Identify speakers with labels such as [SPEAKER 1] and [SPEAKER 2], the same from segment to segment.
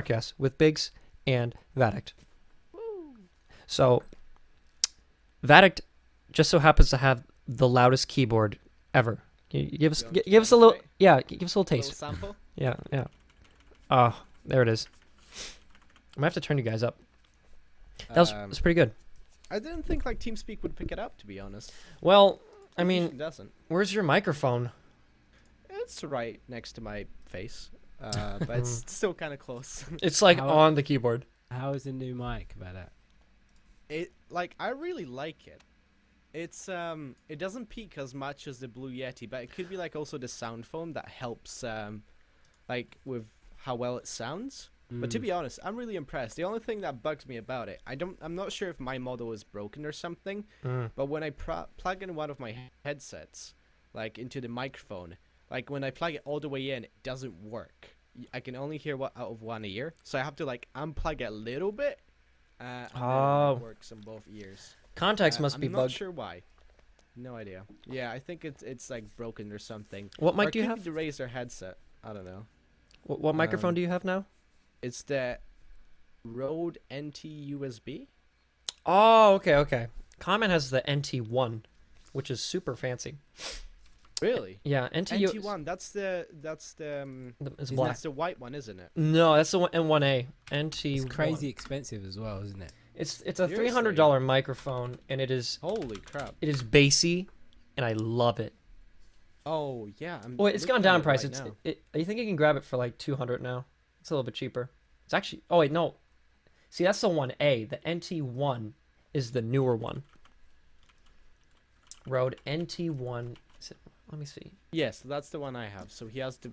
[SPEAKER 1] podcast with Biggs and Vadact. So, Vadact just so happens to have the loudest keyboard ever. Give us a little, yeah, give us a little taste.
[SPEAKER 2] Little sample?
[SPEAKER 1] Yeah, yeah. Oh, there it is. I'm gonna have to turn you guys up. That's pretty good.
[SPEAKER 2] I didn't think like TeamSpeak would pick it up, to be honest.
[SPEAKER 1] Well, I
[SPEAKER 2] It
[SPEAKER 1] mean,
[SPEAKER 2] usually doesn't.
[SPEAKER 1] where's your microphone?
[SPEAKER 2] It's right next to my face, but it's still kind of close.
[SPEAKER 1] It's like
[SPEAKER 3] How-
[SPEAKER 1] on the keyboard.
[SPEAKER 3] How is the new mic about that?
[SPEAKER 2] I really like it. It's it doesn't peak as much as the Blue Yeti, but it could be like also the sound foam that helps like with how well it sounds. But to be honest, I'm really impressed. The only thing that bugs me about it, I'm not sure if my model is broken or something, but when I plug in one of my headsets, like into the microphone, like when I plug it all the way in, it doesn't work. I can only hear out of one ear, so I have to like unplug it a little bit, and then it works on both ears.
[SPEAKER 1] Contacts must be
[SPEAKER 2] I'm
[SPEAKER 1] bugged.
[SPEAKER 2] not sure why. No idea. Yeah, I think it's like broken or something.
[SPEAKER 1] What
[SPEAKER 2] Or
[SPEAKER 1] mic
[SPEAKER 2] it
[SPEAKER 1] do you
[SPEAKER 2] could
[SPEAKER 1] have?
[SPEAKER 2] be the Razer headset. I don't know.
[SPEAKER 1] What microphone do you have now?
[SPEAKER 2] It's the Rode NT USB.
[SPEAKER 1] Oh, okay. Common has the NT1, which is super fancy.
[SPEAKER 2] Really?
[SPEAKER 1] Yeah,
[SPEAKER 2] NT1. That's the
[SPEAKER 1] It's black.
[SPEAKER 2] that's the white one, isn't it?
[SPEAKER 1] No, that's the N1A. NT1.
[SPEAKER 3] It's crazy expensive as well, isn't it?
[SPEAKER 1] It's a
[SPEAKER 2] Seriously?
[SPEAKER 1] $300 microphone, and it is
[SPEAKER 2] Holy crap!
[SPEAKER 1] bassy, and I love it.
[SPEAKER 2] Oh yeah.
[SPEAKER 1] Well, it's gone down in price.
[SPEAKER 2] Right
[SPEAKER 1] It's
[SPEAKER 2] now.
[SPEAKER 1] I think you can grab it for like $200 now. It's a little bit cheaper. It's actually. Oh wait, no. See, that's the 1A. The NT1 is the newer one. Rode NT1. Let me see.
[SPEAKER 2] Yes, that's the one I have. So he has the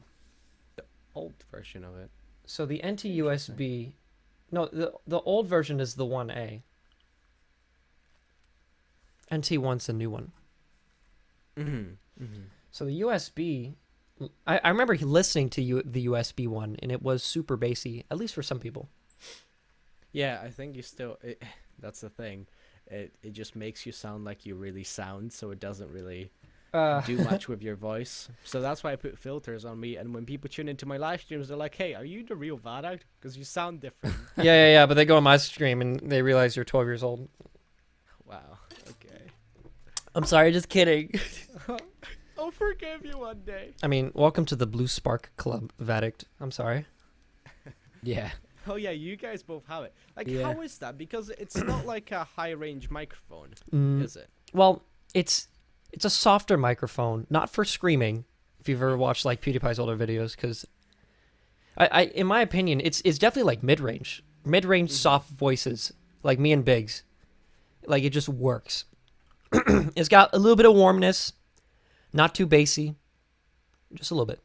[SPEAKER 2] old version of it.
[SPEAKER 1] So the NT USB. No, the old version is the 1A. NT1's the new one. So the USB, I remember listening to the USB one, and it was super bassy, at least for some people.
[SPEAKER 2] Yeah, I think you still. That's the thing. It just makes you sound like you really sound, so it doesn't really do much with your voice. So that's why I put filters on me. And when people tune into my live streams, they're like, "Hey, are you the real Vadact? Because you sound different."
[SPEAKER 1] Yeah. But they go on my stream and they realize you're 12 years old.
[SPEAKER 2] Wow. Okay.
[SPEAKER 1] I'm sorry, just kidding.
[SPEAKER 2] I'll forgive you one day.
[SPEAKER 1] I mean, welcome to the Blue Spark Club, Vadact. I'm sorry.
[SPEAKER 3] Yeah.
[SPEAKER 2] Oh yeah, you guys both have it. Like,
[SPEAKER 3] Yeah.
[SPEAKER 2] how is that? Because it's not like a high range microphone, is it?
[SPEAKER 1] Well, it's a softer microphone, not for screaming. If you've ever watched like PewDiePie's older videos, because I in my opinion, it's definitely like mid-range soft voices, like me and Biggs. Like it just works. It's got a little bit of warmness, not too bassy, just a little bit.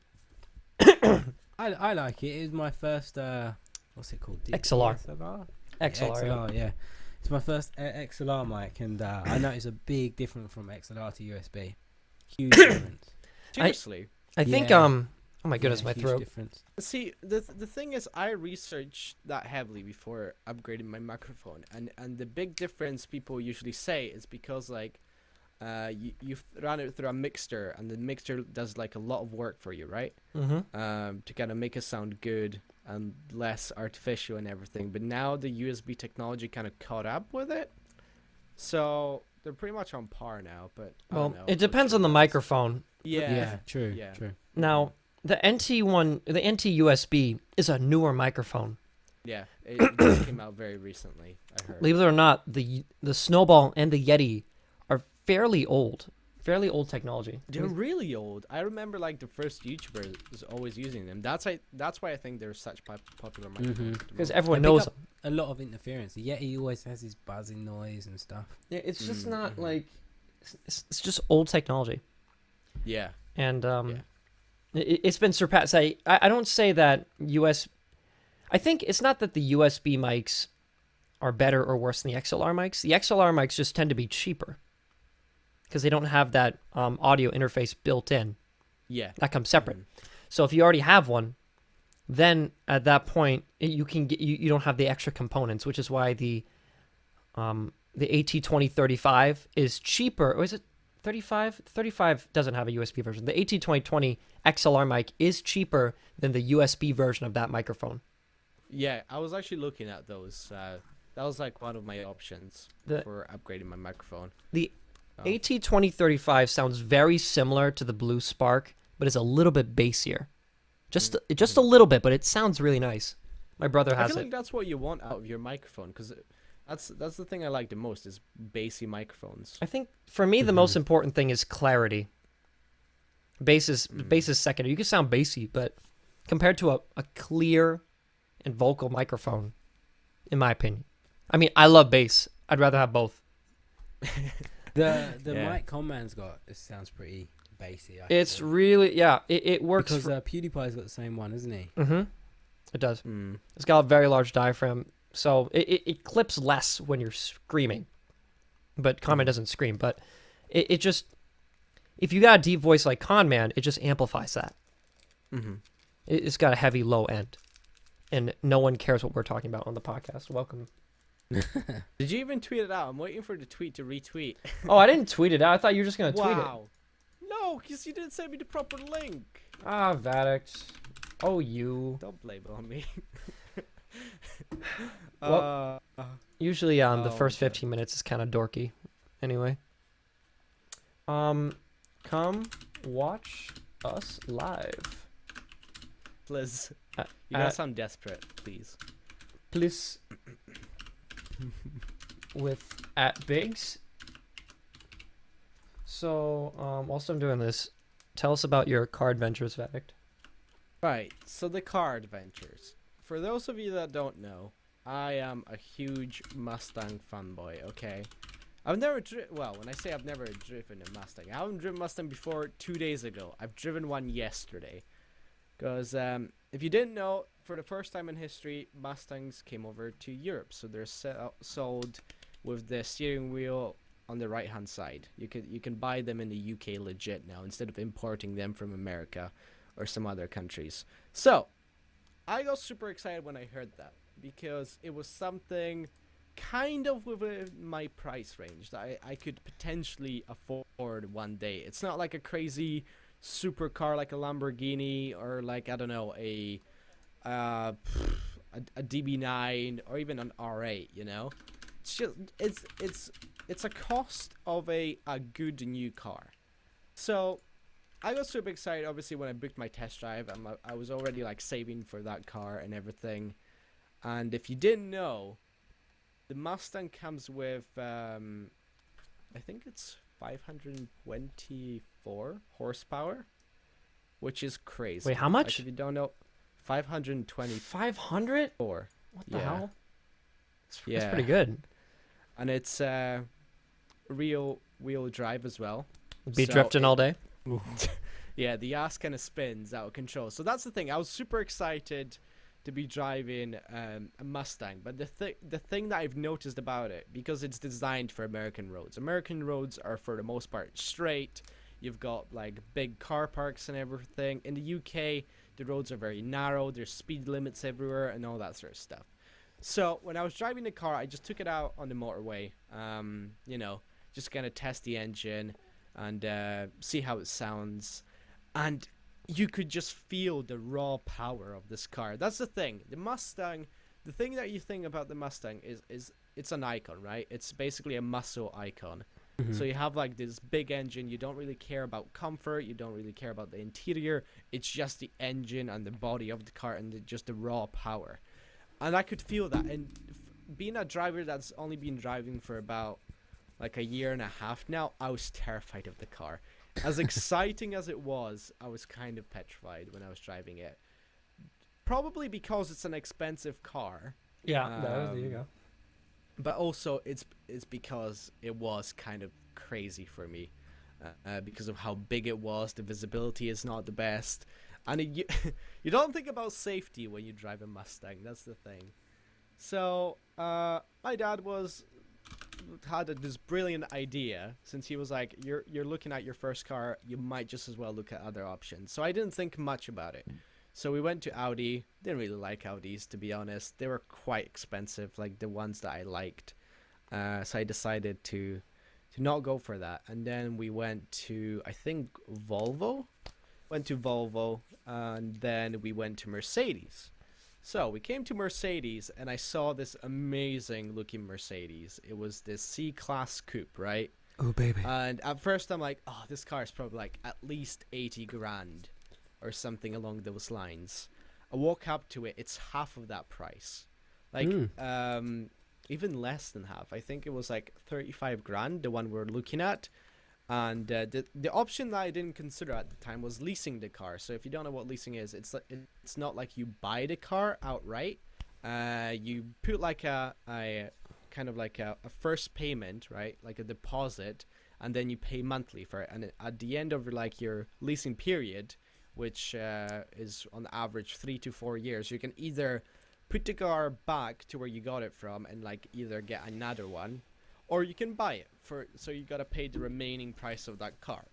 [SPEAKER 3] I like it. It was my first what's it called?
[SPEAKER 1] XLR.
[SPEAKER 3] XLR.
[SPEAKER 1] XLR. Yeah.
[SPEAKER 3] XLR, yeah. It's my first XLR mic, and I noticed a big difference from XLR to USB. Huge difference.
[SPEAKER 2] Seriously.
[SPEAKER 1] I think
[SPEAKER 3] Yeah.
[SPEAKER 1] oh my goodness,
[SPEAKER 3] Yeah,
[SPEAKER 1] my
[SPEAKER 3] huge
[SPEAKER 1] throat.
[SPEAKER 3] difference.
[SPEAKER 2] See, the thing is, I researched that heavily before upgrading my microphone, and the big difference people usually say is because like, you run it through a mixer, and the mixer does like a lot of work for you, right? To kind of make it sound good and less artificial and everything. But now the USB technology kind of caught up with it, so they're pretty much on par now. But I
[SPEAKER 1] Well,
[SPEAKER 2] don't know,
[SPEAKER 1] it depends on the microphone.
[SPEAKER 2] Yeah.
[SPEAKER 3] True.
[SPEAKER 2] Yeah.
[SPEAKER 3] True.
[SPEAKER 1] Now, the NT1, the NT USB is a newer microphone.
[SPEAKER 2] Yeah, it just came out very recently, I heard.
[SPEAKER 1] Believe it or not, the Snowball and the Yeti are fairly old technology.
[SPEAKER 2] They're really old. I remember like the first YouTuber was always using them. That's why I think they're such popular microphones.
[SPEAKER 1] Because everyone
[SPEAKER 3] They pick
[SPEAKER 1] knows
[SPEAKER 3] up a lot of interference. The Yeti always has this buzzing noise and stuff.
[SPEAKER 1] Yeah, it's just not
[SPEAKER 2] Mm-hmm.
[SPEAKER 1] like it's just old technology,
[SPEAKER 2] Yeah.
[SPEAKER 1] and
[SPEAKER 2] Yeah.
[SPEAKER 1] it's been surpassed. I don't say that I think it's not that the USB mics are better or worse than the XLR mics. The XLR mics just tend to be cheaper because they don't have that audio interface built in.
[SPEAKER 2] Yeah.
[SPEAKER 1] That comes separate. So if you already have one, then at that point you can get you don't have the extra components, which is why the AT2035 is cheaper. Or is it 35? 35 doesn't have a USB version. The AT2020 XLR mic is cheaper than the USB version of that microphone.
[SPEAKER 2] Yeah, I was actually looking at those. That was like one of my options
[SPEAKER 1] The
[SPEAKER 2] for upgrading my microphone.
[SPEAKER 1] the
[SPEAKER 2] Oh.
[SPEAKER 1] AT2035 sounds very similar to the Blue Spark, but it's a little bit bassier. Just a little bit, but it sounds really nice. My brother
[SPEAKER 2] I
[SPEAKER 1] has
[SPEAKER 2] feel
[SPEAKER 1] it.
[SPEAKER 2] like that's what you want out of your microphone, because that's the thing I like the most is bassy microphones.
[SPEAKER 1] I think for me the most important thing is clarity. Bass is secondary. You can sound bassy, but compared to a clear and vocal microphone, in my opinion. I mean, I love bass. I'd rather have both.
[SPEAKER 3] The
[SPEAKER 2] Yeah.
[SPEAKER 3] mic Conman's got, it sounds pretty bassy.
[SPEAKER 1] It's really it works
[SPEAKER 3] because PewDiePie's got the same one, isn't he?
[SPEAKER 1] Mm-hmm. It does.
[SPEAKER 2] Mm.
[SPEAKER 1] It's got a very large diaphragm, so it clips less when you're screaming. But Conman doesn't scream. But it just, if you got a deep voice like Conman, it just amplifies that.
[SPEAKER 2] Mm-hmm.
[SPEAKER 1] It's got a heavy low end, and no one cares what we're talking about on the podcast. Welcome.
[SPEAKER 2] Did you even tweet it out? I'm waiting for the tweet to retweet.
[SPEAKER 1] Oh, I didn't tweet it out. I thought you were just gonna tweet it.
[SPEAKER 2] Wow. No, because you didn't send me the proper link.
[SPEAKER 1] Ah, Vadact. Oh, you.
[SPEAKER 2] Don't blame it on me.
[SPEAKER 1] Well, Usually, the
[SPEAKER 2] Oh,
[SPEAKER 1] first
[SPEAKER 2] okay.
[SPEAKER 1] 15 minutes is kind of dorky. Anyway. Come watch us live.
[SPEAKER 2] Liz,
[SPEAKER 1] Uh,
[SPEAKER 2] you gotta sound desperate, please.
[SPEAKER 1] Please. With @Biggs. So, whilst I'm doing this, tell us about your car adventures, Vadact.
[SPEAKER 2] Right, so the car adventures. For those of you that don't know, I am a huge Mustang fanboy, okay? I've never well, when I say I've never driven a Mustang, I haven't driven Mustang before 2 days ago. I've driven one yesterday. Because, if you didn't know, for the first time in history, Mustangs came over to Europe. So they're sold with the steering wheel on the right-hand side. You can buy them in the UK legit now, instead of importing them from America or some other countries. So, I got super excited when I heard that, because it was something kind of within my price range that I could potentially afford one day. It's not like a crazy supercar like a Lamborghini, or like, I don't know, a DB9 or even an R8, you know? It's just it's a cost of a good new car. So I got super excited obviously when I booked my test drive. I was already like saving for that car and everything. And if you didn't know, the Mustang comes with I think it's 524 horsepower, which is crazy.
[SPEAKER 1] Wait, how much?
[SPEAKER 2] Like, if you don't know, 524.
[SPEAKER 1] 500? What the
[SPEAKER 2] Yeah.
[SPEAKER 1] hell? That's
[SPEAKER 2] Yeah.
[SPEAKER 1] pretty good.
[SPEAKER 2] And it's real wheel drive as well.
[SPEAKER 1] Be
[SPEAKER 2] So
[SPEAKER 1] drifting all day.
[SPEAKER 2] Yeah, the ass kind of spins out of control. So that's the thing. I was super excited to be driving a Mustang, but the thing that I've noticed about it, because it's designed for American roads. American roads are for the most part straight. You've got like big car parks and everything. In the UK, the roads are very narrow. There's speed limits everywhere and all that sort of stuff. So when I was driving the car, I just took it out on the motorway. You know, just kind of test the engine and see how it sounds. And you could just feel the raw power of this car. That's the thing. The Mustang, the thing that you think about the Mustang is it's an icon, right? It's basically a muscle icon. So you have like this big engine. You don't really care about comfort. You don't really care about the interior. It's just the engine and the body of the car and just the raw power. And I could feel that. And being a driver that's only been driving for about like a year and a half now, I was terrified of the car. As exciting as it was, I was kind of petrified when I was driving it. Probably because it's an expensive car.
[SPEAKER 1] Yeah, there you go.
[SPEAKER 2] But also it's because it was kind of crazy for me. Because of how big it was, the visibility is not the best. And you don't think about safety when you drive a Mustang. That's the thing. So my dad had this brilliant idea. Since he was like, you're looking at your first car, you might just as well look at other options. So I didn't think much about it. So we went to Audi. Didn't really like Audis, to be honest. They were quite expensive, like the ones that I liked. So I decided to not go for that. And then we went to, I think, Volvo. And then we went to Mercedes. So we came to Mercedes, and I saw this amazing looking Mercedes. It was this C-Class coupe, right?
[SPEAKER 1] Oh baby.
[SPEAKER 2] And at first I'm like, oh, this car is probably like at least 80 grand or something along those lines. I walk up to it, it's half of that price. Like, even less than half. I think it was like 35 grand, the one we're looking at. And the option that I didn't consider at the time was leasing the car. So if you don't know what leasing is, it's not like you buy the car outright. You put like a kind of like a first payment, right? Like a deposit, and then you pay monthly for it. And at the end of like your leasing period, which is on average 3 to 4 years, you can either put the car back to where you got it from and like either get another one, or you can buy it so you gotta pay the remaining price of that car.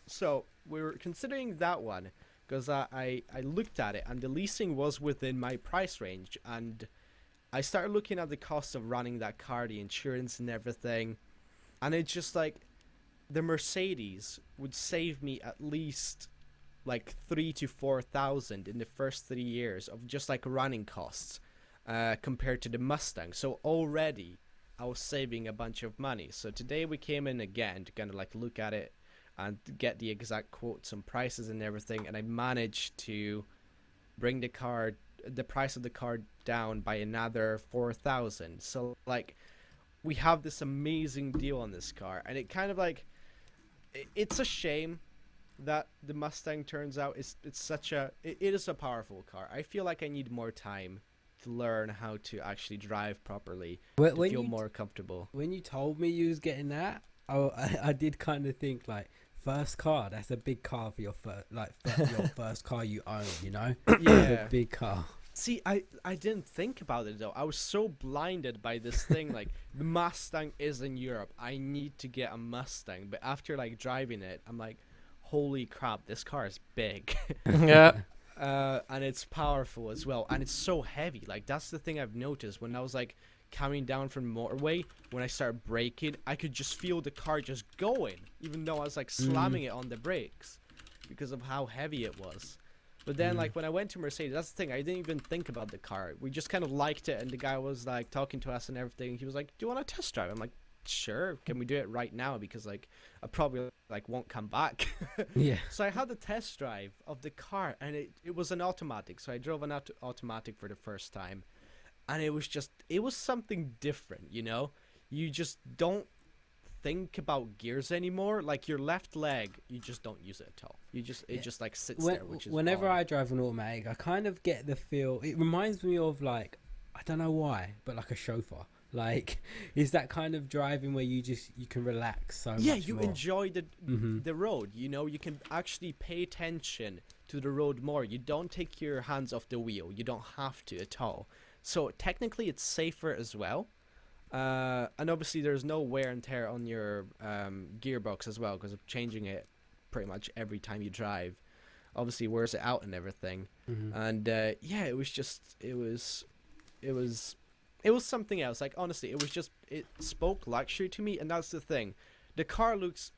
[SPEAKER 2] So we were considering that one because I looked at it and the leasing was within my price range, and I started looking at the cost of running that car, the insurance and everything, and it's just like the Mercedes would save me at least like 3 to 4,000 in the first 3 years of just like running costs compared to the Mustang. So already I was saving a bunch of money. So today we came in again to kind of like look at it and get the exact quotes and prices and everything, and I managed to bring the price of the car down by another 4,000. So like we have this amazing deal on this car, and it kind of like it's a shame that the Mustang turns out it is a powerful car. I feel like I need more time to learn how to actually drive properly, to feel more comfortable.
[SPEAKER 3] When you told me you was getting that, I did kind of think like, first car, that's a big car for your your first car you own, you know?
[SPEAKER 2] Yeah.
[SPEAKER 3] It's a big car.
[SPEAKER 2] See, I didn't think about it though. I was so blinded by this thing, like the Mustang is in Europe. I need to get a Mustang. But after like driving it, I'm like, holy crap, this car is big.
[SPEAKER 1] Yeah.
[SPEAKER 2] And it's powerful as well, and it's so heavy. Like that's the thing I've noticed when I was like coming down from the motorway. When I started braking, I could just feel the car just going, even though I was like slamming it on the brakes because of how heavy it was. But then like when I went to Mercedes, that's the thing, I didn't even think about the car. We just kind of liked it, and the guy was like talking to us and everything. He was like, do you want to test drive? I'm like, sure, can we do it right now, because like I probably like won't come back.
[SPEAKER 3] Yeah.
[SPEAKER 2] So I had the test drive of the car, and it was an automatic. So I drove an automatic for the first time, and it was something different, you know? You just don't think about gears anymore. Like your left leg, you just don't use it at all. It just like sits there, which is
[SPEAKER 3] whenever
[SPEAKER 2] odd.
[SPEAKER 3] I drive an automatic, I kind of get the feel, it reminds me of like, I don't know why, but like a chauffeur. Like, is that kind of driving where you can relax so much
[SPEAKER 2] you
[SPEAKER 3] more.
[SPEAKER 2] enjoy the road, you know? You can actually pay attention to the road more. You don't take your hands off the wheel. You don't have to at all. So technically it's safer as well. And obviously there's no wear and tear on your gearbox as well, because of changing it pretty much every time you drive. Obviously wears it out and everything. And it was something else. Like honestly, it spoke luxury to me, and that's the thing. The car looks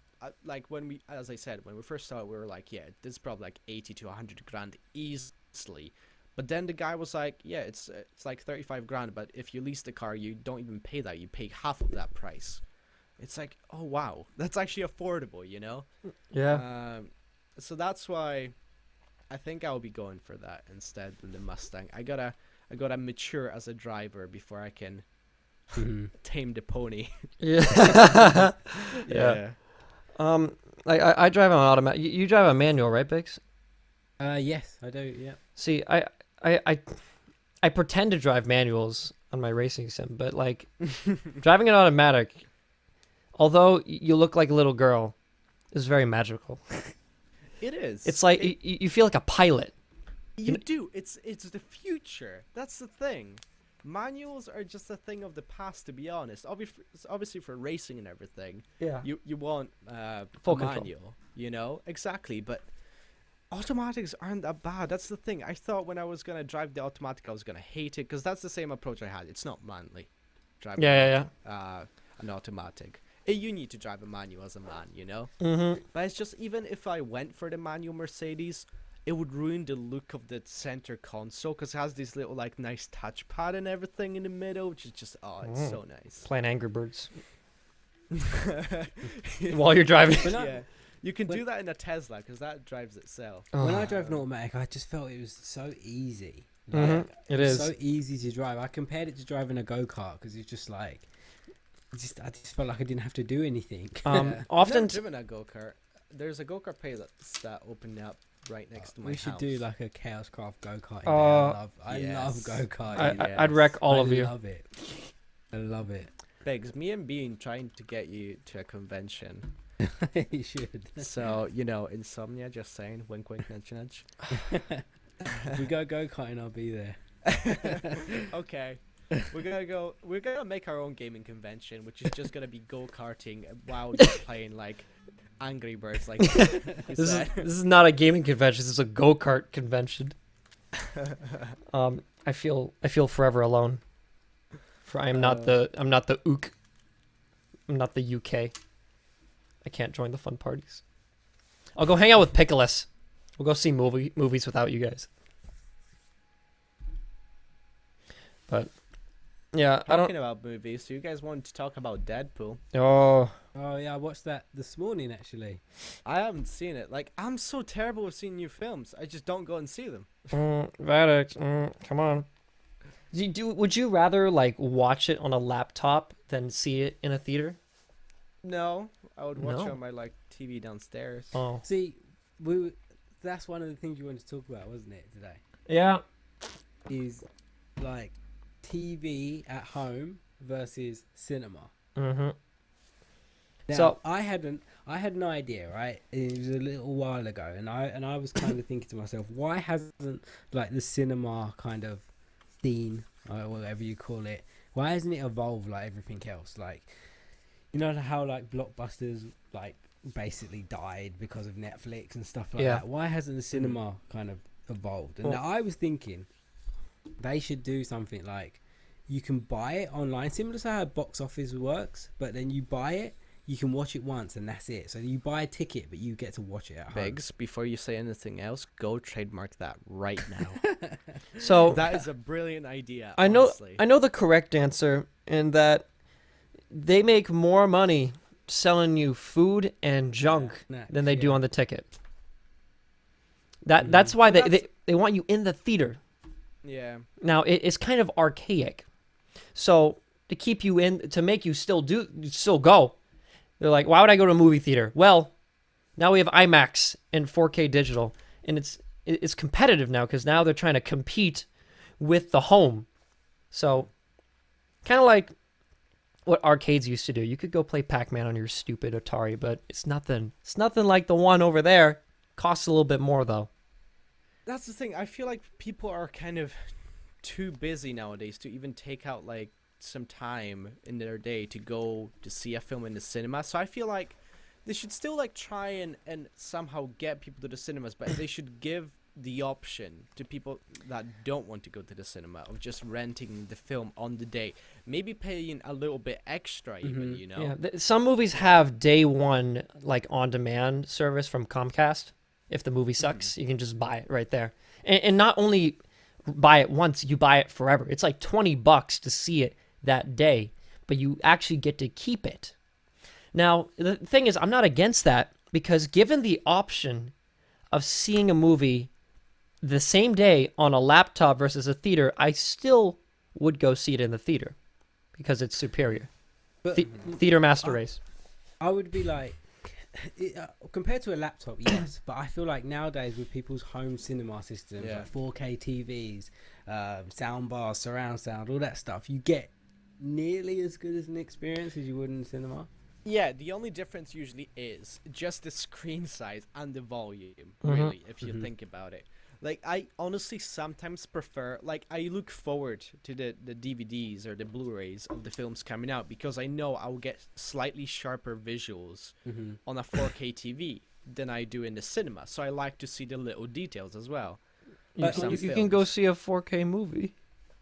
[SPEAKER 2] like, as I said, when we first saw it, we were like, yeah, this is probably like 80 to 100 grand easily. But then the guy was like, yeah, it's like 35 grand, but if you lease the car, you don't even pay that. You pay half of that price. It's like, oh wow, that's actually affordable, you know?
[SPEAKER 1] Yeah.
[SPEAKER 2] So that's why I think I'll be going for that instead of the Mustang. I gotta mature as a driver before I can tame the pony.
[SPEAKER 1] Yeah.
[SPEAKER 2] Yeah.
[SPEAKER 1] I drive on automatic. You drive a manual, right, Biggs?
[SPEAKER 3] Yes, I do. Yeah.
[SPEAKER 1] See, I pretend to drive manuals on my racing sim, but like driving an automatic, although you look like a little girl, is very magical.
[SPEAKER 2] It is.
[SPEAKER 1] It's like you feel like a pilot.
[SPEAKER 2] You do. It's the future. That's the thing. Manuals are just a thing of the past, to be honest. Obviously for racing and everything.
[SPEAKER 1] Yeah.
[SPEAKER 2] You want
[SPEAKER 1] Full
[SPEAKER 2] a
[SPEAKER 1] control.
[SPEAKER 2] manual, you know? Exactly, but automatics aren't that bad. That's the thing. I thought when I was going to drive the automatic, I was going to hate it, because that's the same approach I had. It's not manly. Driving
[SPEAKER 1] Yeah.
[SPEAKER 2] an automatic. You need to drive a manual as a man, you know?
[SPEAKER 1] Mm-hmm.
[SPEAKER 2] But it's just, even if I went for the manual Mercedes, it would ruin the look of the center console because it has this little like nice touchpad and everything in the middle, which is just it's so nice.
[SPEAKER 1] Playing Angry Birds while you're driving.
[SPEAKER 2] Yeah, you can do that in a Tesla because that drives itself.
[SPEAKER 3] When I drove an automatic, I just felt it was so easy.
[SPEAKER 1] It is
[SPEAKER 3] so easy to drive. I compared it to driving a go-kart because it's just like, I just felt like I didn't have to do anything.
[SPEAKER 2] I've
[SPEAKER 1] Often
[SPEAKER 2] never driven a go-kart. There's a go-kart place that opened up right next to my house.
[SPEAKER 3] We should do like a Chaos Craft go-karting. I love go-karting.
[SPEAKER 1] I'd wreck all of you.
[SPEAKER 3] I love it. I love it.
[SPEAKER 2] Biggs, me and Bean trying to get you to a convention.
[SPEAKER 3] You should.
[SPEAKER 2] So, Insomnia, just saying. Wink, wink, nudge, nudge.
[SPEAKER 3] If we go go-karting, I'll be there.
[SPEAKER 2] Okay. We're gonna make our own gaming convention, which is just gonna be go-karting while you're playing, like, Angry Birds. Like,
[SPEAKER 1] this is not a gaming convention. This is a go-kart convention. I feel forever alone. For I'm not the UK. I'm not the UK. I can't join the fun parties. I'll go hang out with Pickles. We'll go see movies without you guys. But yeah,
[SPEAKER 2] Talking about movies, so you guys wanted to talk about Deadpool.
[SPEAKER 1] Oh
[SPEAKER 3] yeah, I watched that this morning actually.
[SPEAKER 2] I haven't seen it. Like, I'm so terrible with seeing new films. I just don't go and see them.
[SPEAKER 1] Vadact, come on. Would you rather like watch it on a laptop than see it in a theater?
[SPEAKER 2] No, I would watch
[SPEAKER 1] No.
[SPEAKER 2] it on my TV downstairs.
[SPEAKER 1] Oh,
[SPEAKER 3] See, that's one of the things you wanted to talk about, wasn't it, today?
[SPEAKER 1] yeah.
[SPEAKER 3] Is like TV at home versus cinema.
[SPEAKER 1] Mm-hmm.
[SPEAKER 3] Now,
[SPEAKER 1] So-
[SPEAKER 3] I had an idea, right? It was a little while ago, and I was kind of thinking to myself, why hasn't like the cinema kind of scene or whatever you call it, why hasn't it evolved like everything else? Like, you know how like blockbusters like basically died because of Netflix and stuff like
[SPEAKER 1] Yeah.
[SPEAKER 3] that. Why hasn't the cinema kind of evolved? And
[SPEAKER 1] Well-
[SPEAKER 3] I was thinking they should do something like you can buy it online, similar to how box office works, but then you buy it, you can watch it once and that's it. So you buy a ticket, but you get to watch it at home.
[SPEAKER 2] Biggs, before you say anything else, go trademark that right now.
[SPEAKER 1] So
[SPEAKER 2] That is a brilliant idea.
[SPEAKER 1] I know
[SPEAKER 2] honestly.
[SPEAKER 1] the correct answer in that they make more money selling you food and junk than they do on the ticket. That's why they want you in the theater.
[SPEAKER 2] Yeah.
[SPEAKER 1] Now it's kind of archaic, so to keep you in, to make you still go. They're like, why would I go to a movie theater? Well, now we have IMAX and 4K digital, and it's competitive now because now they're trying to compete with the home. So, kind of like what arcades used to do. You could go play Pac-Man on your stupid Atari, but it's nothing. It's nothing like the one over there. Costs a little bit more though.
[SPEAKER 2] That's the thing. I feel like people are kind of too busy nowadays to even take out like some time in their day to go to see a film in the cinema. So I feel like they should still like try and somehow get people to the cinemas, but they should give the option to people that don't want to go to the cinema of just renting the film on the day, maybe paying a little bit extra even, you know.
[SPEAKER 1] Yeah, some movies have day one like on-demand service from Comcast. If the movie sucks, you can just buy it right there, and not only buy it once, you buy it forever. It's like $20 to see it that day, but you actually get to keep it. Now, the thing is, I'm not against that because given the option of seeing a movie the same day on a laptop versus a theater, I still would go see it in the theater because it's superior.
[SPEAKER 3] But
[SPEAKER 1] Theater master race.
[SPEAKER 3] I would be like, compared to a laptop, yes, but I feel like nowadays with people's home cinema systems, like 4K TVs, sound bars, surround sound, all that stuff, you get nearly as good as an experience as you would in the cinema.
[SPEAKER 2] Yeah, the only difference usually is just the screen size and the volume, really, if you think about it. Like, I honestly sometimes prefer, like, I look forward to the DVDs or the Blu-rays of the films coming out because I know I'll get slightly sharper visuals on a 4K TV than I do in the cinema. So I like to see the little details as well.
[SPEAKER 1] You
[SPEAKER 2] Some
[SPEAKER 1] can go
[SPEAKER 2] films.
[SPEAKER 1] see a 4K movie.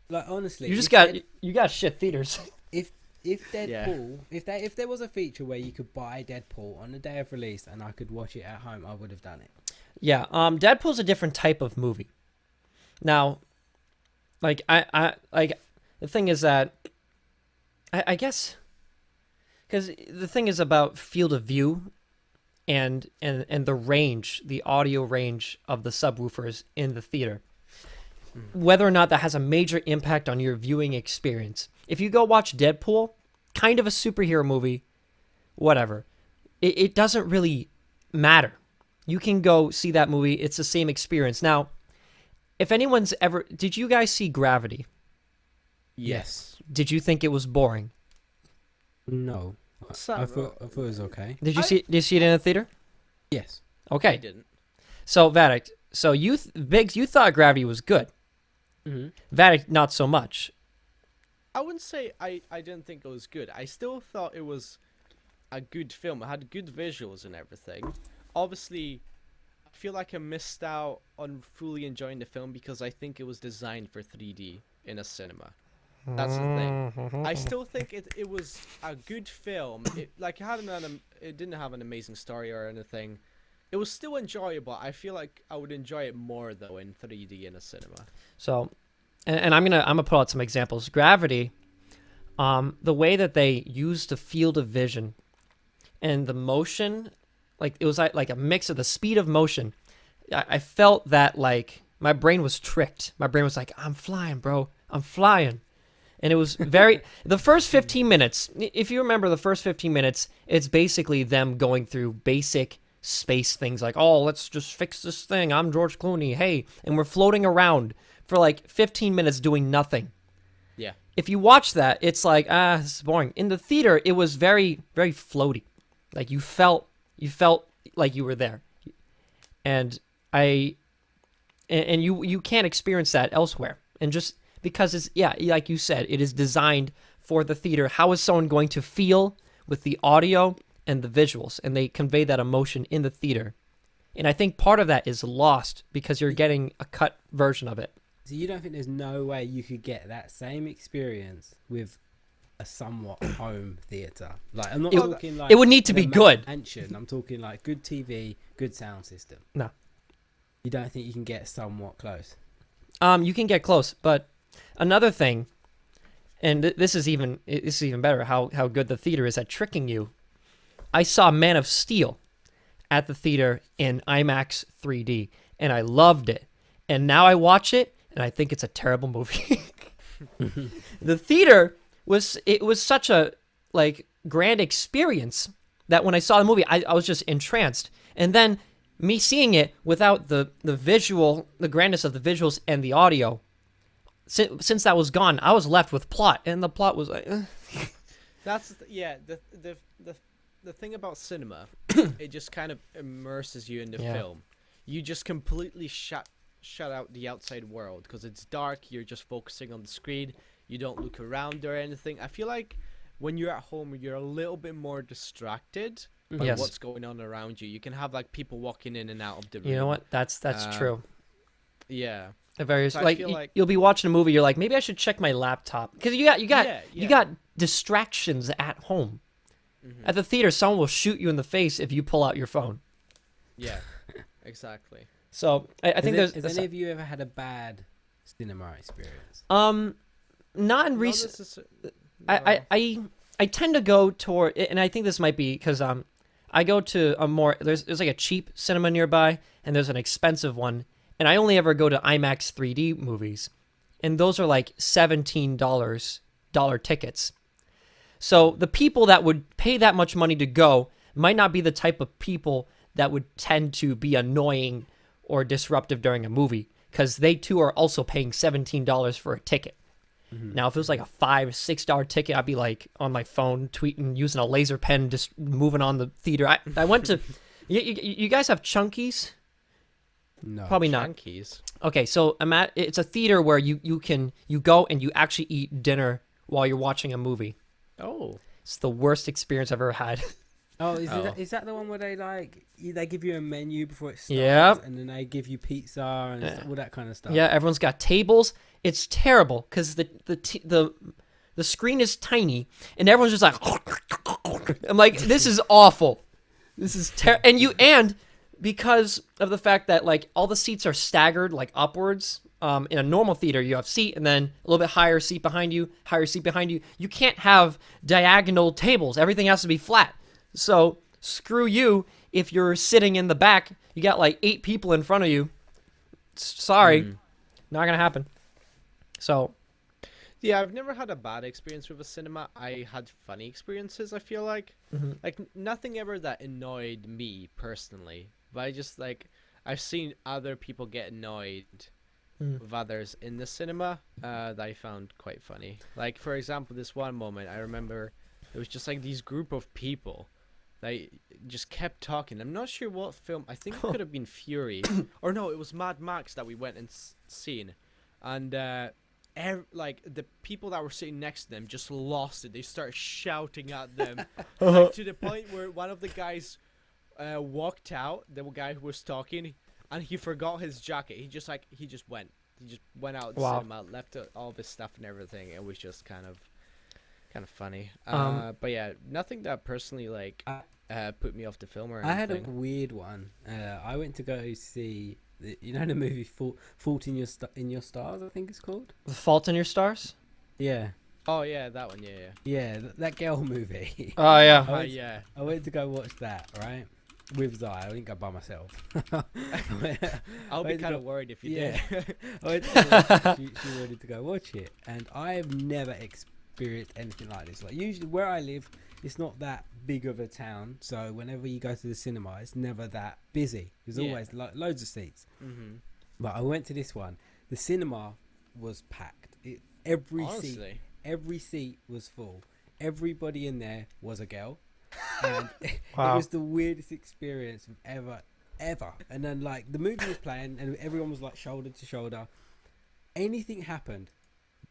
[SPEAKER 3] Like, honestly,
[SPEAKER 1] You just
[SPEAKER 3] if
[SPEAKER 1] you got shit theaters.
[SPEAKER 3] if Deadpool, if there was a feature where you could buy Deadpool on the day of release and I could watch it at home, I would have done it.
[SPEAKER 1] Yeah, Deadpool's a different type of movie. Now, like I like the thing is that I guess because the thing is about field of view and the range, the audio range of the subwoofers in the theater. Whether or not that has a major impact on your viewing experience. If you go watch Deadpool, kind of a superhero movie, whatever, it doesn't really matter. You can go see that movie. It's the same experience. Now, if anyone's ever... Did you guys see Gravity?
[SPEAKER 2] Yes.
[SPEAKER 1] Did you think it was boring?
[SPEAKER 3] No.
[SPEAKER 2] What's
[SPEAKER 3] I
[SPEAKER 2] that,
[SPEAKER 3] thought it was okay.
[SPEAKER 1] Did you see it in a theater?
[SPEAKER 3] Yes.
[SPEAKER 2] I
[SPEAKER 1] Okay.
[SPEAKER 2] didn't.
[SPEAKER 1] So, Vadact, so Biggs, you thought Gravity was good.
[SPEAKER 3] Mm-hmm.
[SPEAKER 1] Vadact, not so much.
[SPEAKER 2] I wouldn't say I didn't think it was good. I still thought it was a good film. It had good visuals and everything. Obviously, I feel like I missed out on fully enjoying the film because I think it was designed for 3D in a cinema. That's the thing. I still think it was a good film. It didn't have an amazing story or anything. It was still enjoyable. I feel like I would enjoy it more though in 3D in a cinema.
[SPEAKER 1] So, and I'm gonna pull out some examples. Gravity, the way that they used the field of vision and the motion, like it was like a mix of the speed of motion. I felt that like my brain was tricked. My brain was like, I'm flying, bro. I'm flying. And it was very... The first 15 minutes, if you remember the first 15 minutes, it's basically them going through basic space things like, oh, let's just fix this thing. I'm George Clooney. Hey. And we're floating around for like 15 minutes doing nothing.
[SPEAKER 2] Yeah.
[SPEAKER 1] If you watch that, it's like, this is boring. In the theater, it was very, very floaty. Like you felt like you were there. And you can't experience that elsewhere. And just... Because it's, yeah, like you said, it is designed for the theater. How is someone going to feel with the audio and the visuals? And they convey that emotion in the theater. And I think part of that is lost because you're getting a cut version of it.
[SPEAKER 3] So you don't think there's no way you could get that same experience with a somewhat home theater? Like I'm not talking like
[SPEAKER 1] it would need to be good.
[SPEAKER 3] Mansion. I'm talking like good TV, good sound system.
[SPEAKER 1] No.
[SPEAKER 3] You don't think you can get somewhat close?
[SPEAKER 1] You can get close, but another thing, and this is even better, how good the theater is at tricking you. I saw Man of Steel at the theater in IMAX 3D, and I loved it. And now I watch it, and I think it's a terrible movie. The theater was such a like grand experience that when I saw the movie, I was just entranced. And then me seeing it without the visual, the grandness of the visuals and the audio, since that was gone, I was left with plot, and the plot was like...
[SPEAKER 2] That's the thing about cinema. It just kind of immerses you in the film. You just completely shut out the outside world because it's dark. You're just focusing on the screen. You don't look around or anything. I feel like when you're at home, you're a little bit more distracted by what's going on around you. You can have like people walking in and out of the room.
[SPEAKER 1] You know what? That's true.
[SPEAKER 2] Yeah.
[SPEAKER 1] Various,
[SPEAKER 2] So
[SPEAKER 1] you'll be watching a movie. You're like, maybe I should check my laptop because you got distractions at home. Mm-hmm. At the theater, someone will shoot you in the face if you pull out your phone.
[SPEAKER 2] Yeah, exactly.
[SPEAKER 1] So I think
[SPEAKER 3] has any of you ever had a bad cinema experience?
[SPEAKER 1] Not in recent. I tend to go toward, and I think this might be because I go to a more there's like a cheap cinema nearby, and there's an expensive one. And I only ever go to IMAX 3D movies. And those are like $17 tickets. So the people that would pay that much money to go might not be the type of people that would tend to be annoying or disruptive during a movie. Because they too are also paying $17 for a ticket. Mm-hmm. Now, if it was like a $5, $6 ticket, I'd be like on my phone tweeting, using a laser pen, just moving on the theater. I went to... You guys have Chunkies?
[SPEAKER 3] No,
[SPEAKER 1] probably not.
[SPEAKER 2] Chunkies.
[SPEAKER 1] Okay, so it's a theater where you go and you actually eat dinner while you're watching a movie.
[SPEAKER 2] Oh,
[SPEAKER 1] it's the worst experience I've ever had.
[SPEAKER 3] Oh, is that the one where they give you a menu before it starts?
[SPEAKER 1] Yeah.
[SPEAKER 3] And then they give you pizza and all that kind of stuff.
[SPEAKER 1] Yeah, everyone's got tables. It's terrible because the screen is tiny and everyone's just like. I'm like, this is awful. This is and because of the fact that like all the seats are staggered like upwards. In a normal theater, you have seat and then a little bit higher seat behind you, higher seat behind you. You can't have diagonal tables. Everything has to be flat. So screw you if you're sitting in the back. You got like 8 people in front of you. Sorry, not gonna happen. So,
[SPEAKER 2] yeah, I've never had a bad experience with a cinema. I had funny experiences. I feel like nothing ever that annoyed me personally, but I just like I've seen other people get annoyed with others in the cinema that I found quite funny. Like, for example, this one moment I remember, it was just like these group of people that just kept talking. I'm not sure what film. I think it could have been Fury, or no, it was Mad Max that we went and seen, and like the people that were sitting next to them just lost it. They started shouting at them, like, to the point where one of the guys walked out. The guy who was talking. And he forgot his jacket. He just went out of the cinema, left all of his stuff and everything. It was just kind of funny. But yeah, nothing that personally like put me off the film or anything.
[SPEAKER 3] I had a weird one. I went to go see the movie Fault in Your Stars, I think it's called.
[SPEAKER 1] The Fault in Your Stars.
[SPEAKER 3] Yeah.
[SPEAKER 2] Oh yeah, that one. Yeah.
[SPEAKER 3] Yeah, that girl movie.
[SPEAKER 1] Oh yeah.
[SPEAKER 2] Yeah.
[SPEAKER 3] I went to go watch that, right? With Zai. I didn't go by myself.
[SPEAKER 2] I'll be kind of worried if you did.
[SPEAKER 3] I went she wanted to go watch it, and I've never experienced anything like this. Like, usually where I live, it's not that big of a town, so whenever you go to the cinema, it's never that busy. There's always loads of seats. But I went to this one. The cinema was packed. Every seat was full. Everybody in there was a girl. And it was the weirdest experience ever. And then like the movie was playing and everyone was like shoulder to shoulder. Anything happened,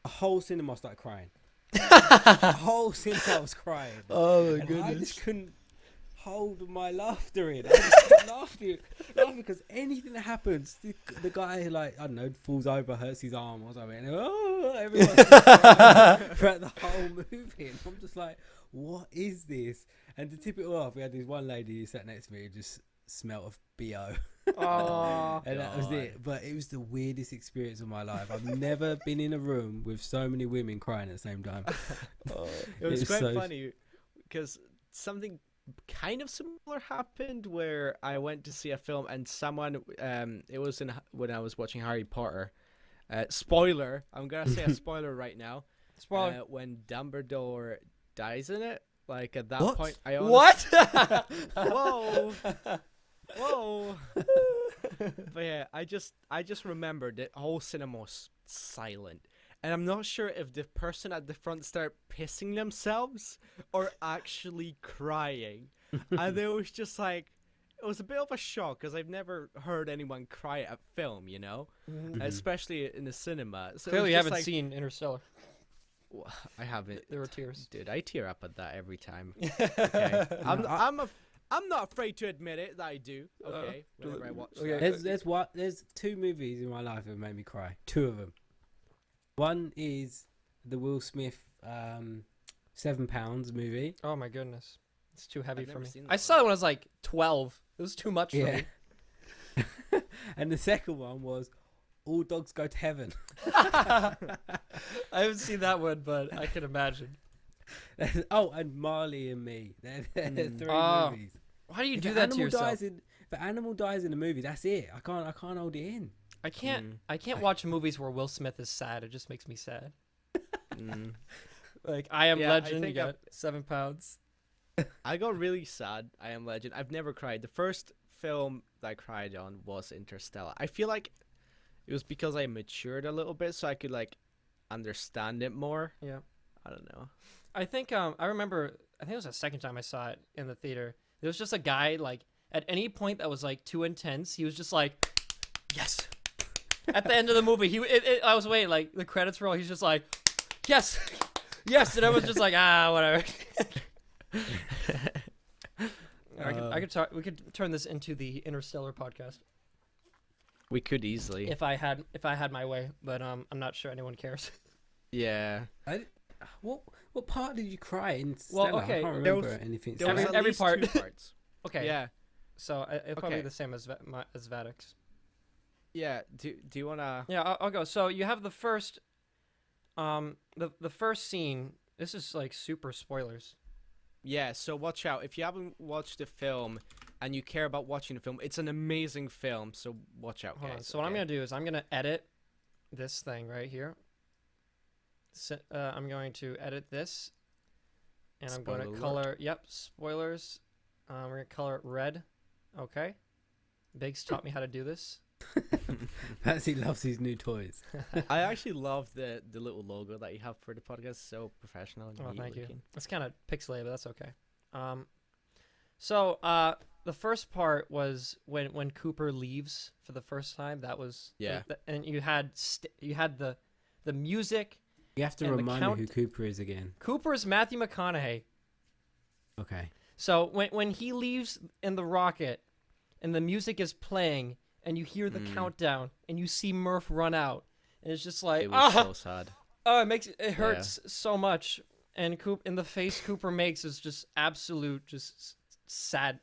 [SPEAKER 3] the whole cinema started crying. The whole cinema was crying.
[SPEAKER 1] Oh my
[SPEAKER 3] and
[SPEAKER 1] goodness.
[SPEAKER 3] I just couldn't hold my laughter in. I just kept laughing because anything that happens, the guy, like, I don't know, falls over, hurts his arm or something, and everyone's throughout the whole movie, and I'm just like, what is this? And to tip it off, we had this one lady who sat next to me who just smelt of BO.
[SPEAKER 1] Oh,
[SPEAKER 3] and that was it. But it was the weirdest experience of my life. I've never been in a room with so many women crying at the same time.
[SPEAKER 2] It was quite funny because something kind of similar happened where I went to see a film and someone it was when I was watching Harry Potter. Spoiler, I'm gonna say a spoiler right now.
[SPEAKER 1] Spoiler.
[SPEAKER 2] When Dumbledore dies in it, like at that
[SPEAKER 3] What?
[SPEAKER 2] point I whoa but yeah, I just remembered the whole cinema was silent, and I'm not sure if the person at the front started pissing themselves or actually crying. And it was just like, it was a bit of a shock because I've never heard anyone cry at a film, you know, especially in the cinema. So
[SPEAKER 1] clearly you haven't seen Interstellar.
[SPEAKER 2] I haven't.
[SPEAKER 1] There were tears.
[SPEAKER 2] Dude, I tear up at that every time. Okay. I'm not afraid to admit it that I do. Okay. Whenever I watch that.
[SPEAKER 3] There's 2 movies in my life that made me cry. 2 of them. One is the Will Smith £7 movie.
[SPEAKER 1] Oh my goodness, it's too heavy for me.
[SPEAKER 2] I
[SPEAKER 1] saw it when I was like 12. It was too much for me.
[SPEAKER 3] And the second one was All Dogs Go to Heaven.
[SPEAKER 1] I haven't seen that one, but I can imagine.
[SPEAKER 3] And Marley and Me. They're 3 movies.
[SPEAKER 1] Why do you do that to yourself?
[SPEAKER 3] If an animal dies in a movie, that's it. I can't hold it in.
[SPEAKER 1] I can't watch movies where Will Smith is sad. It just makes me sad. Like I Am Legend, you got £7.
[SPEAKER 2] I got really sad. I Am Legend. I've never cried. The first film that I cried on was Interstellar. I feel like it was because I matured a little bit, so I could like understand it more.
[SPEAKER 1] Yeah.
[SPEAKER 2] I don't know.
[SPEAKER 1] I think I remember. I think it was the second time I saw it in the theater. There was just a guy like at any point that was like too intense, he was just like, yes. At the end of the movie, I was waiting like the credits roll. He's just like, yes, yes, and I was just like, whatever. I could talk. We could turn this into the Interstellar podcast.
[SPEAKER 2] We could easily.
[SPEAKER 1] If I had my way, but I'm not sure anyone cares.
[SPEAKER 2] Yeah.
[SPEAKER 3] What part did you cry in Stella?
[SPEAKER 1] Well, okay,
[SPEAKER 3] I can't remember anything.
[SPEAKER 2] There was
[SPEAKER 1] every
[SPEAKER 2] at least
[SPEAKER 1] part.
[SPEAKER 2] 2 parts.
[SPEAKER 1] Okay.
[SPEAKER 2] Yeah.
[SPEAKER 1] So it'll probably
[SPEAKER 2] Okay.
[SPEAKER 1] be the same as as Vadac's.
[SPEAKER 2] Yeah. Do you wanna?
[SPEAKER 1] Yeah, I'll go. So you have the first, the first scene. This is like super spoilers.
[SPEAKER 2] Yeah. So watch out if you haven't watched the film, and you care about watching the film. It's an amazing film. So watch out,
[SPEAKER 1] Hold on.
[SPEAKER 2] guys.
[SPEAKER 1] So what I'm
[SPEAKER 2] okay?
[SPEAKER 1] gonna do is I'm gonna edit this thing right here. So, I'm going to edit this, and I'm going
[SPEAKER 2] Spoiler
[SPEAKER 1] to
[SPEAKER 2] alert.
[SPEAKER 1] color. Yep, spoilers. We're gonna color it red. Okay. Biggs taught me how to do this.
[SPEAKER 3] Patsy loves his new toys.
[SPEAKER 2] I actually love the little logo that you have for the podcast. So professional and
[SPEAKER 1] Oh,
[SPEAKER 2] neat
[SPEAKER 1] thank you.
[SPEAKER 2] looking.
[SPEAKER 1] It's kind of pixelated, but that's okay. So the first part was when Cooper leaves for the first time. That was
[SPEAKER 2] Yeah.
[SPEAKER 1] and you had the music.
[SPEAKER 3] You have to
[SPEAKER 1] And the
[SPEAKER 3] remind
[SPEAKER 1] count-
[SPEAKER 3] me who Cooper is again.
[SPEAKER 1] Cooper's Matthew McConaughey.
[SPEAKER 3] Okay.
[SPEAKER 1] So when he leaves in the rocket, and the music is playing, and you hear the countdown, and you see Murph run out, and it's just like
[SPEAKER 2] It was so sad.
[SPEAKER 1] oh, it hurts so much. And in the face Cooper makes is just absolute, just sad.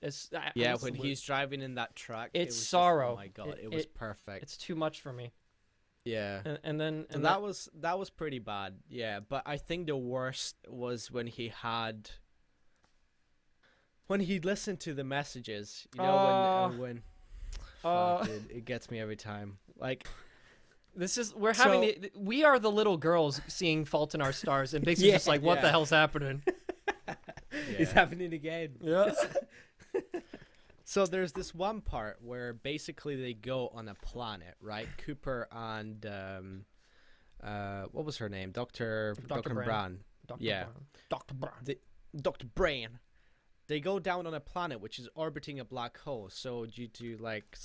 [SPEAKER 2] Yeah, when he's driving in that truck, it
[SPEAKER 1] It's
[SPEAKER 2] was just-
[SPEAKER 1] sorrow.
[SPEAKER 2] oh my god, it was perfect.
[SPEAKER 1] It's too much for me.
[SPEAKER 2] Yeah.
[SPEAKER 1] And then
[SPEAKER 2] And that was pretty bad. Yeah, but I think the worst was when he listened to the messages. You know when fuck, dude, it gets me every time. Like
[SPEAKER 1] we're having we are the little girls seeing Fault in Our Stars, and Biggs is just like, what the
[SPEAKER 2] Yeah.
[SPEAKER 1] hell's happening?
[SPEAKER 3] It's happening again.
[SPEAKER 1] Yeah.
[SPEAKER 2] So there's this one part where basically they go on a planet, right? Cooper and what was her name? Dr.
[SPEAKER 1] Bran.
[SPEAKER 2] Bran. Yeah.
[SPEAKER 1] Dr. Brown.
[SPEAKER 2] Dr. Brain. They go down on a planet which is orbiting a black hole. So due to like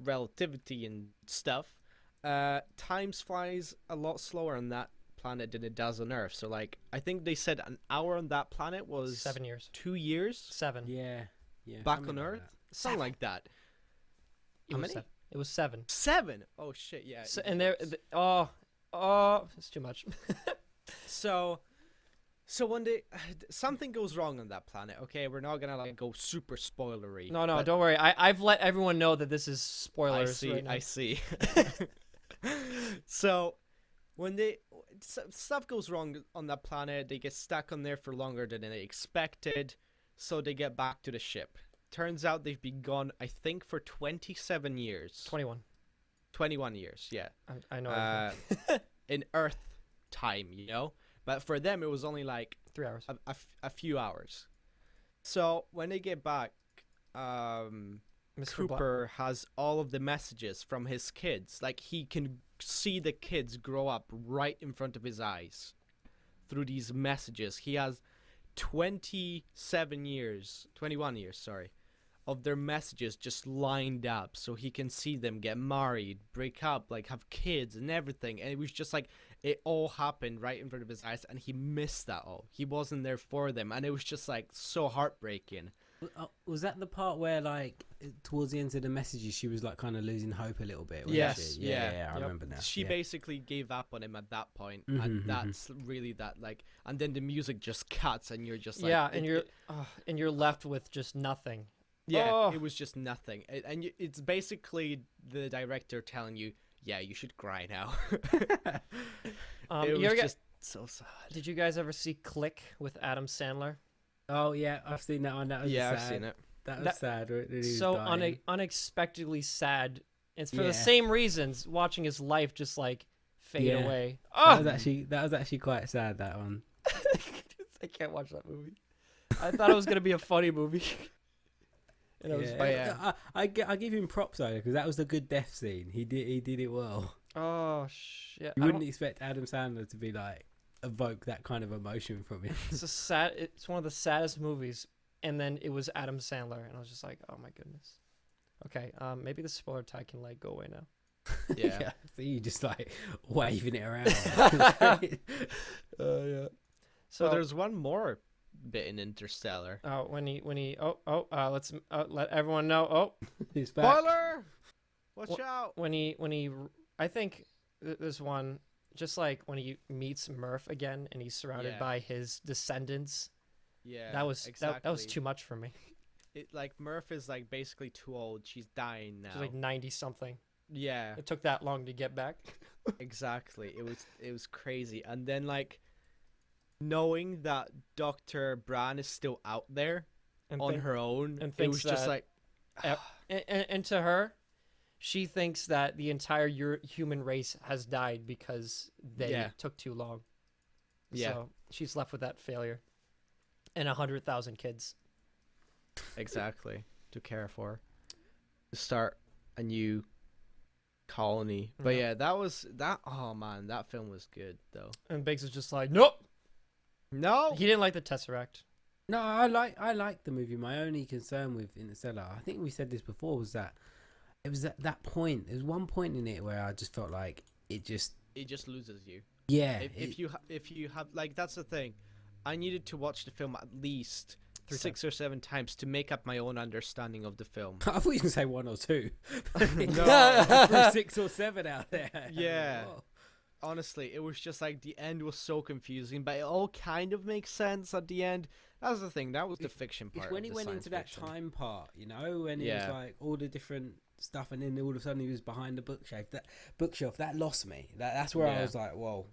[SPEAKER 2] relativity and stuff, time flies a lot slower on that planet than it does on Earth. So like I think they said an hour on that planet was
[SPEAKER 1] 7 years.
[SPEAKER 2] 2 years
[SPEAKER 1] 7.
[SPEAKER 3] Yeah. Yeah.
[SPEAKER 2] back
[SPEAKER 3] I
[SPEAKER 2] on
[SPEAKER 3] remember
[SPEAKER 2] Earth,
[SPEAKER 3] that.
[SPEAKER 2] something like that.
[SPEAKER 1] It
[SPEAKER 2] How
[SPEAKER 1] was
[SPEAKER 2] many?
[SPEAKER 1] 7. It was 7.
[SPEAKER 2] 7. Oh shit! Yeah.
[SPEAKER 1] So,
[SPEAKER 2] it
[SPEAKER 1] and there,
[SPEAKER 2] was.
[SPEAKER 1] it's too much.
[SPEAKER 2] So when something goes wrong on that planet, okay, we're not gonna like go super spoilery.
[SPEAKER 1] No,
[SPEAKER 2] but
[SPEAKER 1] don't worry. I've let everyone know that this is spoilers.
[SPEAKER 2] I see.
[SPEAKER 1] right now.
[SPEAKER 2] I see. So when stuff goes wrong on that planet, they get stuck on there for longer than they expected. So they get back to the ship. Turns out they've been gone, I think, for 27 years.
[SPEAKER 1] 21.
[SPEAKER 2] 21 years, yeah.
[SPEAKER 1] I know. everything.
[SPEAKER 2] In Earth time, you know? But for them, it was only like
[SPEAKER 1] 3 hours.
[SPEAKER 2] a few hours. So when they get back,
[SPEAKER 1] Mr.
[SPEAKER 2] Cooper has all of the messages from his kids. Like he can see the kids grow up right in front of his eyes through these messages. He has 21 years, sorry, of their messages just lined up so he can see them get married, break up, like have kids and everything. And it was just like it all happened right in front of his eyes, and he missed that all. He wasn't there for them, and it was just like so heartbreaking.
[SPEAKER 3] Was that the part where, like, towards the end of the messages, she was like kind of losing hope a little bit? wasn't
[SPEAKER 2] Yes,
[SPEAKER 3] she?
[SPEAKER 2] yeah.
[SPEAKER 3] I
[SPEAKER 1] Yep.
[SPEAKER 3] remember now.
[SPEAKER 2] She
[SPEAKER 3] yeah.
[SPEAKER 2] basically gave up on him at that point,
[SPEAKER 3] Mhm,
[SPEAKER 2] and
[SPEAKER 3] mhm.
[SPEAKER 2] that's really that like. And then the music just cuts, and you're just like,
[SPEAKER 1] Yeah, and you're left with just nothing.
[SPEAKER 2] yeah,
[SPEAKER 1] Oh.
[SPEAKER 2] it was just nothing, it's basically the director telling you, yeah, you should cry now. It
[SPEAKER 1] You
[SPEAKER 2] was
[SPEAKER 1] ever
[SPEAKER 2] just so sad.
[SPEAKER 1] did you guys ever see Click with Adam Sandler?
[SPEAKER 3] Oh yeah, I've seen that one. That was
[SPEAKER 2] Yeah,
[SPEAKER 3] sad.
[SPEAKER 2] I've seen it.
[SPEAKER 3] That was
[SPEAKER 1] That-
[SPEAKER 3] sad. Right? That he was
[SPEAKER 1] So
[SPEAKER 3] dying.
[SPEAKER 1] unexpectedly sad. It's for
[SPEAKER 3] Yeah.
[SPEAKER 1] the same reasons. Watching his life just like fade
[SPEAKER 3] Yeah.
[SPEAKER 1] away.
[SPEAKER 3] That
[SPEAKER 1] Oh,
[SPEAKER 3] was actually quite sad. That one.
[SPEAKER 1] I can't watch that movie. I thought it was gonna be a funny movie. And it was,
[SPEAKER 3] Yeah. I give him props though, because that was a good death scene. He did it well.
[SPEAKER 1] oh shit!
[SPEAKER 3] You
[SPEAKER 1] I
[SPEAKER 3] wouldn't
[SPEAKER 1] don't-
[SPEAKER 3] expect Adam Sandler to be like evoke that kind of emotion from him.
[SPEAKER 1] It's a sad. It's one of the saddest movies. And then it was Adam Sandler, and I was just like, oh my goodness. Okay, maybe the spoiler tag can like go away now.
[SPEAKER 2] Yeah.
[SPEAKER 3] So you just like waving it around.
[SPEAKER 1] Yeah.
[SPEAKER 2] So
[SPEAKER 1] So
[SPEAKER 2] there's one more bit in Interstellar.
[SPEAKER 1] when he let's let everyone know. Oh,
[SPEAKER 3] He's back.
[SPEAKER 2] Spoiler! Watch out!
[SPEAKER 1] when he I think there's one just like when he meets Murph again, and he's surrounded
[SPEAKER 2] Yeah.
[SPEAKER 1] by his descendants.
[SPEAKER 2] Yeah,
[SPEAKER 1] That was
[SPEAKER 2] exactly.
[SPEAKER 1] that was too much for me.
[SPEAKER 2] like Murph is like basically too old. She's dying now.
[SPEAKER 1] She's like 90 something.
[SPEAKER 2] Yeah,
[SPEAKER 1] It took that long to get back.
[SPEAKER 2] exactly. It was crazy. And then like knowing that Dr. Bran is still out there
[SPEAKER 1] And
[SPEAKER 2] on
[SPEAKER 1] think-
[SPEAKER 2] her own,
[SPEAKER 1] and
[SPEAKER 2] it was
[SPEAKER 1] thinks
[SPEAKER 2] just
[SPEAKER 1] that-
[SPEAKER 2] like
[SPEAKER 1] and to her, she thinks that the entire human race has died because they
[SPEAKER 2] Yeah.
[SPEAKER 1] took too long.
[SPEAKER 2] Yeah.
[SPEAKER 1] So she's left with that failure. And 100,000 kids.
[SPEAKER 2] exactly to care for, to start a new colony. But
[SPEAKER 1] Yeah.
[SPEAKER 2] yeah, that was that. Oh man, that film was good though.
[SPEAKER 1] And Biggs is just like, nope.
[SPEAKER 2] No,
[SPEAKER 1] He didn't like the Tesseract.
[SPEAKER 3] No, I like the movie. My only concern with Interstellar, I think we said this before, was that it was at that point. There's one point in it where I just felt like it just
[SPEAKER 2] loses you.
[SPEAKER 3] yeah.
[SPEAKER 2] If you have like, that's the thing. I needed to watch the film at least
[SPEAKER 1] 3
[SPEAKER 2] 6 or 7 times to make up my own understanding of the film.
[SPEAKER 3] I thought you were gonna say 1 or 2.
[SPEAKER 2] No.
[SPEAKER 3] I threw 6 or 7 out there.
[SPEAKER 2] Yeah.
[SPEAKER 3] Oh.
[SPEAKER 2] Honestly, it was just like the end was so confusing, but it all kind of makes sense at the end. That was the thing. That was the fiction part.
[SPEAKER 3] It's when
[SPEAKER 2] of
[SPEAKER 3] he
[SPEAKER 2] the
[SPEAKER 3] went
[SPEAKER 2] science
[SPEAKER 3] into that
[SPEAKER 2] fiction.
[SPEAKER 3] time part, you know, when it was
[SPEAKER 2] Yeah.
[SPEAKER 3] like all the different stuff, and then all of a sudden he was behind the bookshelf. That lost me. That's where I
[SPEAKER 2] Yeah.
[SPEAKER 3] was like, whoa,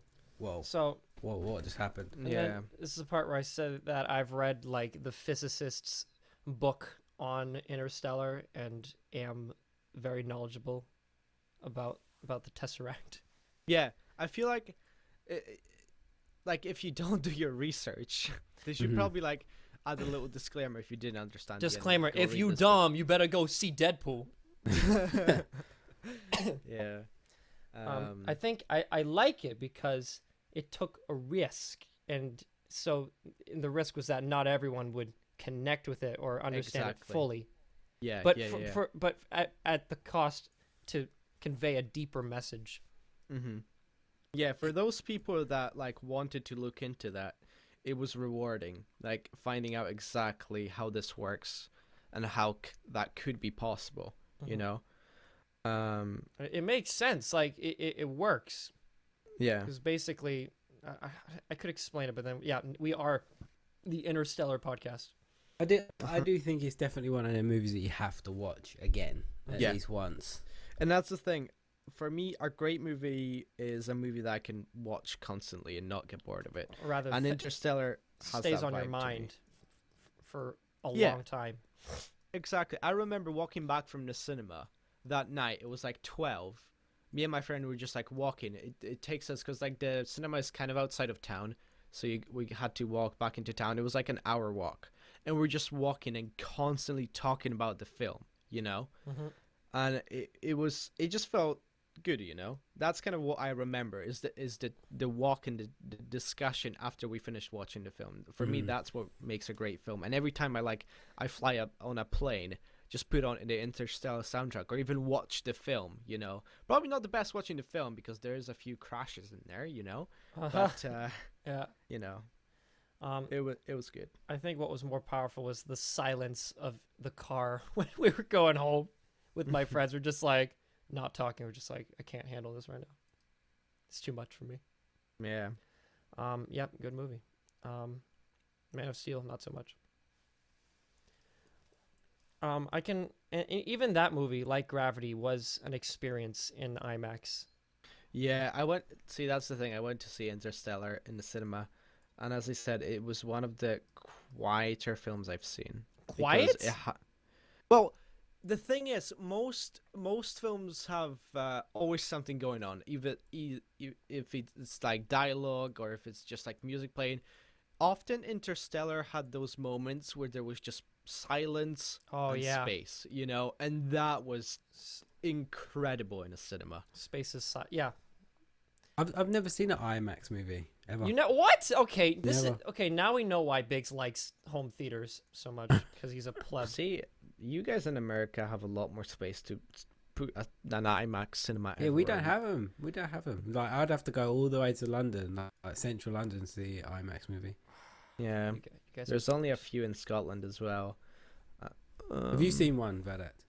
[SPEAKER 1] So,
[SPEAKER 3] what just happened?
[SPEAKER 1] and
[SPEAKER 2] Yeah.
[SPEAKER 1] then this is the part where I said that I've read like the physicist's book on Interstellar and am very knowledgeable about the Tesseract.
[SPEAKER 2] Yeah, I feel like if you don't do your research, they should
[SPEAKER 3] Mhm.
[SPEAKER 2] probably like add a little disclaimer if you didn't understand. the ending.
[SPEAKER 1] Disclaimer:
[SPEAKER 2] Go
[SPEAKER 1] if
[SPEAKER 2] read
[SPEAKER 1] you
[SPEAKER 2] this
[SPEAKER 1] dumb, you better go see Deadpool.
[SPEAKER 2] book. Yeah.
[SPEAKER 1] I think I like it because it took a risk, and so the risk was that not everyone would connect with it or understand it
[SPEAKER 2] Exactly.
[SPEAKER 1] fully.
[SPEAKER 2] yeah,
[SPEAKER 1] But
[SPEAKER 2] yeah,
[SPEAKER 1] but at the cost to convey a deeper message.
[SPEAKER 2] Mm-hmm. Yeah, for those people that like wanted to look into that, it was rewarding. Like finding out exactly how this works and how that could be possible. You
[SPEAKER 1] Mhm.
[SPEAKER 2] know.
[SPEAKER 1] It makes sense. Like it works
[SPEAKER 2] Yeah.
[SPEAKER 1] because basically, I could explain it, but then yeah, we are the Interstellar podcast.
[SPEAKER 3] I do think it's definitely one of the movies that you have to watch again at
[SPEAKER 2] Yeah.
[SPEAKER 3] least once.
[SPEAKER 2] And that's the thing. For me, a great movie is a movie that I can watch constantly and not get bored of it.
[SPEAKER 1] Rather,
[SPEAKER 2] And Interstellar has
[SPEAKER 1] stays
[SPEAKER 2] that
[SPEAKER 1] on your
[SPEAKER 2] vibe to me.
[SPEAKER 1] mind for a
[SPEAKER 2] Yeah.
[SPEAKER 1] long time.
[SPEAKER 2] Exactly. I remember walking back from the cinema that night. It was like 12. Me and my friend were just like walking. It takes us, because like the cinema is kind of outside of town, so we had to walk back into town. It was like an hour walk, and we're just walking and constantly talking about the film, you know.
[SPEAKER 1] Mhm.
[SPEAKER 2] And it just felt good, you know. That's kind of what I remember is the walk and the discussion after we finished watching the film. For me, that's what makes a great film. And every time I fly up on a plane, just put on the Interstellar soundtrack or even watch the film, you know. Probably not the best watching the film because there's a few crashes in there, you know. But
[SPEAKER 1] Yeah.
[SPEAKER 2] you know,
[SPEAKER 1] Um,
[SPEAKER 2] it was good.
[SPEAKER 1] I think what was more powerful was the silence of the car when we were going home with my friends. We're just like not talking. We're just like, I can't handle this right now. It's too much for me.
[SPEAKER 2] Yeah.
[SPEAKER 1] Yep, good movie. Man of Steel, not so much. I can even that movie, like Gravity, was an experience in IMAX.
[SPEAKER 2] Yeah, that's the thing. I went to see Interstellar in the cinema, and as I said, it was one of the quieter films I've seen. because
[SPEAKER 1] Quiet?
[SPEAKER 2] Well, the thing is, most films have always something going on, even if it's like dialogue or if it's just like music playing. Often Interstellar had those moments where there was just silence
[SPEAKER 1] Oh
[SPEAKER 2] and
[SPEAKER 1] yeah,
[SPEAKER 2] space, you know, and that was incredible in a cinema.
[SPEAKER 1] space is yeah.
[SPEAKER 3] I've never seen an IMAX movie ever.
[SPEAKER 1] You know what? Okay, this is
[SPEAKER 3] Never.
[SPEAKER 1] okay. Now we know why Biggs likes home theaters so much because he's a pleb.
[SPEAKER 2] See, you guys in America have a lot more space to put an IMAX cinema.
[SPEAKER 3] Yeah, we don't
[SPEAKER 2] everywhere.
[SPEAKER 3] have them. We don't have them. Like, I'd have to go all the way to London, like central London, to see an IMAX movie.
[SPEAKER 2] Yeah,
[SPEAKER 1] You guys
[SPEAKER 2] there's only a few in Scotland as well.
[SPEAKER 3] Have you seen one, Vadact?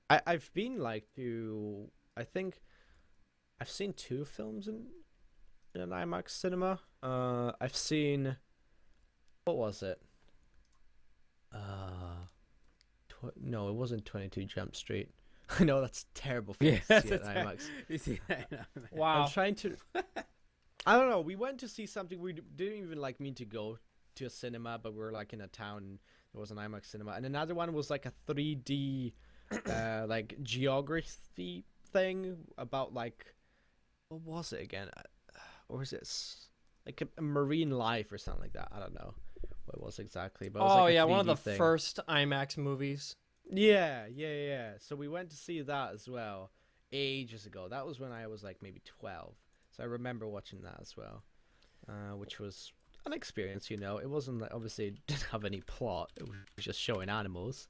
[SPEAKER 2] I've been like to. I think I've seen 2 films in an IMAX cinema. I've seen. What was it? No, it wasn't 22 Jump Street. I know that's terrible for
[SPEAKER 3] Yeah,
[SPEAKER 2] to see at IMAX.
[SPEAKER 3] You see that?
[SPEAKER 1] Wow.
[SPEAKER 2] I'm trying to. I don't know. We went to see something we didn't even like mean to go to a cinema, but we were like in a town. And there was an IMAX cinema, and another one was like a 3D, like geography thing about like, what was it again? Or is it like a marine life or something like that? I don't know what it was exactly. But it was
[SPEAKER 1] Oh
[SPEAKER 2] like a
[SPEAKER 1] yeah, one of
[SPEAKER 2] 3D
[SPEAKER 1] the
[SPEAKER 2] thing.
[SPEAKER 1] first IMAX movies.
[SPEAKER 2] Yeah. So we went to see that as well ages ago. That was when I was like maybe 12. So I remember watching that as well, which was an experience. It wasn't like, obviously it didn't have any plot. It was just showing animals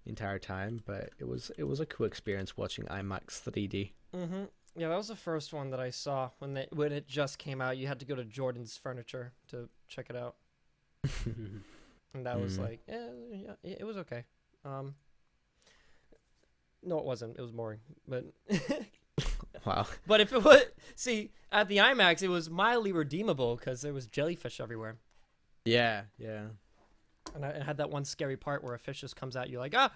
[SPEAKER 2] the entire time, but it was a cool experience watching IMAX 3D.
[SPEAKER 1] Mm-hmm. Yeah, that was the first one that I saw when it just came out. You had to go to Jordan's Furniture to check it out, and that was like, yeah, it was okay. No, it wasn't. It was boring, but
[SPEAKER 2] Wow.
[SPEAKER 1] but if it was, see, at the IMAX, it was mildly redeemable because there was jellyfish everywhere,
[SPEAKER 2] Yeah.
[SPEAKER 1] and it had that one scary part where a fish just comes at you like, ah.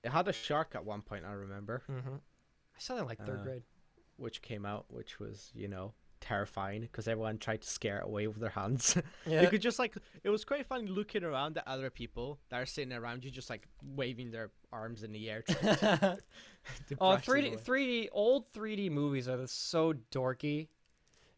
[SPEAKER 2] It had a shark at one point, I remember,
[SPEAKER 1] Mm-hmm. I saw that in like third grade.
[SPEAKER 2] which came out, which was, terrifying because everyone tried to scare it away with their hands.
[SPEAKER 1] Yeah.
[SPEAKER 2] You could just like, it was quite funny looking around at other people that are sitting around you, just like waving their arms in the air. To
[SPEAKER 1] Oh,
[SPEAKER 2] brush them away.
[SPEAKER 1] old 3D movies are so dorky.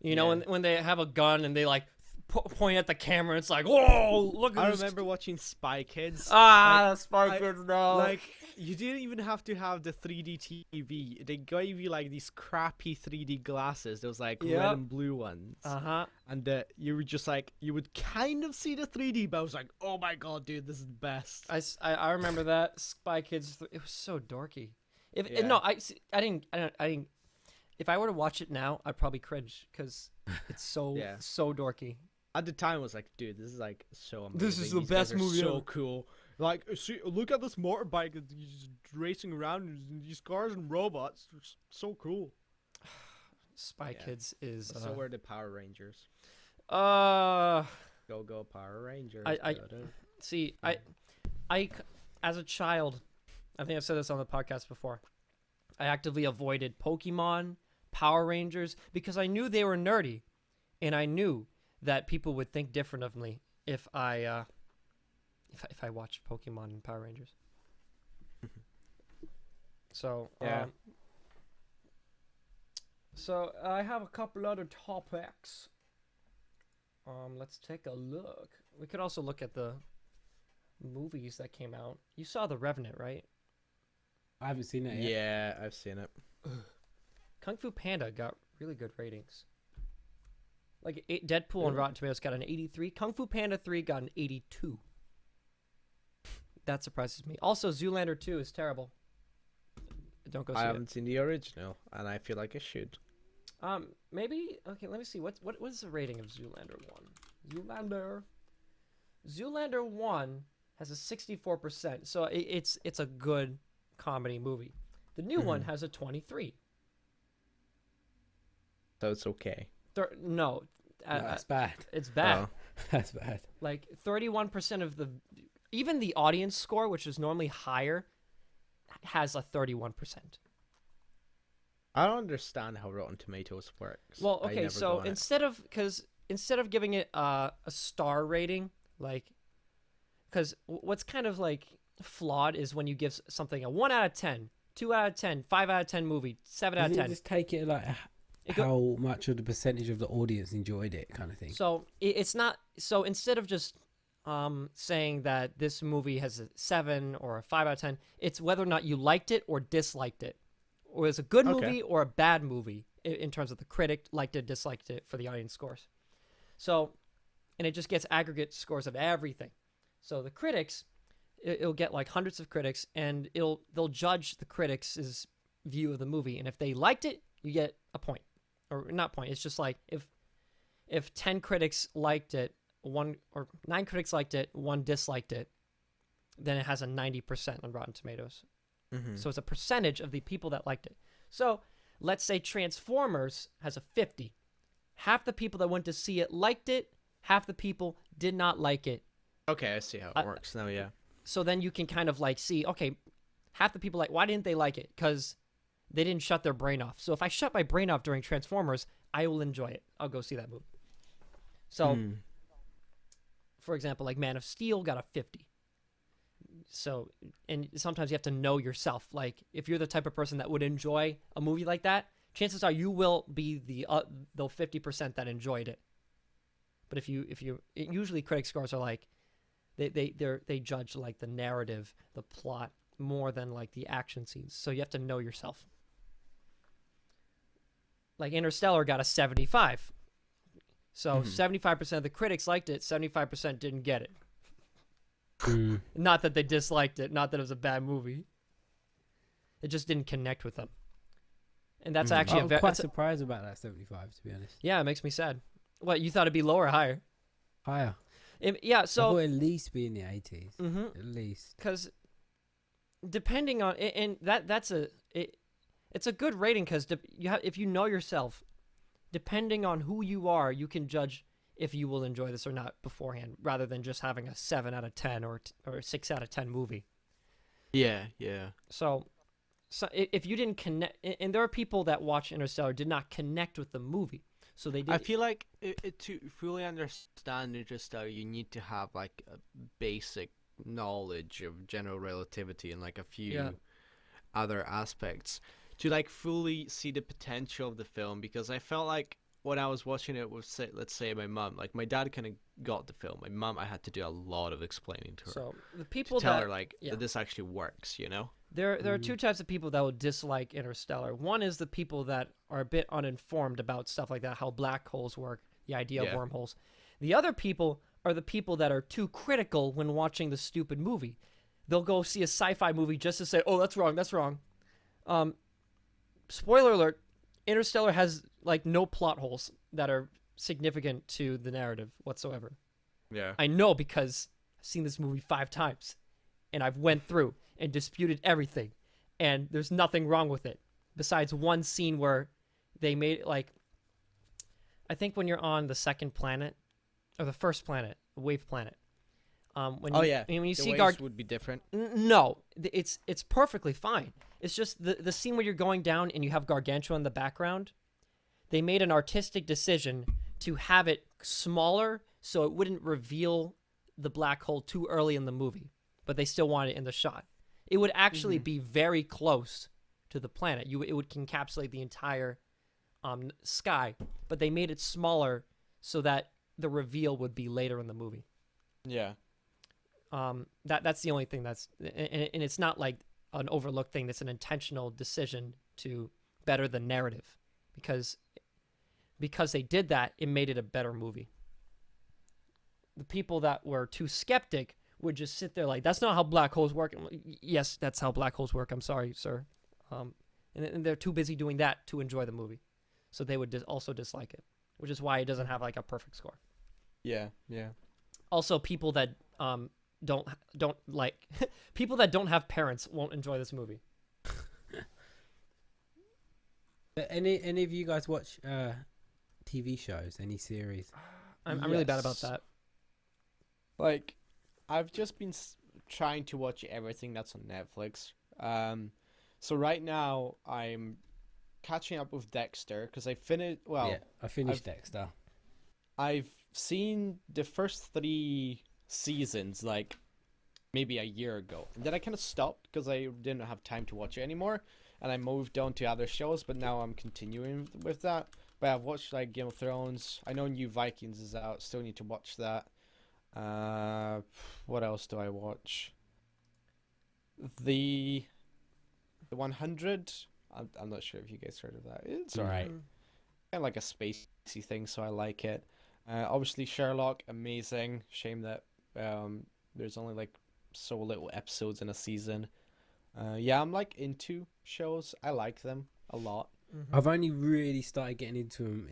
[SPEAKER 1] You know,
[SPEAKER 2] Yeah.
[SPEAKER 1] when they have a gun and they like point at the camera, it's like, whoa, look at
[SPEAKER 2] I
[SPEAKER 1] this.
[SPEAKER 2] remember watching Spy Kids.
[SPEAKER 1] Spy
[SPEAKER 2] I-
[SPEAKER 1] Kids, no.
[SPEAKER 2] Like, you didn't even have to have the 3D TV. They gave you like these crappy 3D glasses. Those like
[SPEAKER 1] Yep.
[SPEAKER 2] red and blue ones.
[SPEAKER 1] Uh-huh.
[SPEAKER 2] And you were just like, you would kind of see the 3D, but I was like, oh my god, dude, this is the best.
[SPEAKER 1] I remember that Spy Kids. It was so dorky.
[SPEAKER 2] Yeah.
[SPEAKER 1] No, I didn't. If I were to watch it now, I'd probably cringe because it's so
[SPEAKER 2] Yeah.
[SPEAKER 1] so dorky.
[SPEAKER 2] At the time, I was like, dude, this is like so amazing.
[SPEAKER 1] This is the
[SPEAKER 2] These guys
[SPEAKER 1] best
[SPEAKER 2] are
[SPEAKER 1] movie
[SPEAKER 2] so
[SPEAKER 1] ever.
[SPEAKER 2] cool. Like, see, look at this motorbike. He's racing around. And these cars and robots. They're so cool.
[SPEAKER 1] Spy
[SPEAKER 2] Yeah.
[SPEAKER 1] Kids is.
[SPEAKER 2] So were the Power Rangers.
[SPEAKER 1] Uh,
[SPEAKER 2] Go Power Rangers.
[SPEAKER 1] I-
[SPEAKER 2] Da-da.
[SPEAKER 1] see, as a child, I think I've said this on the podcast before. I actively avoided Pokemon, Power Rangers because I knew they were nerdy, and I knew that people would think different of me if I watched Pokemon and Power Rangers. So
[SPEAKER 2] Yeah.
[SPEAKER 1] So I have a couple other topics. Let's take a look. We could also look at the movies that came out. You saw The Revenant, right?
[SPEAKER 3] I haven't seen it yet.
[SPEAKER 2] Yeah, I've seen it.
[SPEAKER 1] Kung Fu Panda got really good ratings. Like Deadpool on
[SPEAKER 2] Really?
[SPEAKER 1] Rotten Tomatoes got an 83. Kung Fu Panda 3 got an 82. That surprises me. Also, Zoolander 2 is terrible. Don't go see
[SPEAKER 2] I
[SPEAKER 1] it.
[SPEAKER 2] haven't seen the original, and I feel like I should.
[SPEAKER 1] Maybe okay. Let me see. What is the rating of Zoolander 1? Zoolander 1 has a 64%. So it's a good comedy movie. The new one has a 23.
[SPEAKER 2] So it's okay.
[SPEAKER 1] No,
[SPEAKER 3] That's bad.
[SPEAKER 1] it's bad.
[SPEAKER 2] Oh.
[SPEAKER 3] That's bad.
[SPEAKER 1] Like 31% of even the audience score, which is normally higher, has a 31%.
[SPEAKER 2] I don't understand how Rotten Tomatoes works.
[SPEAKER 1] Well,
[SPEAKER 2] I
[SPEAKER 1] okay,
[SPEAKER 2] never
[SPEAKER 1] so
[SPEAKER 2] go on it.
[SPEAKER 1] instead of giving it a star rating, like, because what's kind of like flawed is when you give something a 1 out of 10, 2 out of 10, 5 out of 10 movie, 7 out of
[SPEAKER 3] Doesn't it
[SPEAKER 1] 10.
[SPEAKER 3] just take it like
[SPEAKER 1] It
[SPEAKER 3] how much of the percentage of the audience enjoyed it, kind of thing?
[SPEAKER 1] So it's not. So instead of just saying that this movie has a 7 or a 5 out of 10, it's whether or not you liked it or disliked it, or it's a good
[SPEAKER 2] Okay.
[SPEAKER 1] movie or a bad movie in terms of the critic liked it, disliked it for the audience scores. So, and it just gets aggregate scores of everything. So the critics, it'll get like hundreds of critics, and they'll judge the critics' view of the movie, and if they liked it, you get a point, or not point. It's just like if 10 critics liked it, 9 critics liked it, 1 disliked it, then it has a 90% on Rotten Tomatoes.
[SPEAKER 2] Mhm.
[SPEAKER 1] So it's a percentage of the people that liked it. So let's say Transformers has a 50. Half the people that went to see it liked it. Half the people did not like it.
[SPEAKER 2] Okay, I see how it works now. Yeah.
[SPEAKER 1] So then you can kind of like see, okay, half the people like, why didn't they like it? Because they didn't shut their brain off. So if I shut my brain off during Transformers, I will enjoy it. I'll go see that movie. So, for example, like Man of Steel got a 50. So, and sometimes you have to know yourself. Like, if you're the type of person that would enjoy a movie like that, chances are you will be the 50% that enjoyed it. But if you usually critic scores are like, they judge like the narrative, the plot more than like the action scenes. So you have to know yourself. Like Interstellar got a 75. So 75% of the critics liked it, 75% didn't get it. Not that they disliked it, not that it was a bad movie. It just didn't connect with them. And that's actually
[SPEAKER 3] I'm quite surprised about that 75, to be honest.
[SPEAKER 1] Yeah, it makes me sad. What, you thought it'd be lower or higher?
[SPEAKER 3] Higher.
[SPEAKER 1] Yeah, so
[SPEAKER 3] I thought at least be in the 80s. At least.
[SPEAKER 1] Because depending on and it's a good rating because if you know yourself, depending on who you are, you can judge if you will enjoy this or not beforehand, rather than just having a 7 out of 10 or a 6 out of 10 movie.
[SPEAKER 2] Yeah.
[SPEAKER 1] So if you didn't connect, and there are people that watch Interstellar did not connect with the movie, so they did.
[SPEAKER 2] I feel like to fully understand Interstellar, you need to have like a basic knowledge of general relativity and like a few other aspects to like fully see the potential of the film. Because I felt like when I was watching it with, let's say, my mom, like my dad kind of got the film. My mom, I had to do a lot of explaining to her.
[SPEAKER 1] So the people
[SPEAKER 2] to tell
[SPEAKER 1] that
[SPEAKER 2] her like that this actually works, you know.
[SPEAKER 1] There are two types of people that will dislike Interstellar. One is the people that are a bit uninformed about stuff like that, how black holes work, the idea of wormholes. The other people are the people that are too critical when watching the stupid movie. They'll go see a sci-fi movie just to say, "Oh, that's wrong. That's wrong." Spoiler alert: Interstellar has like no plot holes that are significant to the narrative whatsoever.
[SPEAKER 2] Yeah,
[SPEAKER 1] I know because I've seen this movie 5 times, and I've went through and disputed everything, and there's nothing wrong with it besides one scene where they made it like, I think when you're on the second planet or the first planet, the wave planet, when you see
[SPEAKER 2] waves would be different.
[SPEAKER 1] No, it's perfectly fine. It's just the scene where you're going down and you have Gargantua in the background. They made an artistic decision to have it smaller so it wouldn't reveal the black hole too early in the movie, but they still want it in the shot. It would actually be very close to the planet. It would encapsulate the entire sky, but they made it smaller so that the reveal would be later in the movie.
[SPEAKER 2] Yeah.
[SPEAKER 1] That's the only thing and it's not like an overlooked thing. That's an intentional decision to better the narrative, because they did that, it made it a better movie. The people that were too skeptic would just sit there like, that's not how black holes work. Like, yes, that's how black holes work. I'm sorry, sir. And they're too busy doing that to enjoy the movie. So they would also dislike it, which is why it doesn't have like a perfect score.
[SPEAKER 2] Yeah.
[SPEAKER 1] Also, people that don't like people that don't have parents won't enjoy this movie.
[SPEAKER 3] Any of you guys watch TV shows, any series?
[SPEAKER 1] I'm really bad about that.
[SPEAKER 2] Like, I've just been trying to watch everything that's on Netflix. So right now I'm catching up with Dexter because I finished. Well,
[SPEAKER 3] yeah, I finished Dexter.
[SPEAKER 2] I've seen the first 3 seasons like maybe a year ago, and then I kind of stopped because I didn't have time to watch it anymore, and I moved on to other shows. But now I'm continuing with that. But I've watched like Game of Thrones. I know New Vikings is out. Still need to watch that. What else do I watch? The 100. I'm not sure if you guys heard of that. It's alright. Kind of like a spacey thing, so I like it. Obviously Sherlock, amazing. Shame that there's only like so little episodes in a season. I'm like into shows. I like them a lot.
[SPEAKER 3] I've only really started getting into them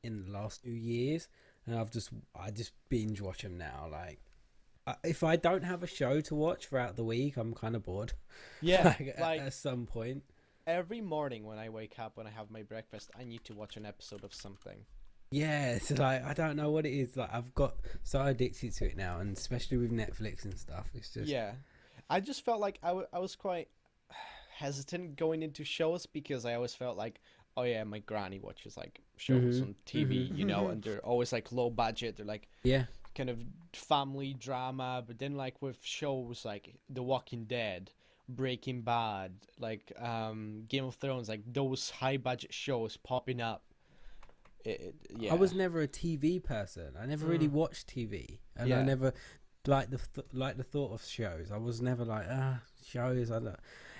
[SPEAKER 3] in the last 2 years, and I just binge watch them now. Like, if I don't have a show to watch throughout the week, I'm kind of bored.
[SPEAKER 2] Yeah,
[SPEAKER 3] at some point.
[SPEAKER 2] Every morning when I wake up, when I have my breakfast, I need to watch an episode of something.
[SPEAKER 3] Yeah, it's like I don't know what it is. Like I've got so addicted to it now, and especially with Netflix and stuff, it's just
[SPEAKER 2] Yeah, I just felt like I was quite hesitant going into shows because I always felt like, oh yeah, my granny watches like shows on TV, you know, and they're always like low budget. They're like
[SPEAKER 3] yeah.
[SPEAKER 2] kind of family drama, but then like with shows like The Walking Dead, Breaking Bad, like Game of Thrones, like those high budget shows popping up. Yeah.
[SPEAKER 3] I was never a TV person. I never really watched TV, and I
[SPEAKER 2] Yeah.
[SPEAKER 3] never like the thought of shows. I was never like shows. I don't.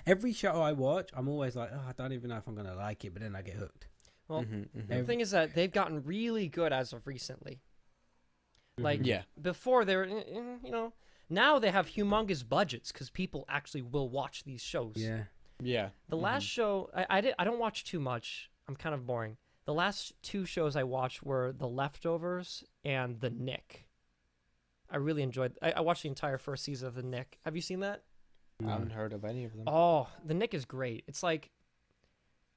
[SPEAKER 3] Every show I watch, I'm always like, I don't even know if I'm gonna like it, but then I get hooked.
[SPEAKER 1] Well,
[SPEAKER 2] Mm-hmm,
[SPEAKER 1] the thing is that they've gotten really good as of recently. Like
[SPEAKER 2] Yeah.
[SPEAKER 1] before, they were, you know, now they have humongous budgets because people actually will watch these shows.
[SPEAKER 3] Yeah.
[SPEAKER 2] Yeah.
[SPEAKER 1] The last show, I don't watch too much. I'm kind of boring. The last two shows I watched were The Leftovers and The Nick. I really enjoyed. I watched the entire first season of The Nick. Have you seen that?
[SPEAKER 2] I haven't heard of any of them.
[SPEAKER 1] Oh, The Nick is great. It's like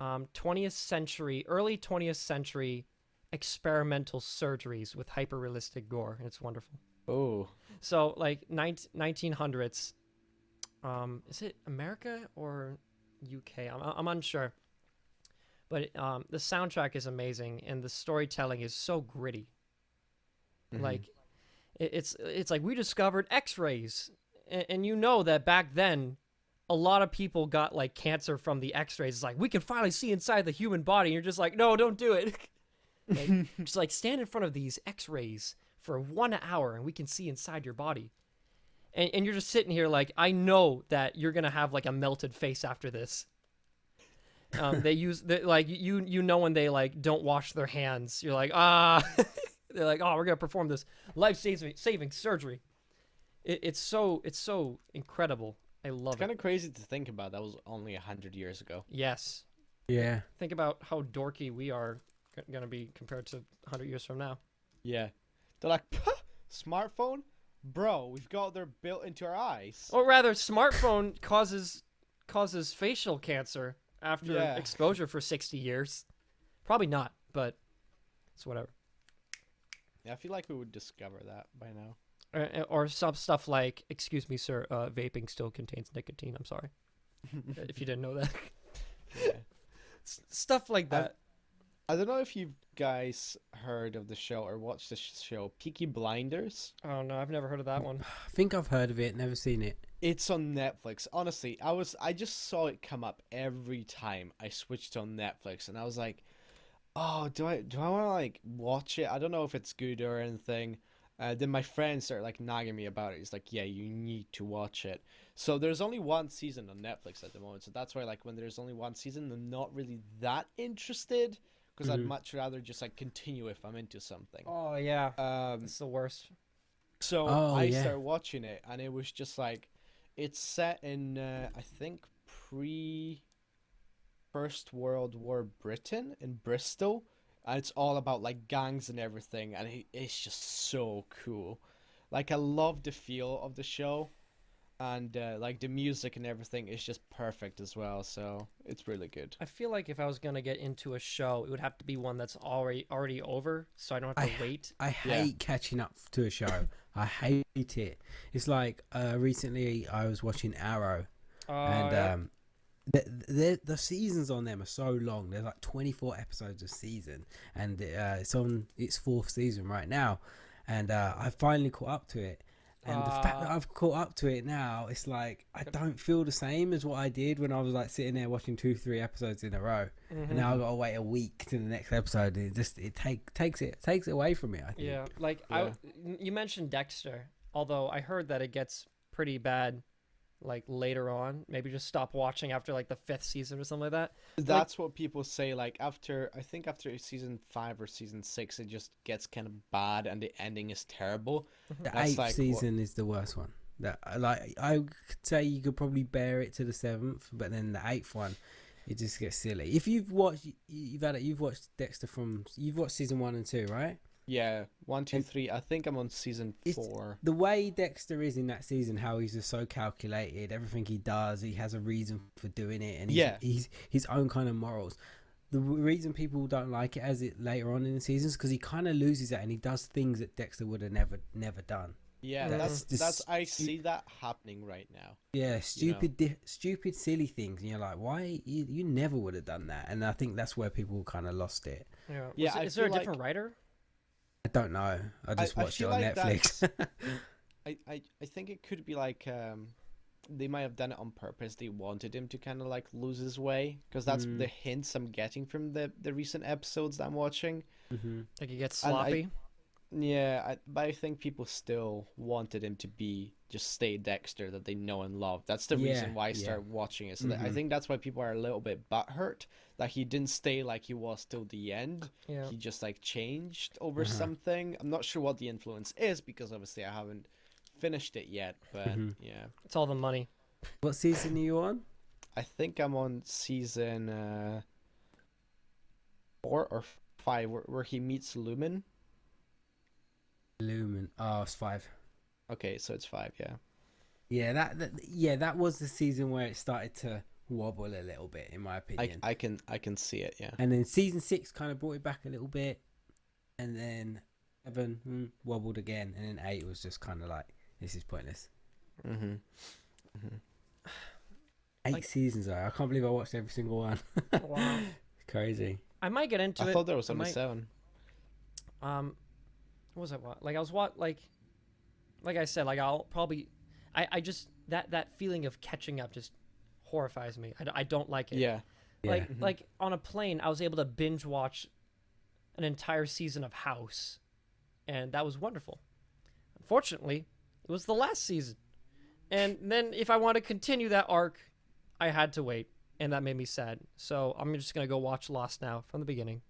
[SPEAKER 1] 20th century, early 20th century experimental surgeries with hyper realistic gore, and it's wonderful.
[SPEAKER 2] Oh.
[SPEAKER 1] So like 1900s, is it America or UK? I'm unsure. But the soundtrack is amazing, and the storytelling is so gritty. Like, it's like we discovered X-rays, and you know that back then, a lot of people got like cancer from the X-rays. It's like we can finally see inside the human body. And you're just like, no, don't do it. Like, just like stand in front of these X-rays for 1 hour, and we can see inside your body. And you're just sitting here like, I know that you're gonna have like a melted face after this. They use like you know when they like don't wash their hands, you're like they're like, oh, we're gonna perform this life-saving surgery. It's so incredible. I love
[SPEAKER 2] It's kind
[SPEAKER 1] it.
[SPEAKER 2] of crazy to think about. That was only 100 years ago.
[SPEAKER 1] Yes,
[SPEAKER 3] Yeah.
[SPEAKER 1] think about how dorky we are gonna be compared to 100 years from now.
[SPEAKER 2] Yeah. They're like, smartphone? Bro, we've got their built into our eyes.
[SPEAKER 1] Or rather, smartphone causes facial cancer after
[SPEAKER 2] Yeah.
[SPEAKER 1] exposure for 60 years. Probably not, but it's whatever.
[SPEAKER 2] Yeah, I feel like we would discover that by now.
[SPEAKER 1] Or some stuff like, excuse me, sir, vaping still contains nicotine. I'm sorry. If you didn't know that.
[SPEAKER 2] Yeah.
[SPEAKER 1] Stuff like that.
[SPEAKER 2] I don't know if you guys heard of the show or watched the show Peaky Blinders.
[SPEAKER 1] Oh, no, I've never heard of that one.
[SPEAKER 3] I think I've heard of it, never seen it.
[SPEAKER 2] It's on Netflix. Honestly, I just saw it come up every time I switched on Netflix, and I was like, "Oh, do I want to like watch it? I don't know if it's good or anything." Then my friend started like nagging me about it. He's like, "Yeah, you need to watch it." So there's only one season on Netflix at the moment, so that's why like when there's only one season, I'm not really that interested because I'd much rather just like continue if I'm into something.
[SPEAKER 1] Oh, yeah. It's the worst.
[SPEAKER 2] So
[SPEAKER 3] Oh,
[SPEAKER 2] I
[SPEAKER 3] yeah.
[SPEAKER 2] started watching it, and it was just like, it's set in I think pre First World War Britain in Bristol, and it's all about like gangs and everything, and it's just so cool. Like I love the feel of the show, and like the music and everything is just perfect as well. So it's really good.
[SPEAKER 1] I feel like if I was going to get into a show, it would have to be one that's already over, so I don't have to wait.
[SPEAKER 3] I hate catching up to a show. I hate it. It's like recently I was watching Arrow, and
[SPEAKER 1] Yeah.
[SPEAKER 3] the seasons on them are so long. There's like 24 episodes a season, and it's on its 4th season right now. And I finally caught up to it. And the fact that I've caught up to it now, it's like I don't feel the same as what I did when I was like sitting there watching 2-3 episodes in a row. And now I've got to wait a week to the next episode. And it takes it away from me, I think.
[SPEAKER 1] Yeah, like you mentioned Dexter, although I heard that it gets pretty bad like later on. Maybe just stop watching after like the 5th season or something like that.
[SPEAKER 2] That's what people say. Like after season 5 or season 6, it just gets kind of bad, and the ending is terrible.
[SPEAKER 3] The
[SPEAKER 2] That's
[SPEAKER 3] 8th
[SPEAKER 2] like
[SPEAKER 3] season is the worst one. That like I could say you could probably bear it to the 7th, but then the 8th one, it just gets silly. If you've watched, you've watched Dexter you've watched season 1 and 2, right?
[SPEAKER 2] Yeah, 1, 2, 3. I think I'm on season 4.
[SPEAKER 3] The way Dexter is in that season, how he's just so calculated, everything he does, he has a reason for doing it, and he's his own kind of morals. the reason people don't like it as it later on in the seasons because he kind of loses that and he does things that Dexter would have never done.
[SPEAKER 2] Yeah,
[SPEAKER 3] That's
[SPEAKER 2] that's
[SPEAKER 3] just
[SPEAKER 2] I see that happening right now.
[SPEAKER 3] Yeah,
[SPEAKER 2] You know?
[SPEAKER 3] stupid, silly things, and you're like, why you never would have done that? And I think that's where people kind of lost it.
[SPEAKER 1] Yeah.
[SPEAKER 2] Yeah,
[SPEAKER 1] Is there a different writer?
[SPEAKER 3] I don't know. I just watched it
[SPEAKER 2] feel
[SPEAKER 3] on
[SPEAKER 2] like
[SPEAKER 3] Netflix.
[SPEAKER 2] I think it could be like they might have done it on purpose. They wanted him to kind of like lose his way because that's the hints I'm getting from the recent episodes that I'm watching.
[SPEAKER 1] Like he gets
[SPEAKER 2] And
[SPEAKER 1] sloppy.
[SPEAKER 2] but I think people still wanted him to be just stay Dexter that they know and love. That's the
[SPEAKER 3] Yeah,
[SPEAKER 2] reason why I
[SPEAKER 3] yeah.
[SPEAKER 2] started watching it. So I think that's why people are a little bit butthurt that he didn't stay like he was till the end.
[SPEAKER 1] Yeah.
[SPEAKER 2] He just like changed over something. I'm not sure what the influence is because obviously I haven't finished it yet. But yeah,
[SPEAKER 1] It's all the money.
[SPEAKER 3] What season are you on?
[SPEAKER 2] I think I'm on season 4 or 5 where he meets Lumen.
[SPEAKER 3] Lumen. Oh, it's 5.
[SPEAKER 2] Okay, so it's 5, yeah.
[SPEAKER 3] Yeah, that was the season where it started to wobble a little bit, in my opinion.
[SPEAKER 2] I can see it, yeah.
[SPEAKER 3] And then season 6 kind of brought it back a little bit, and then 7 wobbled again, and then 8 was just kind of like, this is pointless. 8 seasons though. I can't believe I watched every single one.
[SPEAKER 1] Wow.
[SPEAKER 3] It's crazy.
[SPEAKER 1] I might get into it.
[SPEAKER 2] I thought there was
[SPEAKER 1] I
[SPEAKER 2] only
[SPEAKER 1] might-
[SPEAKER 2] 7.
[SPEAKER 1] What was that? Like I was like I said, like I'll probably, I just that feeling of catching up just horrifies me. I don't like it.
[SPEAKER 2] Yeah.
[SPEAKER 1] Like like on a plane, I was able to binge watch an entire season of House, and that was wonderful. Unfortunately, it was the last season, and then if I want to continue that arc, I had to wait, and that made me sad. So I'm just gonna go watch Lost now from the beginning,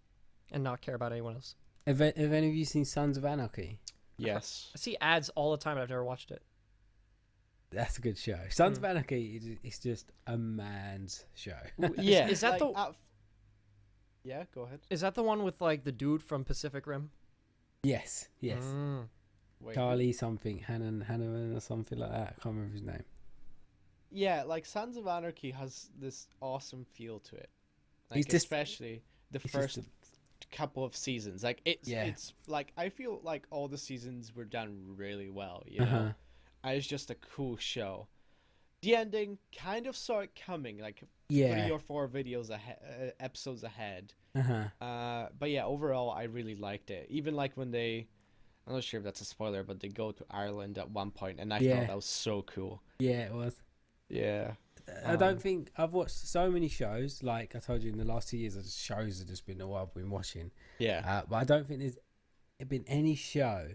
[SPEAKER 1] and not care about anyone else.
[SPEAKER 3] Have any of you seen Sons of Anarchy?
[SPEAKER 2] Yes.
[SPEAKER 1] I see ads all the time, and I've never watched it.
[SPEAKER 3] That's a good show. Sons of Anarchy is just a man's show.
[SPEAKER 2] Yeah.
[SPEAKER 1] Is that
[SPEAKER 2] like,
[SPEAKER 1] the-
[SPEAKER 2] Yeah, go ahead.
[SPEAKER 1] Is that the one with like the dude from Pacific Rim?
[SPEAKER 3] Yes.
[SPEAKER 2] Wait.
[SPEAKER 3] Charlie something, Hanneman or something like that. I can't remember his name.
[SPEAKER 2] Yeah, like Sons of Anarchy has this awesome feel to it. Like,
[SPEAKER 3] He's just-
[SPEAKER 2] especially the
[SPEAKER 3] it's
[SPEAKER 2] first
[SPEAKER 3] just
[SPEAKER 2] couple of seasons. Like it's like I feel like all the seasons were done really well, you know. And it's just a cool show. The ending kind of saw it coming, like 3 or 4 videos ahead, episodes ahead. But yeah, overall, I really liked it. Even like when I'm not sure if that's a spoiler, but they go to Ireland at one point, and I thought that was so cool.
[SPEAKER 3] Yeah, it was.
[SPEAKER 2] Yeah.
[SPEAKER 3] I don't think I've watched so many shows. Like I told you, in the last 2 years, shows have just been what I've been watching.
[SPEAKER 2] Yeah.
[SPEAKER 3] But I don't think there's been any show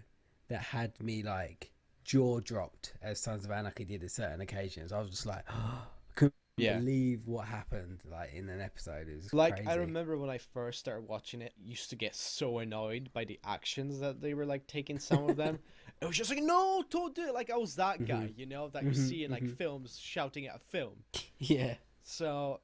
[SPEAKER 3] that had me like jaw dropped as Sons of Anarchy did at certain occasions. I was just like, I couldn't believe what happened like in an episode. It was
[SPEAKER 2] Like
[SPEAKER 3] crazy.
[SPEAKER 2] I remember when I first started watching it, I used to get so annoyed by the actions that they were like taking some of them. It was just like, no, don't do it. Like I was that guy, you know, that you see in like films shouting at a film.
[SPEAKER 3] Yeah.
[SPEAKER 2] So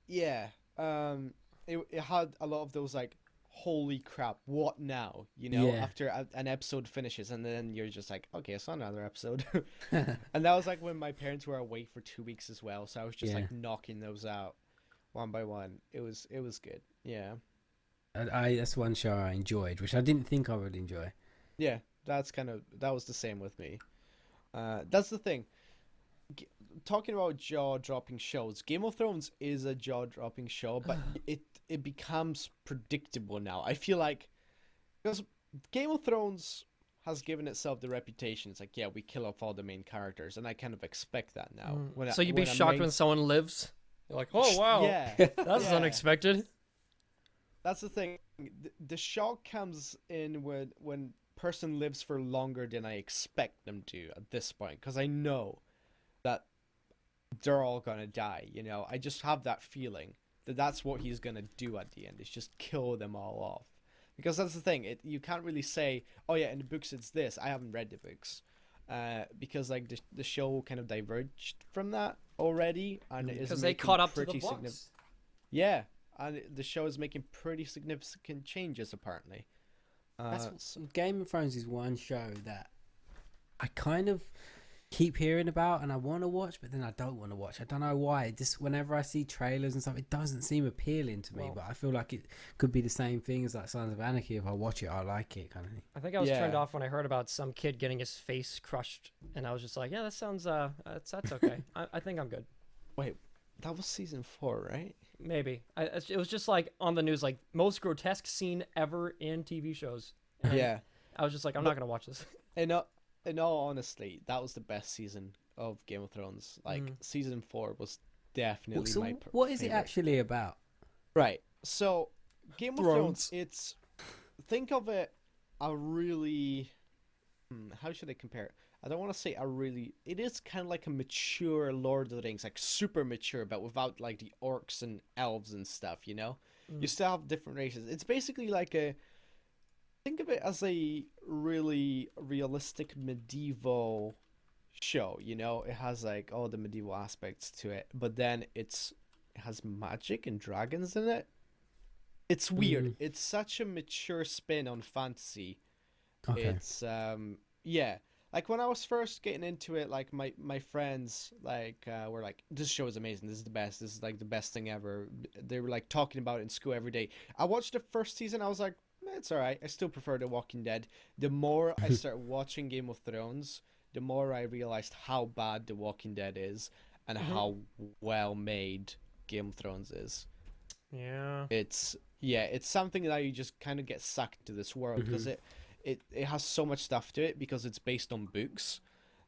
[SPEAKER 2] yeah, it had a lot of those like, holy crap, what now? You know, after an episode finishes, and then you're just like, okay, it's not another episode. And that was like when my parents were away for 2 weeks as well, so I was just like knocking those out one by one. It was good. Yeah.
[SPEAKER 3] That's one show I enjoyed, which I didn't think I would enjoy.
[SPEAKER 2] Yeah, that was the same with me. That's the thing. Talking about jaw-dropping shows, Game of Thrones is a jaw-dropping show, but it becomes predictable now. I feel like because Game of Thrones has given itself the reputation. It's like, yeah, we kill off all the main characters, and I kind of expect that now.
[SPEAKER 1] So you'd be shocked when someone lives? You're like, oh wow,
[SPEAKER 2] Yeah,
[SPEAKER 1] that's unexpected.
[SPEAKER 2] That's the thing. The shock comes in when person lives for longer than I expect them to at this point, because I know that they're all gonna die. You know, I just have that feeling that that's what he's gonna do at the end. Is just kill them all off. Because that's the thing. You can't really say, oh yeah, in the books it's this. I haven't read the books, because like the show kind of diverged from that already, and it is
[SPEAKER 1] Because they caught up to the
[SPEAKER 2] pretty
[SPEAKER 1] books.
[SPEAKER 2] Yeah, and the show is making pretty significant changes apparently.
[SPEAKER 3] Game of Thrones is one show that I kind of keep hearing about and I want to watch, but then I don't want to watch. I don't know why. Just whenever I see trailers and stuff, it doesn't seem appealing to me.
[SPEAKER 1] Well-
[SPEAKER 3] But I feel like it could be the same thing as like Sons of Anarchy. If I watch it, I like it, kind of thing.
[SPEAKER 1] I think I was
[SPEAKER 2] Yeah.
[SPEAKER 1] turned off when I heard about some kid getting his face crushed, and I was just like, yeah, that sounds that's okay. I think I'm good.
[SPEAKER 2] That was season 4, right?
[SPEAKER 1] Maybe it was just like on the news, like most grotesque scene ever in TV shows. And
[SPEAKER 2] Yeah.
[SPEAKER 1] I was just like, I'm
[SPEAKER 2] But-
[SPEAKER 1] not gonna watch this.
[SPEAKER 2] In all honesty, that was the best season of Game of Thrones. Like season 4 was definitely
[SPEAKER 3] So
[SPEAKER 2] my
[SPEAKER 3] what is it
[SPEAKER 2] favorite.
[SPEAKER 3] actually about?
[SPEAKER 2] Right. So Game of
[SPEAKER 3] Thrones.
[SPEAKER 2] Thrones, it's think of it a really how should I compare it? I don't want to say a really it is kind of like a mature Lord of the Rings, like super mature, but without like the orcs and elves and stuff, you know? You still have different races. It's basically like think of it as a really realistic medieval show, you know? It has like all the medieval aspects to it, but then it has magic and dragons in it. It's weird. It's such a mature spin on fantasy.
[SPEAKER 3] Okay.
[SPEAKER 2] It's yeah. Like when I was first getting into it, like my friends like were like, "This show is amazing. This is the best. This is like the best thing ever." They were like talking about it in school every day. I watched the first season. I was like, it's all right. I still prefer The Walking Dead. The more I started watching Game of Thrones, the more I realized how bad The Walking Dead is and how well made Game of Thrones is.
[SPEAKER 1] Yeah.
[SPEAKER 2] It's something that you just kind of get sucked into this world because it has so much stuff to it because it's based on books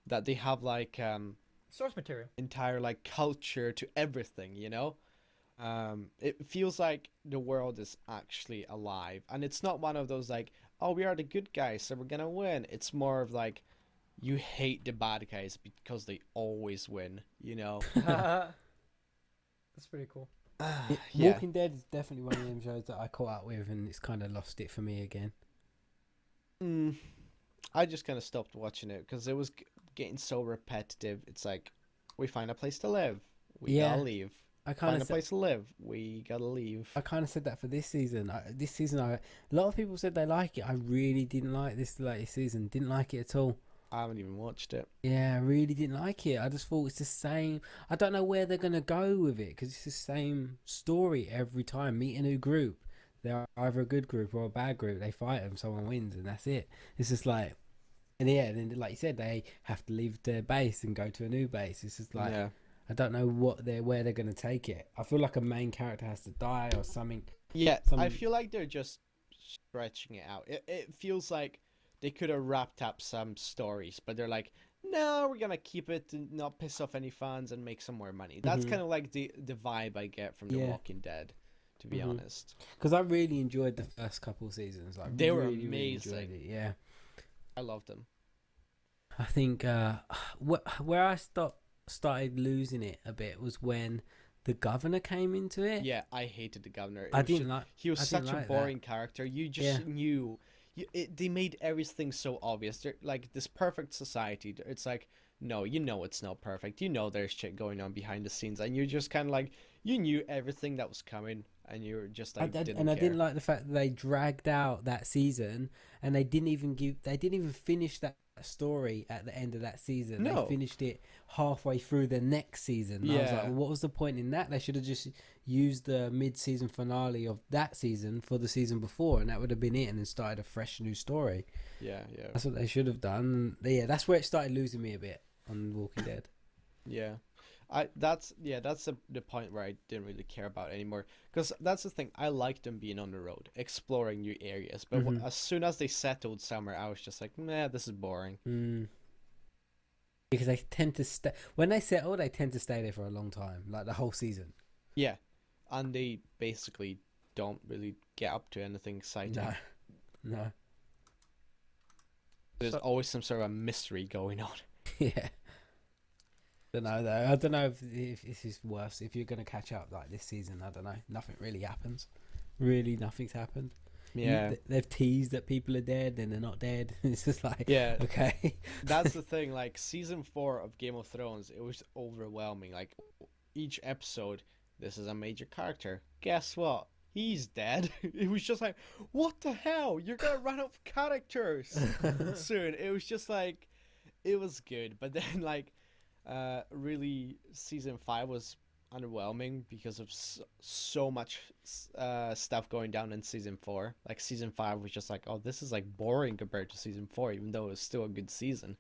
[SPEAKER 2] that they have like
[SPEAKER 1] Source material.
[SPEAKER 2] entire like culture to everything, you know? It feels like the world is actually alive, and it's not one of those like, oh, we are the good guys, so we're gonna win. It's more of like, you hate the bad guys because they always win, you know?
[SPEAKER 1] That's pretty cool.
[SPEAKER 2] Yeah.
[SPEAKER 3] Walking Dead is definitely one of them shows that I caught up with, and it's kind of lost it for me again.
[SPEAKER 2] I just kind of stopped watching it because it was getting so repetitive. It's like, we find a place to live, we gotta leave.
[SPEAKER 3] I kind
[SPEAKER 2] Find a
[SPEAKER 3] of
[SPEAKER 2] place to live, we gotta leave.
[SPEAKER 3] I kind of said that for this season. A lot of people said they like it. I really didn't like this latest season. Didn't like it at all.
[SPEAKER 2] I haven't even watched it.
[SPEAKER 3] Yeah, I really didn't like it. I just thought it's the same. I don't know where they're gonna go with it because it's the same story every time. Meet a new group. They're either a good group or a bad group. They fight them, someone wins, and that's it. It's just like, and yeah, then like you said, they have to leave their base and go to a new base. It's just like,
[SPEAKER 2] Yeah.
[SPEAKER 3] I don't know where they're gonna take it. I feel like a main character has to die or something.
[SPEAKER 2] Yeah,
[SPEAKER 3] Some-
[SPEAKER 2] I feel like they're just stretching it out. It feels like they could have wrapped up some stories, but they're like, no, we're gonna keep it and not piss off any fans and make some more money. That's kind of like the vibe I get from The
[SPEAKER 3] Yeah.
[SPEAKER 2] Walking Dead, to be honest.
[SPEAKER 3] Because I really enjoyed the first couple seasons. Like,
[SPEAKER 2] They were
[SPEAKER 3] really
[SPEAKER 2] amazing.
[SPEAKER 3] enjoyed it, yeah.
[SPEAKER 2] I loved them.
[SPEAKER 3] I think where I started losing it a bit was when the governor came into it.
[SPEAKER 2] Yeah, I hated the governor. It
[SPEAKER 3] I
[SPEAKER 2] was
[SPEAKER 3] didn't
[SPEAKER 2] just-
[SPEAKER 3] like.
[SPEAKER 2] He was
[SPEAKER 3] I
[SPEAKER 2] such
[SPEAKER 3] didn't
[SPEAKER 2] a
[SPEAKER 3] like that.
[SPEAKER 2] boring character. You just knew. They made everything so obvious. They're like this perfect society. It's like, no, you know it's not perfect. You know there's shit going on behind the scenes, and you're just kind of like, you knew everything that was coming, and you were just like,
[SPEAKER 3] I
[SPEAKER 2] didn't care.
[SPEAKER 3] didn't like the fact that they dragged out that season and they didn't even finish that story at the end of that season.
[SPEAKER 2] No.
[SPEAKER 3] They finished it halfway through the next season. And I was like, well, what was the point in that? They should have just used the mid-season finale of that season for the season before, and that would have been it, and then started a fresh new story.
[SPEAKER 2] Yeah.
[SPEAKER 3] That's what they should have done. And yeah, that's where it started losing me a bit on Walking Dead.
[SPEAKER 2] Yeah. That's the point where I didn't really care about it anymore, because that's the thing. I liked them being on the road, exploring new areas, but as soon as they settled somewhere, I was just like, nah, this is boring.
[SPEAKER 3] Because they tend to stay when they settle. They tend to stay there for a long time, like the whole season.
[SPEAKER 2] Yeah, and they basically don't really get up to anything exciting.
[SPEAKER 3] No.
[SPEAKER 2] There's always some sort of a mystery going on.
[SPEAKER 3] Yeah. Don't know though. I don't know if this is worse. If you're gonna catch up like this season, I don't know. Nothing really happens. Really, nothing's happened.
[SPEAKER 2] Yeah.
[SPEAKER 3] They've teased that people are dead, and they're not dead. It's just like,
[SPEAKER 2] Yeah.
[SPEAKER 3] okay.
[SPEAKER 2] That's the thing. Like season 4 of Game of Thrones, it was overwhelming. Like each episode, this is a major character. Guess what? He's dead. It was just like, what the hell? You're gonna run out of characters soon. It was just like, it was good, but then like, really season 5 was underwhelming because of so much stuff going down in season 4. Like season 5 was just like, oh, this is like boring compared to season 4, even though it was still a good season,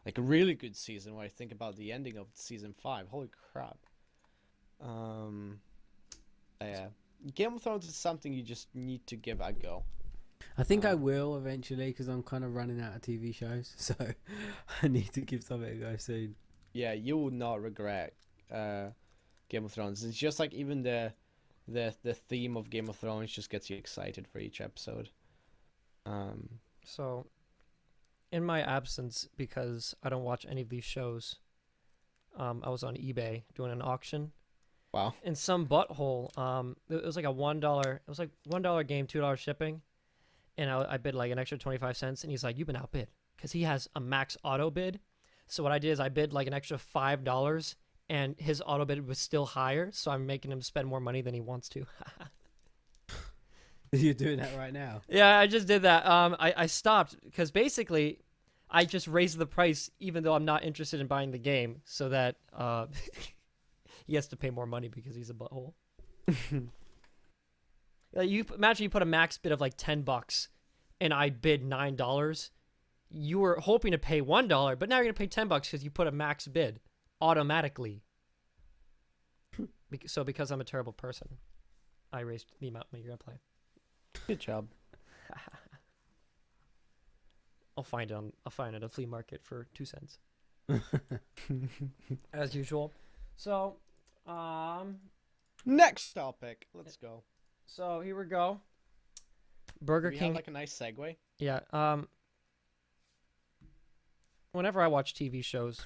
[SPEAKER 2] like a really good season. When I think about the ending of season 5, holy crap. Yeah, Game of Thrones is something you just need to give a go.
[SPEAKER 3] I think I will eventually because I'm kind of running out of TV shows, so I need to give something a go soon.
[SPEAKER 2] Yeah, you will not regret Game of Thrones. It's just like even the theme of Game of Thrones just gets you excited for each episode.
[SPEAKER 1] So, in my absence, because I don't watch any of these shows, I was on eBay doing an auction.
[SPEAKER 2] Wow.
[SPEAKER 1] And some butthole, it was like a $1. It was like $1 game, $2 shipping, and I bid like an extra 25 cents, and he's like, "You've been outbid," because he has a max auto bid. So what I did is I bid like an extra $5, and his auto bid was still higher, so I'm making him spend more money than he wants to.
[SPEAKER 3] You're doing that right now.
[SPEAKER 1] Yeah, I just did that. I stopped because basically, I just raised the price even though I'm not interested in buying the game, so that he has to pay more money because he's a butthole. You imagine you put a max bid of like $10, and I bid $9. You were hoping to pay $1, but now you're gonna pay $10 because you put a max bid automatically. So because I'm a terrible person, I raised the amount you're gonna play.
[SPEAKER 2] Good job.
[SPEAKER 1] I'll find it at a flea market for 2 cents. As usual. So,
[SPEAKER 2] Next topic. Let's go.
[SPEAKER 1] So here we go. Burger
[SPEAKER 2] Do we
[SPEAKER 1] King.
[SPEAKER 2] have like a nice segue?
[SPEAKER 1] Yeah. Whenever I watch TV shows,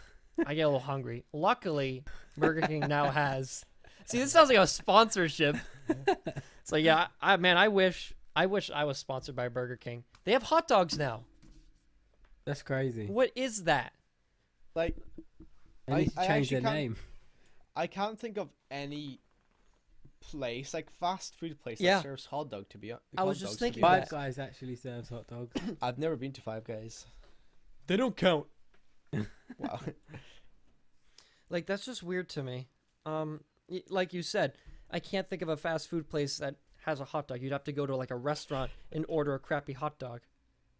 [SPEAKER 1] I get a little hungry. Luckily, Burger King now has. See, this sounds like a sponsorship. It's like, yeah, I wish I was sponsored by Burger King. They have hot dogs now.
[SPEAKER 3] That's crazy.
[SPEAKER 1] What is that?
[SPEAKER 2] Like,
[SPEAKER 3] They need to
[SPEAKER 2] I
[SPEAKER 3] change
[SPEAKER 2] actually
[SPEAKER 3] their
[SPEAKER 2] can't-
[SPEAKER 3] name.
[SPEAKER 2] I can't think of any place, like fast food place,
[SPEAKER 1] Yeah.
[SPEAKER 2] that serves hot dog to be.
[SPEAKER 1] I was just thinking
[SPEAKER 2] Five.
[SPEAKER 1] that.
[SPEAKER 3] Five Guys actually serves hot dogs.
[SPEAKER 2] I've never been to Five Guys.
[SPEAKER 1] They don't count.
[SPEAKER 2] Wow.
[SPEAKER 1] Like, that's just weird to me. Like you said, I can't think of a fast food place that has a hot dog. You'd have to go to like a restaurant and order a crappy hot dog.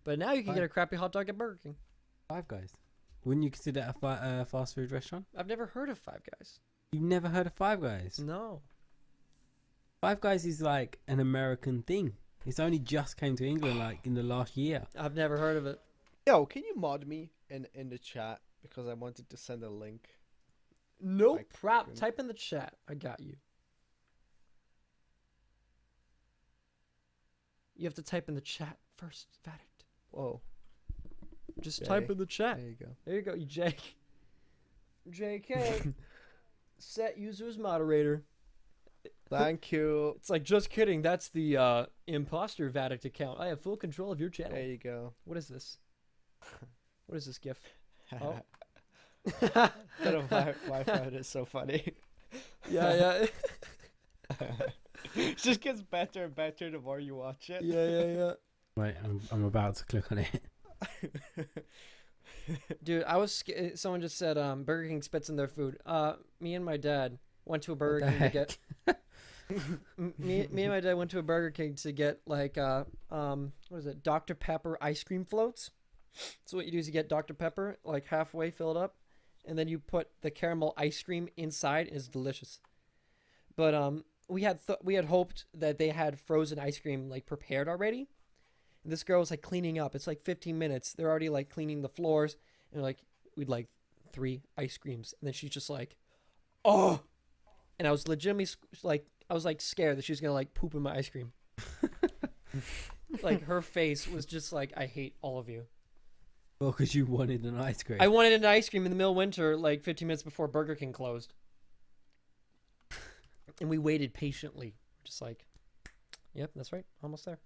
[SPEAKER 1] But now you can get a crappy hot dog at Burger King.
[SPEAKER 3] Five Guys. Wouldn't you consider that a fast food restaurant?
[SPEAKER 1] I've never heard of Five Guys.
[SPEAKER 3] You've never heard of Five Guys?
[SPEAKER 1] No.
[SPEAKER 3] Five Guys is like an American thing. It's only just came to England like in the last year.
[SPEAKER 1] I've never heard of it.
[SPEAKER 2] Yo, can you mod me in the chat because I wanted to send a link?
[SPEAKER 1] Nope.
[SPEAKER 2] Like,
[SPEAKER 1] Prop. Type in the chat. I got you. You have to type in the chat first, Vadact.
[SPEAKER 2] Whoa.
[SPEAKER 1] Just
[SPEAKER 2] Jay.
[SPEAKER 1] type in the chat.
[SPEAKER 2] There you go.
[SPEAKER 1] There you go, you Jake. JK. Set user as moderator.
[SPEAKER 2] Thank you.
[SPEAKER 1] It's like, just kidding. That's the imposter Vadact account. I have full control of your channel.
[SPEAKER 2] There you go.
[SPEAKER 1] What is this? What is this GIF? Oh.
[SPEAKER 2] I don't know why I found it so funny.
[SPEAKER 1] Yeah.
[SPEAKER 2] It just gets better and better the more you watch it.
[SPEAKER 1] Yeah.
[SPEAKER 3] Wait, I'm about to click on it.
[SPEAKER 1] Dude, someone just said Burger King spits in their food. Me and my dad went to a Burger
[SPEAKER 3] What
[SPEAKER 1] King
[SPEAKER 3] the
[SPEAKER 1] to get me and my dad went to a Burger King to get like what is it? Dr. Pepper ice cream floats. So what you do is you get Dr. Pepper like halfway filled up, and then you put the caramel ice cream inside, and it's delicious. But we had hoped that they had frozen ice cream like prepared already. And this girl was like cleaning up. It's like 15 minutes. They're already like cleaning the floors, and like we'd like 3 ice creams, and then she's just like, oh, and I was legitimately like, I was like scared that she was gonna like poop in my ice cream. Like her face was just like, I hate all of you.
[SPEAKER 3] Well, because you wanted an ice cream.
[SPEAKER 1] I wanted an ice cream in the middle of winter, like 15 minutes before Burger King closed. And we waited patiently. Just like, yep, that's right. Almost there.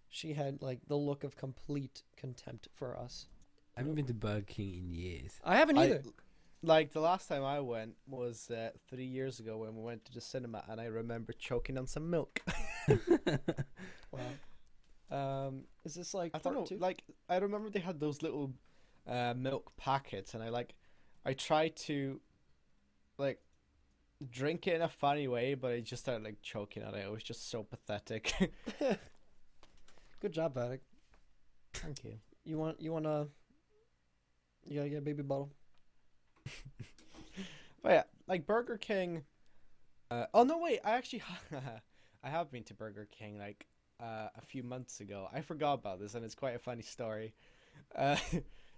[SPEAKER 1] She had like the look of complete contempt for us.
[SPEAKER 3] I haven't been to Burger King in years.
[SPEAKER 1] I haven't either.
[SPEAKER 2] Like the last time I went was 3 years ago when we went to the cinema, and I remember choking on some milk.
[SPEAKER 1] Wow. Is this like
[SPEAKER 2] I don't know.
[SPEAKER 1] part 2?
[SPEAKER 2] Like I remember they had those little milk packets, and I tried to like drink it in a funny way, but I just started like choking on it. It was just so pathetic.
[SPEAKER 1] Good job, Vadact.
[SPEAKER 2] Thank you.
[SPEAKER 1] You gotta get a baby bottle.
[SPEAKER 2] But yeah, like Burger King. Oh no, wait! I actually I have been to Burger King like a few months ago. I forgot about this, and it's quite a funny story. Uh,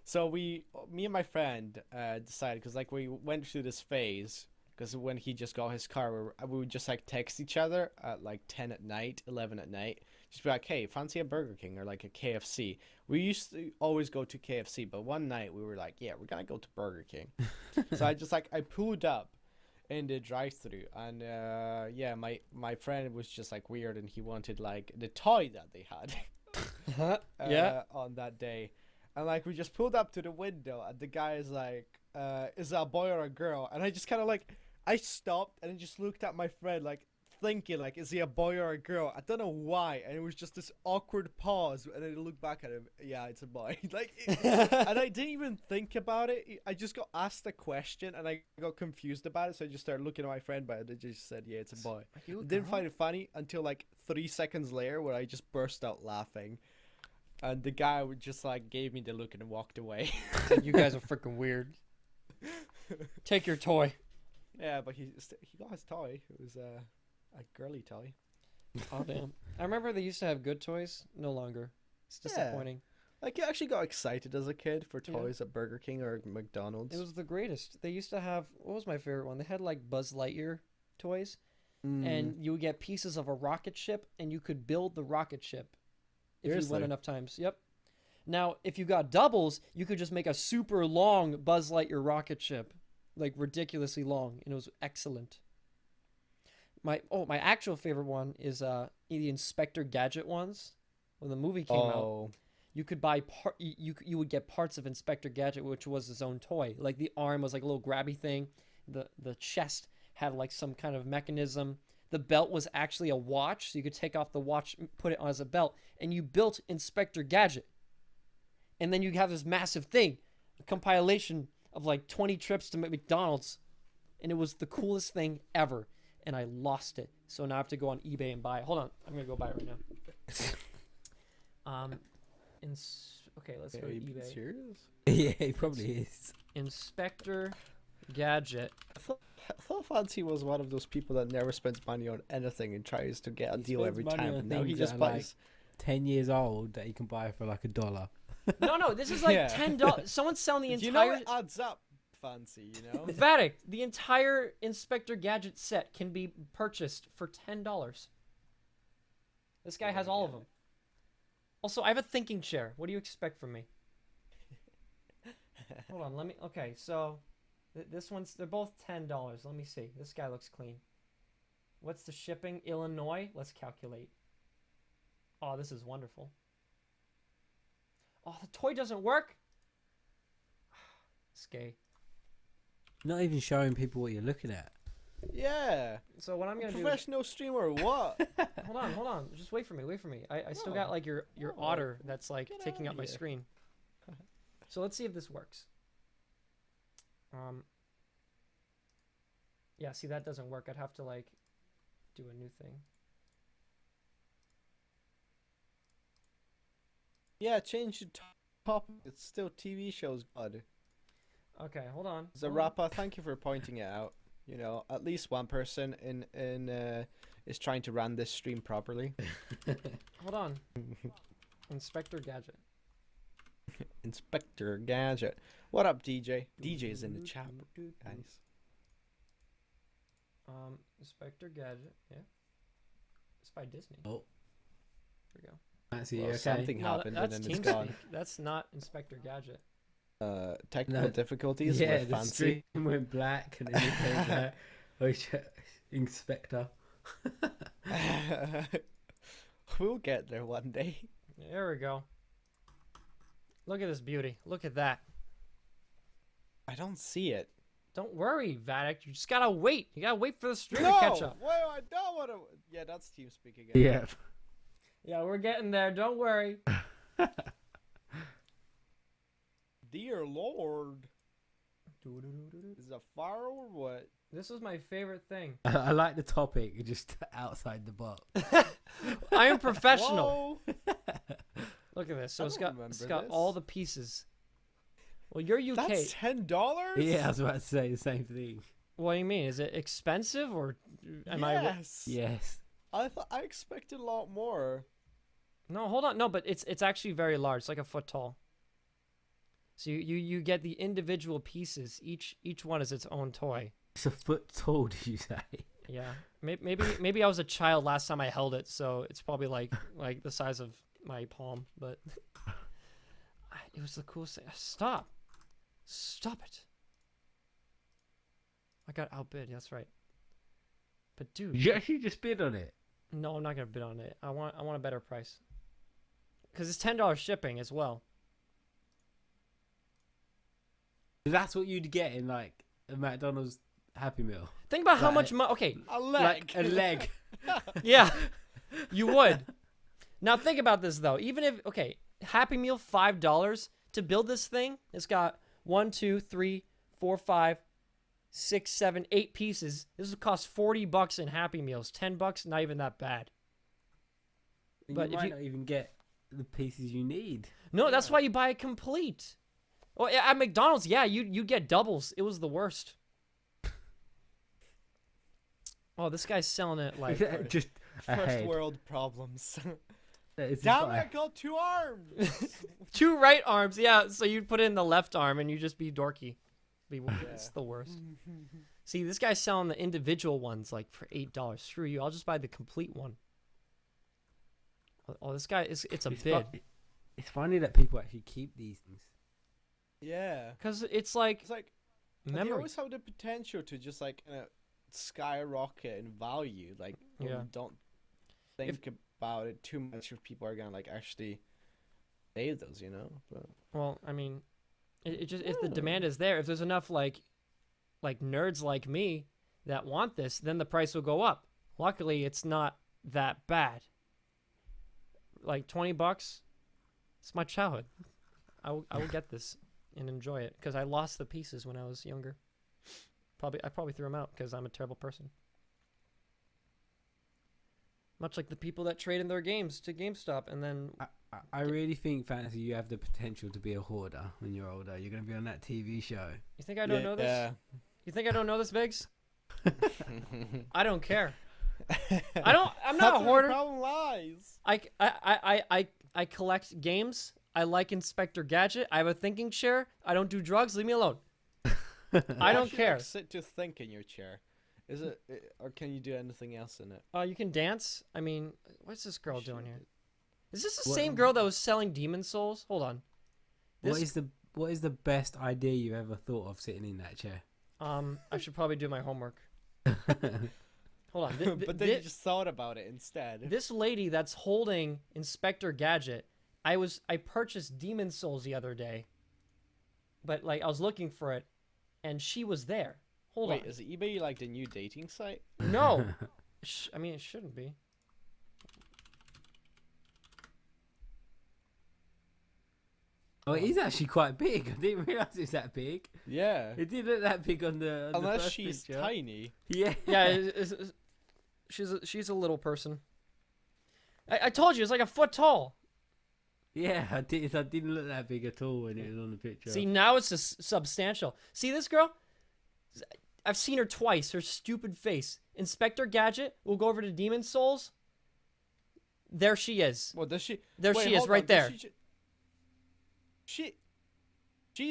[SPEAKER 2] so me and my friend decided, because like we went through this phase, because when he just got his car, we would just like text each other at like 10 at night, 11 at night, just be like, hey, fancy a Burger King or like a KFC. We used to always go to KFC, but one night we were like, yeah, we're gonna go to Burger King. So I pulled up in the drive-through, and yeah, my friend was just like weird, and he wanted like the toy that they had
[SPEAKER 1] Yeah.
[SPEAKER 2] on that day. And like we just pulled up to the window, and the guy is like, is that a boy or a girl? And I just kind of like, I stopped and I just looked at my friend like thinking like, is he a boy or a girl? I don't know why. And it was just this awkward pause, and then I looked back at him. Yeah, it's a boy. And I didn't even think about it. I just got asked a question and I got confused about it. So I just started looking at my friend, but I just said, yeah, it's a boy. Didn't find it funny until like 3 seconds later, where I just burst out laughing. And the guy would just like gave me the look and walked away.
[SPEAKER 1] You guys are freaking weird. Take your toy.
[SPEAKER 2] Yeah, but he got his toy. It was a girly toy.
[SPEAKER 1] Oh damn! I remember they used to have good toys. No longer. It's disappointing.
[SPEAKER 2] Like, you actually got excited as a kid for
[SPEAKER 1] Yeah.
[SPEAKER 2] toys at Burger King or McDonald's.
[SPEAKER 1] It was the greatest. They used to have, what was my favorite one? They had like Buzz Lightyear toys, and you would get pieces of a rocket ship, and you could build the rocket ship if you
[SPEAKER 2] Seriously?
[SPEAKER 1] went enough times. Yep. Now, if you got doubles, you could just make a super long Buzz Lightyear rocket ship, like ridiculously long, and it was excellent. My actual favorite one is the Inspector Gadget ones. When the movie came out, you could buy you would get parts of Inspector Gadget, which was his own toy. Like the arm was like a little grabby thing. The chest had like some kind of mechanism. The belt was actually a watch, so you could take off the watch, put it on as a belt, and you built Inspector Gadget. And then you have this massive thing, a compilation of like 20 trips to McDonald's, and it was the coolest thing ever. And I lost it, so now I have to go on eBay and buy it. Hold on, I'm gonna go buy it right now. Okay, let's go to eBay.
[SPEAKER 2] Serious?
[SPEAKER 3] Yeah, he probably is.
[SPEAKER 1] Inspector Gadget.
[SPEAKER 2] I thought Fancy was one of those people that never spends money on anything and tries to get a
[SPEAKER 3] He
[SPEAKER 2] deal
[SPEAKER 3] spends
[SPEAKER 2] every
[SPEAKER 3] money
[SPEAKER 2] time.
[SPEAKER 3] on
[SPEAKER 2] And now he
[SPEAKER 3] things
[SPEAKER 2] just
[SPEAKER 3] that are,
[SPEAKER 2] buys.
[SPEAKER 3] 10 years old that he can buy for like $1.
[SPEAKER 1] No, this is like
[SPEAKER 2] Yeah.
[SPEAKER 1] $10. Someone's selling the
[SPEAKER 2] Do you know
[SPEAKER 1] entire.
[SPEAKER 2] it adds up, Fancy? You know.
[SPEAKER 1] Vadact, the entire Inspector Gadget set can be purchased for $10. This guy has all of them. Also, I have a thinking chair. What do you expect from me? Hold on, let me. Okay, so this one's. They're both $10. Let me see. This guy looks clean. What's the shipping? Illinois. Let's calculate. Oh, this is wonderful. Oh, the toy doesn't work. It's gay.
[SPEAKER 3] Not even showing people what you're looking at.
[SPEAKER 2] Yeah.
[SPEAKER 1] So what I'm gonna do?
[SPEAKER 2] Professional streamer or what?
[SPEAKER 1] Hold on. Just wait for me. I still
[SPEAKER 2] No.
[SPEAKER 1] got like your
[SPEAKER 2] No.
[SPEAKER 1] otter that's like
[SPEAKER 2] Get
[SPEAKER 1] taking up
[SPEAKER 2] outta
[SPEAKER 1] my
[SPEAKER 2] here.
[SPEAKER 1] screen. So let's see if this works. Yeah, see that doesn't work. I'd have to like do a new thing.
[SPEAKER 2] Yeah, change the topic. It's still TV shows, God.
[SPEAKER 1] Okay, hold on.
[SPEAKER 2] As a
[SPEAKER 1] Hold on.
[SPEAKER 2] rapper, thank you for pointing it out. You know, at least one person is trying to run this stream properly.
[SPEAKER 1] Hold on. Inspector Gadget.
[SPEAKER 2] Inspector Gadget. What up, DJ? DJ's in the chat. Nice.
[SPEAKER 1] Inspector Gadget. Yeah. It's by Disney.
[SPEAKER 3] Oh.
[SPEAKER 1] Here we go.
[SPEAKER 3] Fancy,
[SPEAKER 2] Well,
[SPEAKER 3] okay?
[SPEAKER 2] something
[SPEAKER 1] No,
[SPEAKER 2] happened and
[SPEAKER 1] that's
[SPEAKER 2] then it's
[SPEAKER 1] TeamSpeak.
[SPEAKER 2] gone.
[SPEAKER 1] That's not Inspector Gadget.
[SPEAKER 2] Technical
[SPEAKER 3] No.
[SPEAKER 2] difficulties
[SPEAKER 3] Yeah,
[SPEAKER 2] with
[SPEAKER 3] the
[SPEAKER 2] Fancy.
[SPEAKER 3] stream went black and then it came back. Inspector.
[SPEAKER 2] We'll get there one day.
[SPEAKER 1] There we go. Look at this beauty. Look at that.
[SPEAKER 2] I don't see it.
[SPEAKER 1] Don't worry, Vadact. You just gotta wait. You gotta wait for the stream
[SPEAKER 2] No!
[SPEAKER 1] to catch up.
[SPEAKER 2] Wait, I don't want to. Yeah, that's TeamSpeak again.
[SPEAKER 3] Yeah.
[SPEAKER 1] Yeah, we're getting there. Don't worry.
[SPEAKER 2] Dear Lord. Is that fire or what?
[SPEAKER 1] This is my favorite thing.
[SPEAKER 3] I like the topic, just outside the box.
[SPEAKER 1] I am professional.
[SPEAKER 2] Whoa.
[SPEAKER 1] Look at this. So
[SPEAKER 2] I
[SPEAKER 1] it's
[SPEAKER 2] don't
[SPEAKER 1] got
[SPEAKER 2] remember
[SPEAKER 1] all
[SPEAKER 2] this.
[SPEAKER 1] the pieces. Well, you're UK.
[SPEAKER 2] That's $10?
[SPEAKER 3] Yeah, I was about to say the same thing.
[SPEAKER 1] What do you mean? Is it expensive or am I?
[SPEAKER 2] Yes.
[SPEAKER 3] Yes.
[SPEAKER 2] I expected a lot more.
[SPEAKER 1] No, hold on. No, but it's actually very large. It's like a foot tall. So you get the individual pieces. Each one is its own toy.
[SPEAKER 3] It's a foot tall, did you say?
[SPEAKER 1] Yeah. Maybe I was a child last time I held it, so it's probably like the size of my palm. But it was the coolest thing. Stop it. I got outbid. That's right. But dude,
[SPEAKER 3] You actually just bid on it.
[SPEAKER 1] no, I'm not gonna bid on it. I want a better price. Cause it's $10 shipping as well.
[SPEAKER 3] That's what you'd get in like a McDonald's Happy Meal.
[SPEAKER 1] Think about how
[SPEAKER 3] Like-
[SPEAKER 1] much money. Okay,
[SPEAKER 2] A leg.
[SPEAKER 3] Like a leg.
[SPEAKER 1] yeah, you would. Now think about this though. Even if Happy Meal $5 to build this thing. It's got 1, 2, 3, 4, 5, 6, 7, 8 pieces. This would cost $40 in Happy Meals. $10, not even that bad.
[SPEAKER 3] And
[SPEAKER 1] But
[SPEAKER 3] you
[SPEAKER 1] if
[SPEAKER 3] might
[SPEAKER 1] you-
[SPEAKER 3] not even get the pieces you need.
[SPEAKER 1] No, that's why you buy it complete. Well, at McDonald's, yeah, you get doubles. It was the worst. Oh, this guy's selling it like
[SPEAKER 3] just
[SPEAKER 2] First
[SPEAKER 3] ahead.
[SPEAKER 2] world problems.
[SPEAKER 3] It's
[SPEAKER 2] Damn it,
[SPEAKER 3] like-
[SPEAKER 2] I got 2 arms.
[SPEAKER 1] 2 right arms. Yeah, so you'd put in the left arm and you just be dorky. It's the worst. See, this guy's selling the individual ones like for $8. Screw you. I'll just buy the complete one. Oh, this guy it's a
[SPEAKER 3] It's
[SPEAKER 1] bid.
[SPEAKER 3] It's funny that people actually keep these things.
[SPEAKER 2] Yeah.
[SPEAKER 1] Because it's like
[SPEAKER 2] It's like they
[SPEAKER 1] memory.
[SPEAKER 2] always have the potential to just like skyrocket in value. Like when
[SPEAKER 1] Yeah.
[SPEAKER 2] you don't think about it too much, if people are gonna like actually save those, you know. But
[SPEAKER 1] Well, I mean, it just if the demand is there, if there's enough like nerds like me that want this, then the price will go up. Luckily, it's not that bad. Like $20, it's my childhood. I will get this and enjoy it because I lost the pieces when I was younger. I probably threw them out because I'm a terrible person. Much like the people that trade in their games to GameStop and then
[SPEAKER 3] I really think, Fantasy, you have the potential to be a hoarder when you're older. You're going to be on that TV show.
[SPEAKER 1] you think I don't know this?
[SPEAKER 2] Yeah.
[SPEAKER 1] You think I don't know this, Biggs? I don't care. I'm not
[SPEAKER 2] That's
[SPEAKER 1] a
[SPEAKER 2] where the
[SPEAKER 1] hoarder.
[SPEAKER 2] problem lies.
[SPEAKER 1] I collect games. I like Inspector Gadget. I have a thinking chair. I don't do drugs. Leave me alone. I don't
[SPEAKER 2] Actually,
[SPEAKER 1] care.
[SPEAKER 2] Like, sit to think in your chair. Is it, or can you do anything else in it?
[SPEAKER 1] You can dance. I mean, what's this girl doing here? Is this the
[SPEAKER 3] What-
[SPEAKER 1] same girl that was selling Demon Souls? Hold on.
[SPEAKER 3] What is the best idea you ever thought of sitting in that chair?
[SPEAKER 1] I should probably do my homework. Hold on.
[SPEAKER 2] But then you just thought about it instead.
[SPEAKER 1] This lady that's holding Inspector Gadget, I purchased Demon Souls the other day, but like I was looking for it, and she was there. Hold
[SPEAKER 2] Wait,
[SPEAKER 1] on.
[SPEAKER 2] is eBay like the new dating site?
[SPEAKER 1] No, I mean it shouldn't be.
[SPEAKER 3] Oh, it is actually quite big. I didn't realize it's that big.
[SPEAKER 2] Yeah.
[SPEAKER 3] It didn't look that big on the
[SPEAKER 2] Unless
[SPEAKER 3] first
[SPEAKER 2] she's
[SPEAKER 3] picture.
[SPEAKER 2] tiny.
[SPEAKER 3] Yeah.
[SPEAKER 1] Yeah, she's a little person. I told you it's like a foot tall.
[SPEAKER 3] Yeah, I didn't look that big at all when it was on the picture.
[SPEAKER 1] See, now it's substantial. See this girl? I've seen her twice. Her stupid face. Inspector Gadget. We'll go over to Demon Souls. There she is.
[SPEAKER 2] Well, does she?
[SPEAKER 1] There
[SPEAKER 2] Wait,
[SPEAKER 1] she is,
[SPEAKER 2] hold
[SPEAKER 1] right
[SPEAKER 2] on,
[SPEAKER 1] there.
[SPEAKER 2] does She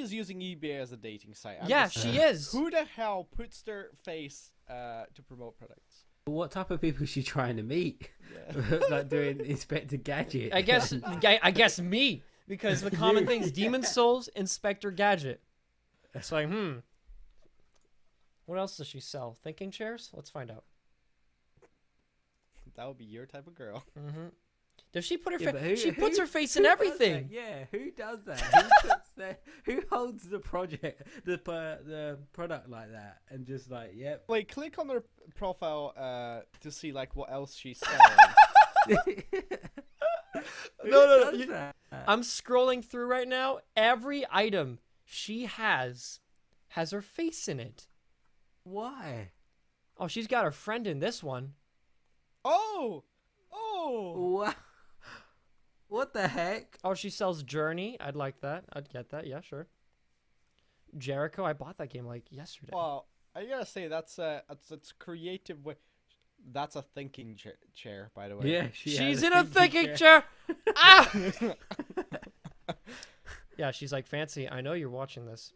[SPEAKER 2] is using eBay as a dating site. I'm
[SPEAKER 1] Yeah,
[SPEAKER 2] just
[SPEAKER 1] she
[SPEAKER 2] saying.
[SPEAKER 1] is.
[SPEAKER 2] Who the hell puts their face to promote products?
[SPEAKER 3] What type of people is she trying to meet?
[SPEAKER 2] Yeah.
[SPEAKER 3] Like doing Inspector Gadget.
[SPEAKER 1] I guess me, because the common thing is Demon Souls, Inspector Gadget. It's like, what else does she sell? Thinking chairs? Let's find out.
[SPEAKER 2] That would be your type of girl.
[SPEAKER 1] Mm-hmm. Does she put her
[SPEAKER 3] Yeah, but
[SPEAKER 1] face? She
[SPEAKER 3] who-
[SPEAKER 1] puts
[SPEAKER 3] who-
[SPEAKER 1] her face in
[SPEAKER 3] who does
[SPEAKER 1] everything.
[SPEAKER 3] that? Yeah, who does that? Who puts who holds the the product like that and just like, yep.
[SPEAKER 2] Wait, click on her profile to see like what else she's selling.
[SPEAKER 3] Who
[SPEAKER 1] No,
[SPEAKER 3] does
[SPEAKER 1] you-
[SPEAKER 3] that?
[SPEAKER 1] I'm scrolling through right now. Every item she has her face in it.
[SPEAKER 3] Why?
[SPEAKER 1] Oh, she's got her friend in this one.
[SPEAKER 2] Oh!
[SPEAKER 3] What? What the heck?
[SPEAKER 1] Oh, she sells Journey. I'd like that. I'd get that. Yeah, sure. Jericho. I bought that game like yesterday.
[SPEAKER 2] Well, I gotta say that's creative way. That's a thinking chair, by the way.
[SPEAKER 3] Yeah,
[SPEAKER 1] she's in a thinking chair. Ah! Yeah, she's like, Fancy, I know you're watching this.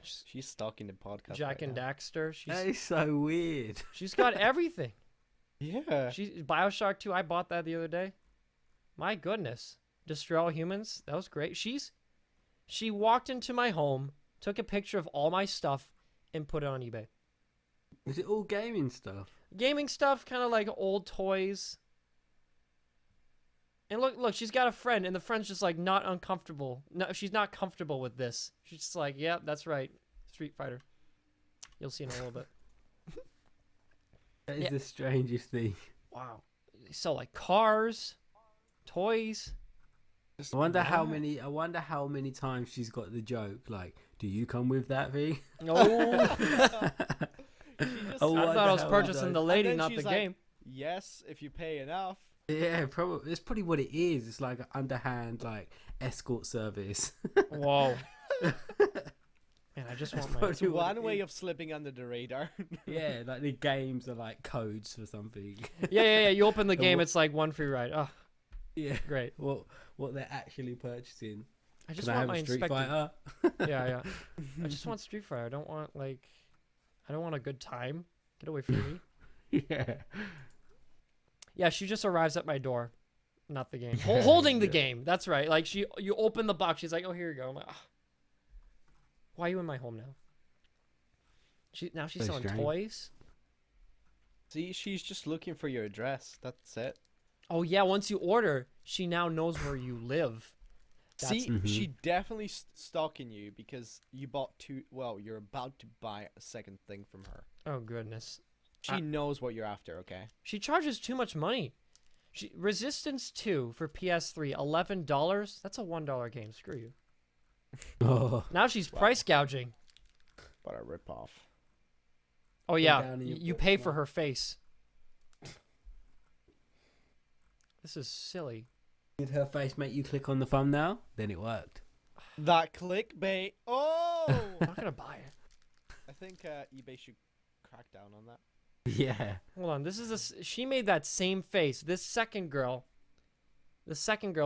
[SPEAKER 2] She's stalking the podcast.
[SPEAKER 1] Jack
[SPEAKER 2] right
[SPEAKER 1] and
[SPEAKER 2] now.
[SPEAKER 1] Daxter.
[SPEAKER 3] That is so weird.
[SPEAKER 1] She's got everything.
[SPEAKER 2] Yeah.
[SPEAKER 1] BioShock 2. I bought that the other day. My goodness. Destroy All Humans. That was great. She walked into my home, took a picture of all my stuff, and put it on eBay.
[SPEAKER 3] Is it all gaming stuff?
[SPEAKER 1] Gaming stuff, kind of like old toys. And look, she's got a friend, and the friend's just like not uncomfortable. No, she's not comfortable with this. She's just like, yeah, that's right. Street Fighter. You'll see in a little bit.
[SPEAKER 3] That is the strangest thing.
[SPEAKER 1] Wow. They sell like cars, toys.
[SPEAKER 3] I wonder how many times she's got the joke. Like, do you come with that thing?
[SPEAKER 1] Oh.
[SPEAKER 2] She just-
[SPEAKER 1] I thought I was purchasing the lady,
[SPEAKER 2] And then
[SPEAKER 1] not the
[SPEAKER 2] she's like,
[SPEAKER 1] game.
[SPEAKER 2] Yes, if you pay enough.
[SPEAKER 3] Yeah, probably. It's probably what it is. It's like an underhand, like escort service.
[SPEAKER 1] Whoa. Man, I just want my.
[SPEAKER 3] probably
[SPEAKER 2] It's
[SPEAKER 3] what
[SPEAKER 2] one
[SPEAKER 3] it
[SPEAKER 2] way
[SPEAKER 3] is.
[SPEAKER 2] of slipping under the radar.
[SPEAKER 3] Yeah, like the games are like codes for something.
[SPEAKER 1] Yeah. You open the
[SPEAKER 3] So
[SPEAKER 1] game,
[SPEAKER 3] what-
[SPEAKER 1] it's like one free ride. Oh,
[SPEAKER 3] Yeah,
[SPEAKER 1] great.
[SPEAKER 3] what they're actually purchasing.
[SPEAKER 1] I just
[SPEAKER 3] Can I
[SPEAKER 1] want
[SPEAKER 3] have
[SPEAKER 1] my
[SPEAKER 3] a Street
[SPEAKER 1] Inspector.
[SPEAKER 3] Fighter?
[SPEAKER 1] Yeah. I just want Street Fighter. I don't want a good time. Get away from me.
[SPEAKER 3] Yeah.
[SPEAKER 1] Yeah, she just arrives at my door. Not the game. Holding the game. That's right. Like you open the box. She's like, "Oh, here you go." I'm like, "Ah. Why are you in my home now?" She's
[SPEAKER 3] So
[SPEAKER 1] selling
[SPEAKER 3] strange.
[SPEAKER 1] toys.
[SPEAKER 2] See, she's just looking for your address. That's it.
[SPEAKER 1] Oh yeah, once you order, she now knows where you live.
[SPEAKER 2] See,
[SPEAKER 3] Mhm.
[SPEAKER 2] she definitely stalking you because you bought two. Well, you're about to buy a second thing from her.
[SPEAKER 1] Oh goodness.
[SPEAKER 2] She knows what you're after. Okay.
[SPEAKER 1] She charges too much money. Resistance 2 for PS3, $11. That's a $1 game. Screw you.
[SPEAKER 3] Oh,
[SPEAKER 1] Now she's price gouging.
[SPEAKER 2] What a ripoff.
[SPEAKER 1] Oh yeah,
[SPEAKER 3] down in your
[SPEAKER 1] you
[SPEAKER 3] books
[SPEAKER 1] pay for
[SPEAKER 3] now.
[SPEAKER 1] her face. This is silly.
[SPEAKER 3] did her face make you click on the thumbnail? Then it worked.
[SPEAKER 2] That clickbait. Oh.
[SPEAKER 1] I'm not gonna buy it.
[SPEAKER 2] I think eBay should crack down on that.
[SPEAKER 3] Yeah.
[SPEAKER 1] Hold on. She made that same face. The second girl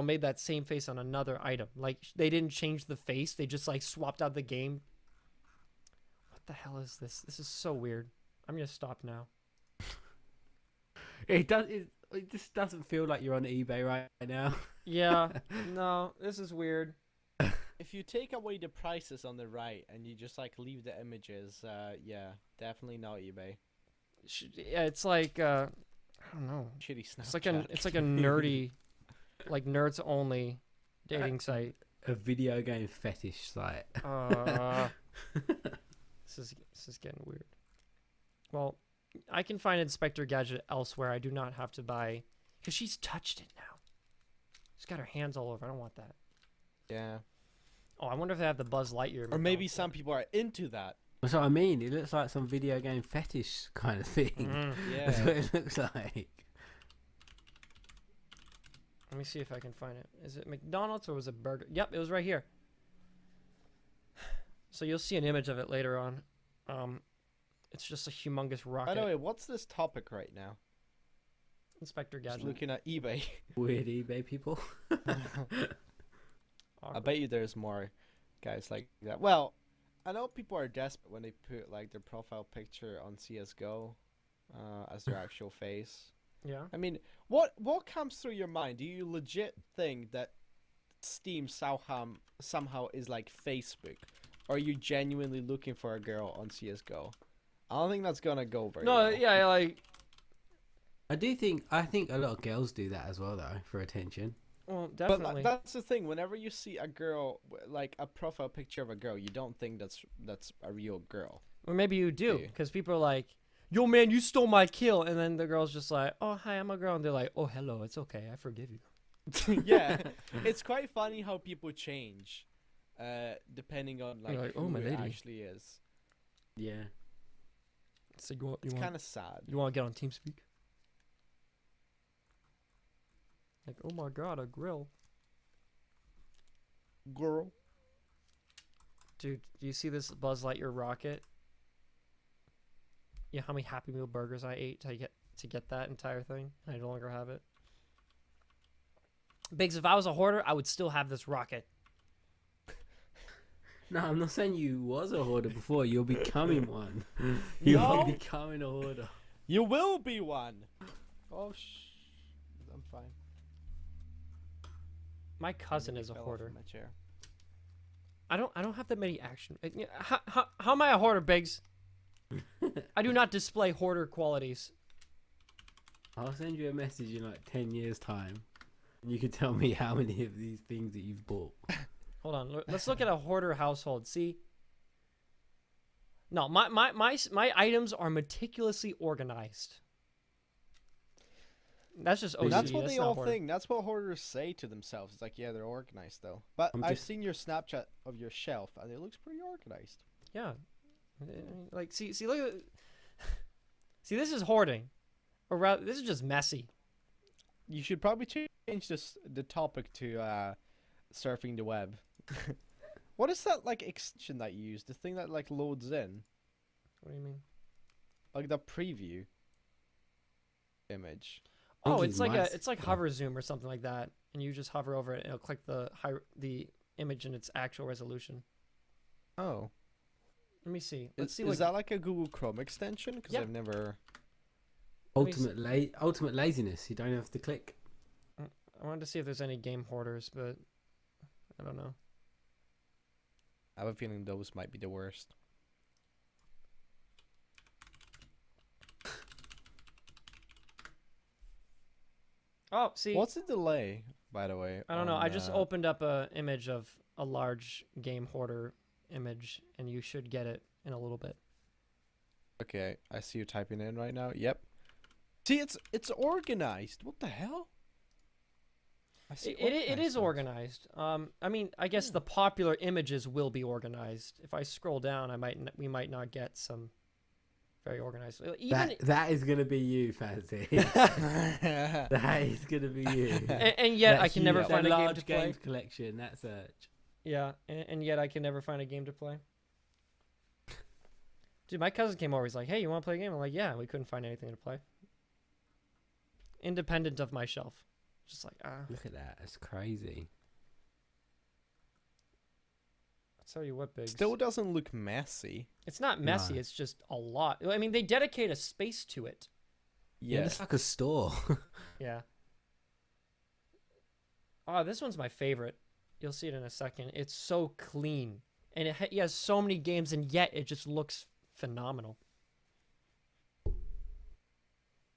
[SPEAKER 1] made that same face on another item. Like they didn't change the face. They just like swapped out the game. What the hell is this? This is so weird. I'm gonna stop now.
[SPEAKER 3] It does. It just doesn't feel like you're on eBay right now.
[SPEAKER 1] Yeah. No, this is weird.
[SPEAKER 2] If you take away the prices on the right and you just like leave the images, yeah, definitely not eBay.
[SPEAKER 1] Yeah, it's like I don't know.
[SPEAKER 2] Shitty Snapchat.
[SPEAKER 1] It's like a nerdy, like nerds only dating site.
[SPEAKER 3] A video game fetish site.
[SPEAKER 1] This is getting weird. Well, I can find Inspector Gadget elsewhere. I do not have to buy because she's touched it now. She's got her hands all over. I don't want that.
[SPEAKER 2] Yeah.
[SPEAKER 1] Oh, I wonder if they have the Buzz Lightyear.
[SPEAKER 2] Or maybe some people are into that.
[SPEAKER 3] That's what I mean. It looks like some video game fetish kind of thing. That's
[SPEAKER 2] Yeah.
[SPEAKER 3] what it looks like.
[SPEAKER 1] Let me see if I can find it. Is it McDonald's or was it Burger? Yep, it was right here. So you'll see an image of it later on. It's just a humongous rocket.
[SPEAKER 2] By the way, what's this topic right now?
[SPEAKER 1] Inspector
[SPEAKER 2] Just
[SPEAKER 1] Gadget.
[SPEAKER 2] looking at eBay.
[SPEAKER 3] Weird eBay people.
[SPEAKER 2] I bet you there's more guys like that. Well, I know people are desperate when they put like their profile picture on CS:GO as their actual face.
[SPEAKER 1] Yeah.
[SPEAKER 2] I mean, what comes through your mind? Do you legit think that Steam somehow is like Facebook? Or are you genuinely looking for a girl on CS:GO? I don't think that's gonna go very
[SPEAKER 1] No,
[SPEAKER 2] well.
[SPEAKER 1] yeah, like,
[SPEAKER 3] I think a lot of girls do that as well though, for attention.
[SPEAKER 1] well,
[SPEAKER 2] But
[SPEAKER 1] definitely.
[SPEAKER 2] that's the thing. Whenever you see a girl, like a profile picture of a girl, you don't think that's a real girl.
[SPEAKER 1] Or maybe you do,
[SPEAKER 2] Yeah.
[SPEAKER 1] because people are like, "Yo, man, you stole my kill," and then the girl's just like, "Oh, hi, I'm a girl," and they're like, "Oh, hello, it's okay, I forgive you."
[SPEAKER 2] Yeah, it's quite funny how people change. depending on
[SPEAKER 1] You're like,
[SPEAKER 2] who
[SPEAKER 1] "Oh, my
[SPEAKER 2] it
[SPEAKER 1] lady."
[SPEAKER 2] actually is.
[SPEAKER 3] Yeah.
[SPEAKER 1] So you
[SPEAKER 2] It's
[SPEAKER 1] want
[SPEAKER 2] kind of sad.
[SPEAKER 1] you want to get on TeamSpeak? Like, oh my god, a grill.
[SPEAKER 2] Girl.
[SPEAKER 1] Dude, do you see this Buzz Lightyear rocket? Yeah, how many Happy Meal burgers I ate to get that entire thing? I no longer have it. Biggs, if I was a hoarder, I would still have this rocket.
[SPEAKER 3] No, I'm not saying you was a hoarder before. You're becoming one. You
[SPEAKER 2] No.
[SPEAKER 3] are becoming a hoarder.
[SPEAKER 2] You will be one. Oh, I'm fine.
[SPEAKER 1] My cousin is a
[SPEAKER 2] Fell off
[SPEAKER 1] hoarder.
[SPEAKER 2] My chair.
[SPEAKER 1] I don't have that many action. How am I a hoarder, Biggs? I do not display hoarder qualities.
[SPEAKER 3] I'll send you a message in like 10 years' time. And you can tell me how many of these things that you've bought.
[SPEAKER 1] Hold on. Let's look at a hoarder household. See? No, my items are meticulously organized. That's just OCD.
[SPEAKER 2] That's what
[SPEAKER 1] That's
[SPEAKER 2] they
[SPEAKER 1] not
[SPEAKER 2] all
[SPEAKER 1] hoarder.
[SPEAKER 2] think. That's what hoarders say to themselves. It's like, yeah, they're organized though. But I've seen your Snapchat of your shelf, and it looks pretty organized.
[SPEAKER 1] Yeah. Like, see, look at... See, this is hoarding. Or rather, this is just messy.
[SPEAKER 2] You should probably change the topic to surfing the web. What is that like extension that you use? The thing that like loads in,
[SPEAKER 1] What do you mean?
[SPEAKER 2] like the preview image.
[SPEAKER 1] Oh,
[SPEAKER 3] think
[SPEAKER 1] it's
[SPEAKER 3] it's
[SPEAKER 1] like
[SPEAKER 3] mice.
[SPEAKER 1] it's like hover zoom or something like that, and you just hover over it, and it'll click the image in its actual resolution.
[SPEAKER 2] Oh,
[SPEAKER 1] Let me see. Let's see.
[SPEAKER 2] is that like a Google Chrome extension? Because
[SPEAKER 1] Yeah.
[SPEAKER 2] I've never.
[SPEAKER 3] Ultimate laziness. You don't have to click.
[SPEAKER 1] I wanted to see if there's any game hoarders, but I don't know.
[SPEAKER 2] I have a feeling those might be the worst.
[SPEAKER 1] Oh, see.
[SPEAKER 2] What's the delay, by the way?
[SPEAKER 1] I don't know.
[SPEAKER 2] on,
[SPEAKER 1] I just opened up a image of a large game hoarder image, and you should get it in a little bit.
[SPEAKER 2] Okay, I see you typing in right now. Yep. See, it's organized. What the hell? I see
[SPEAKER 1] It is
[SPEAKER 2] things.
[SPEAKER 1] organized. I mean, I guess the popular images will be organized. If I scroll down, we might not get some very organized. Even
[SPEAKER 3] That is gonna be you, Fancy. That is gonna be you.
[SPEAKER 1] and yet I can never
[SPEAKER 3] That
[SPEAKER 1] find a game
[SPEAKER 3] large
[SPEAKER 1] to play.
[SPEAKER 3] games collection. That search.
[SPEAKER 1] Yeah, and yet I can never find a game to play. Dude, my cousin came over. He's like, "Hey, you want to play a game?" I'm like, "Yeah." We couldn't find anything to play. Independent of my shelf. Just like,
[SPEAKER 3] Look at that. That's crazy.
[SPEAKER 1] I'll tell you what, Biggs.
[SPEAKER 2] Still doesn't look messy.
[SPEAKER 1] It's not messy.
[SPEAKER 3] No.
[SPEAKER 1] It's just a lot. I mean, they dedicate a space to it.
[SPEAKER 3] Yeah,
[SPEAKER 2] Yeah.
[SPEAKER 3] it's like a store.
[SPEAKER 1] Yeah. Oh, this one's my favorite. You'll see it in a second. It's so clean. And it has so many games, and yet it just looks phenomenal.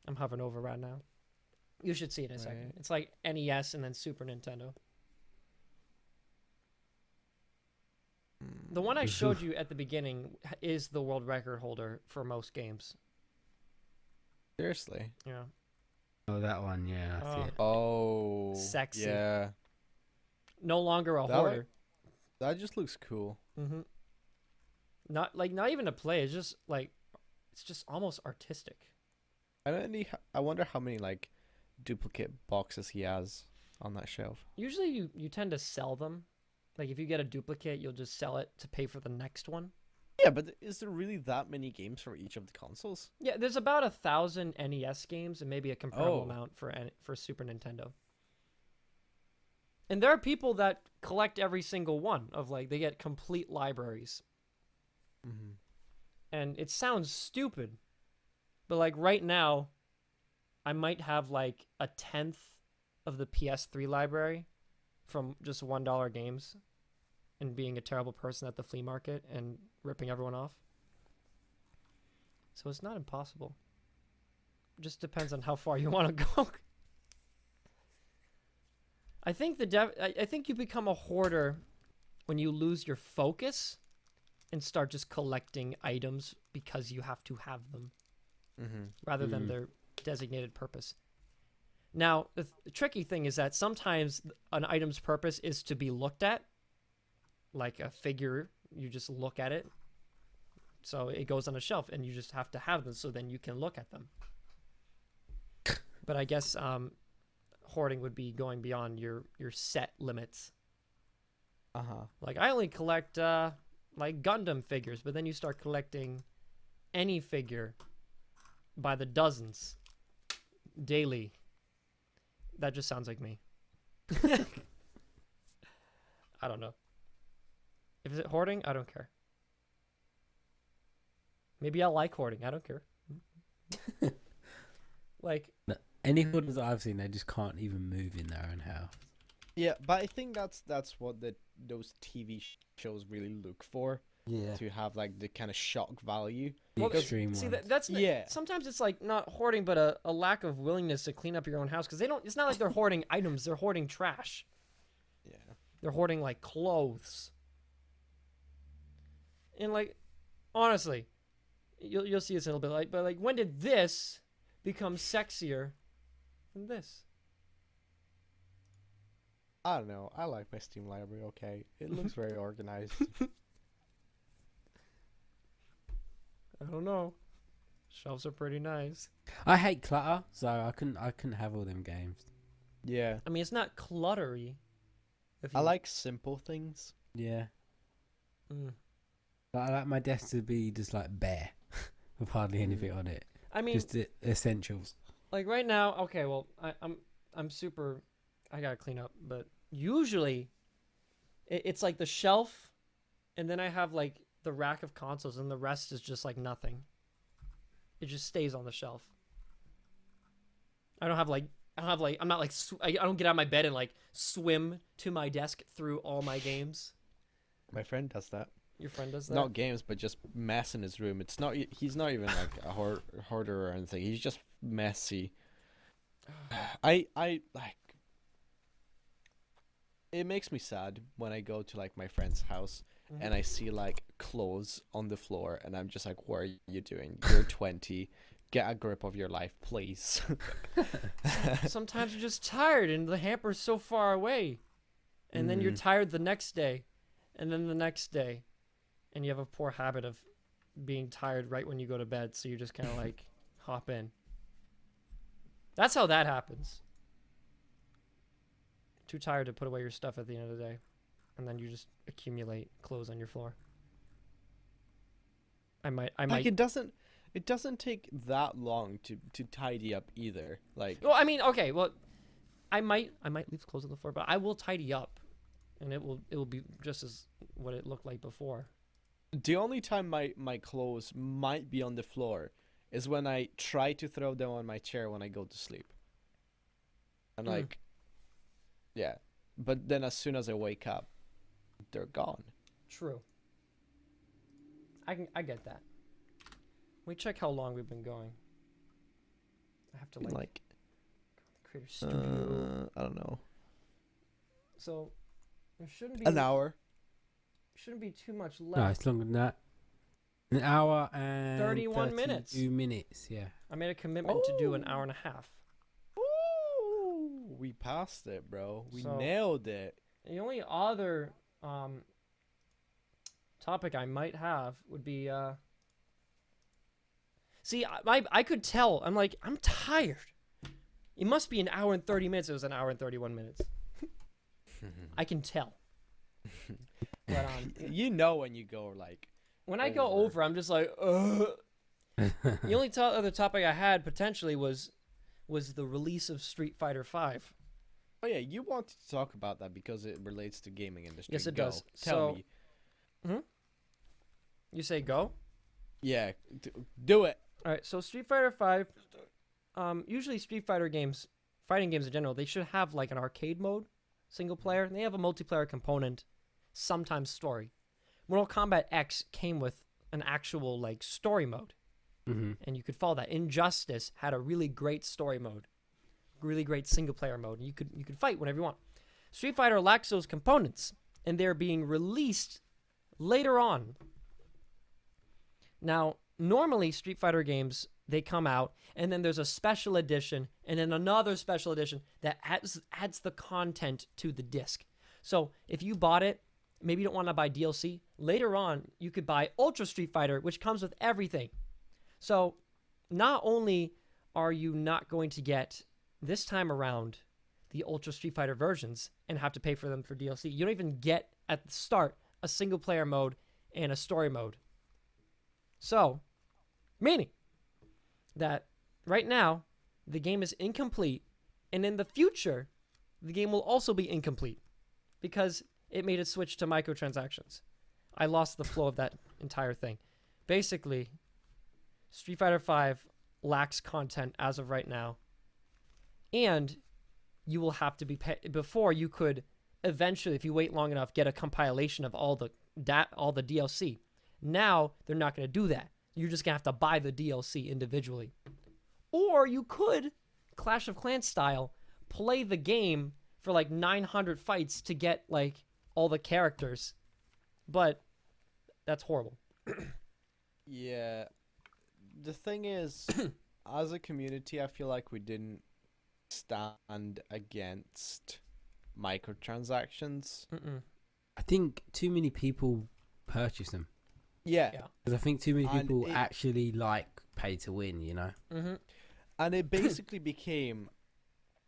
[SPEAKER 1] I'm hovering over right now. You should see it in a second.
[SPEAKER 2] Right.
[SPEAKER 1] It's like NES and then Super Nintendo. The one I showed you at the beginning is the world record holder for most games.
[SPEAKER 2] Seriously.
[SPEAKER 1] Yeah.
[SPEAKER 3] Oh, that one. Yeah, I see
[SPEAKER 1] Oh.
[SPEAKER 3] it.
[SPEAKER 2] Oh.
[SPEAKER 1] Sexy.
[SPEAKER 2] Yeah.
[SPEAKER 1] No longer a
[SPEAKER 2] That
[SPEAKER 1] hoarder.
[SPEAKER 2] That just looks cool.
[SPEAKER 1] Mm-hmm. Not even a play. It's just like, it's just almost artistic.
[SPEAKER 2] I wonder how many like duplicate boxes he has on that shelf.
[SPEAKER 1] Usually you tend to sell them. Like if you get a duplicate, you'll just sell it to pay for the next one.
[SPEAKER 2] Yeah, but is there really that many games for each of the consoles?
[SPEAKER 1] Yeah, there's about 1,000 NES games and maybe a comparable
[SPEAKER 2] Oh.
[SPEAKER 1] amount for Super Nintendo. And there are people that collect every single one of like they get complete libraries.
[SPEAKER 2] Mm-hmm.
[SPEAKER 1] And it sounds stupid, but like right now, I might have like 1/10 of the PS3 library from just $1 games, and being a terrible person at the flea market and ripping everyone off. So it's not impossible. It just depends on how far you want to go. I think I think you become a hoarder when you lose your focus and start just collecting items because you have to have them
[SPEAKER 2] Mm-hmm.
[SPEAKER 1] rather than their designated purpose. Now, the tricky thing is that sometimes an item's purpose is to be looked at, like a figure. You just look at it. So it goes on a shelf, and you just have to have them so then you can look at them. But I guess hoarding would be going beyond your set limits. Like I only collect like Gundam figures, but then you start collecting any figure by the dozens daily. That just sounds like me. I don't know. If it's hoarding, I don't care. Maybe I like hoarding. I don't care. Like
[SPEAKER 3] Any hoarders that I've seen, they just can't even move in their own house.
[SPEAKER 2] Yeah, but I think that's what those TV shows really look for.
[SPEAKER 3] Yeah.
[SPEAKER 2] To have like the kind of shock value.
[SPEAKER 3] The
[SPEAKER 1] Well,
[SPEAKER 3] extreme
[SPEAKER 1] see,
[SPEAKER 3] ones.
[SPEAKER 1] that's
[SPEAKER 2] Yeah.
[SPEAKER 1] Sometimes it's like not hoarding, but a lack of willingness to clean up your own house because they don't. It's not like they're hoarding items; they're hoarding trash.
[SPEAKER 2] Yeah.
[SPEAKER 1] They're hoarding like clothes. And like, honestly, you'll see this in a little bit. But like, when did this become sexier than this?
[SPEAKER 2] I don't know. I like my Steam library. Okay, it looks very organized.
[SPEAKER 1] I don't know. Shelves are pretty nice.
[SPEAKER 3] I hate clutter, so I couldn't have all them games.
[SPEAKER 2] Yeah.
[SPEAKER 1] I mean, it's not cluttery.
[SPEAKER 2] I like simple things.
[SPEAKER 3] Yeah.
[SPEAKER 1] Mm.
[SPEAKER 3] I like my desk to be just like bare, with hardly anything on it.
[SPEAKER 1] I mean,
[SPEAKER 3] Just the essentials.
[SPEAKER 1] like right now. Okay, well, I'm super. I gotta clean up, but usually, it's like the shelf, and then I have like the rack of consoles, and the rest is just like nothing. It just stays on the shelf. I don't have like I'm not like I don't get out of my bed and like swim to my desk through all my games.
[SPEAKER 2] My friend does that.
[SPEAKER 1] Your friend does that?
[SPEAKER 2] Not games, but just mess in his room. It's not. He's not even like a hoarder or anything. He's just messy. I like. It makes me sad when I go to like my friend's house and I see like clothes on the floor, and I'm just like, "What are you doing? You're 20. Get a grip of your life, please."
[SPEAKER 1] Sometimes you're just tired and the hamper's so far away. And then you're tired the next day. And then the next day. And you have a poor habit of being tired right when you go to bed. So you just kind of like hop in. That's how that happens. Too tired to put away your stuff at the end of the day. And then you just accumulate clothes on your floor. I might.
[SPEAKER 2] Like it doesn't take that long to tidy up either. Like,
[SPEAKER 1] Well, I mean, okay. Well, I might leave clothes on the floor, but I will tidy up, and it will be just as what it looked like before.
[SPEAKER 2] the only time my clothes might be on the floor is when I try to throw them on my chair when I go to sleep. And like, yeah. But then as soon as I wake up, they're gone.
[SPEAKER 1] True. I get that. Let me check how long we've been going. I have to
[SPEAKER 2] Like,
[SPEAKER 1] create a studio.
[SPEAKER 2] I don't know.
[SPEAKER 1] So there shouldn't be
[SPEAKER 2] An hour.
[SPEAKER 1] shouldn't be too much
[SPEAKER 3] No,
[SPEAKER 1] left.
[SPEAKER 3] it's longer than that. An hour and
[SPEAKER 1] 31 minutes.
[SPEAKER 3] 2 minutes, yeah.
[SPEAKER 1] I made a commitment to do an hour and a half.
[SPEAKER 2] Ooh, we passed it, bro. We
[SPEAKER 1] So-
[SPEAKER 2] nailed it.
[SPEAKER 1] The only other topic I might have would be see, I could tell. I'm like, I'm tired. It must be an hour and 30 minutes. It was an hour and 31 minutes. I can tell. But
[SPEAKER 2] You know when you go like,
[SPEAKER 1] when I go over, I'm just like, ugh. The only other topic I had potentially was the release of Street Fighter V.
[SPEAKER 2] oh yeah, you wanted to talk about that because it relates to gaming industry.
[SPEAKER 1] Yes, it
[SPEAKER 2] Go.
[SPEAKER 1] does.
[SPEAKER 2] Tell
[SPEAKER 1] So-
[SPEAKER 2] me.
[SPEAKER 1] You say go?
[SPEAKER 2] Yeah, do it.
[SPEAKER 1] All right, so Street Fighter V, usually Street Fighter games, fighting games in general, they should have like an arcade mode, single player, and they have a multiplayer component, sometimes story. Mortal Kombat X came with an actual like story mode, and you could follow that. Injustice had a really great story mode, really great single player mode, and you could fight whenever you want. Street Fighter lacks those components, and they're being released later on. Now, normally Street Fighter games, they come out and then there's a special edition and then another special edition that adds the content to the disc. So if you bought it maybe you don't want to buy DLC. Later on, you could buy Ultra Street Fighter, which comes with everything. So not only are you not going to get this time around the Ultra Street Fighter versions and have to pay for them for DLC, you don't even get at the start a single player mode and a story mode. So, meaning that right now the game is incomplete, and in the future the game will also be incomplete because it made it switch to microtransactions. I lost the flow of that entire thing. Basically, Street Fighter V lacks content as of right now, and you will have to be before you could eventually, if you wait long enough, get a compilation of all the DLC. Now they're not going to do that. You're just going to have to buy the DLC individually. Or you could, Clash of Clans style, play the game for like 900 fights to get like all the characters. But that's horrible.
[SPEAKER 2] Yeah. The thing is, as a community, I feel like we didn't stand against microtransactions.
[SPEAKER 3] I think too many people purchase them.
[SPEAKER 2] Yeah.
[SPEAKER 3] Because I think too many
[SPEAKER 2] And
[SPEAKER 3] people
[SPEAKER 2] it-
[SPEAKER 3] actually like pay to win, you know?
[SPEAKER 1] Mm-hmm.
[SPEAKER 2] And it basically became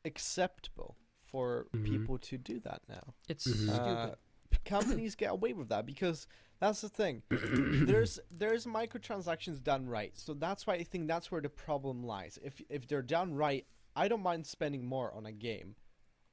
[SPEAKER 2] acceptable for
[SPEAKER 3] Mhm.
[SPEAKER 2] people to do that now.
[SPEAKER 1] It's
[SPEAKER 3] Mhm.
[SPEAKER 1] stupid.
[SPEAKER 2] Companies get away with that because that's the thing. there's microtransactions done right, so that's why I think that's where the problem lies. If they're done right, I don't mind spending more on a game,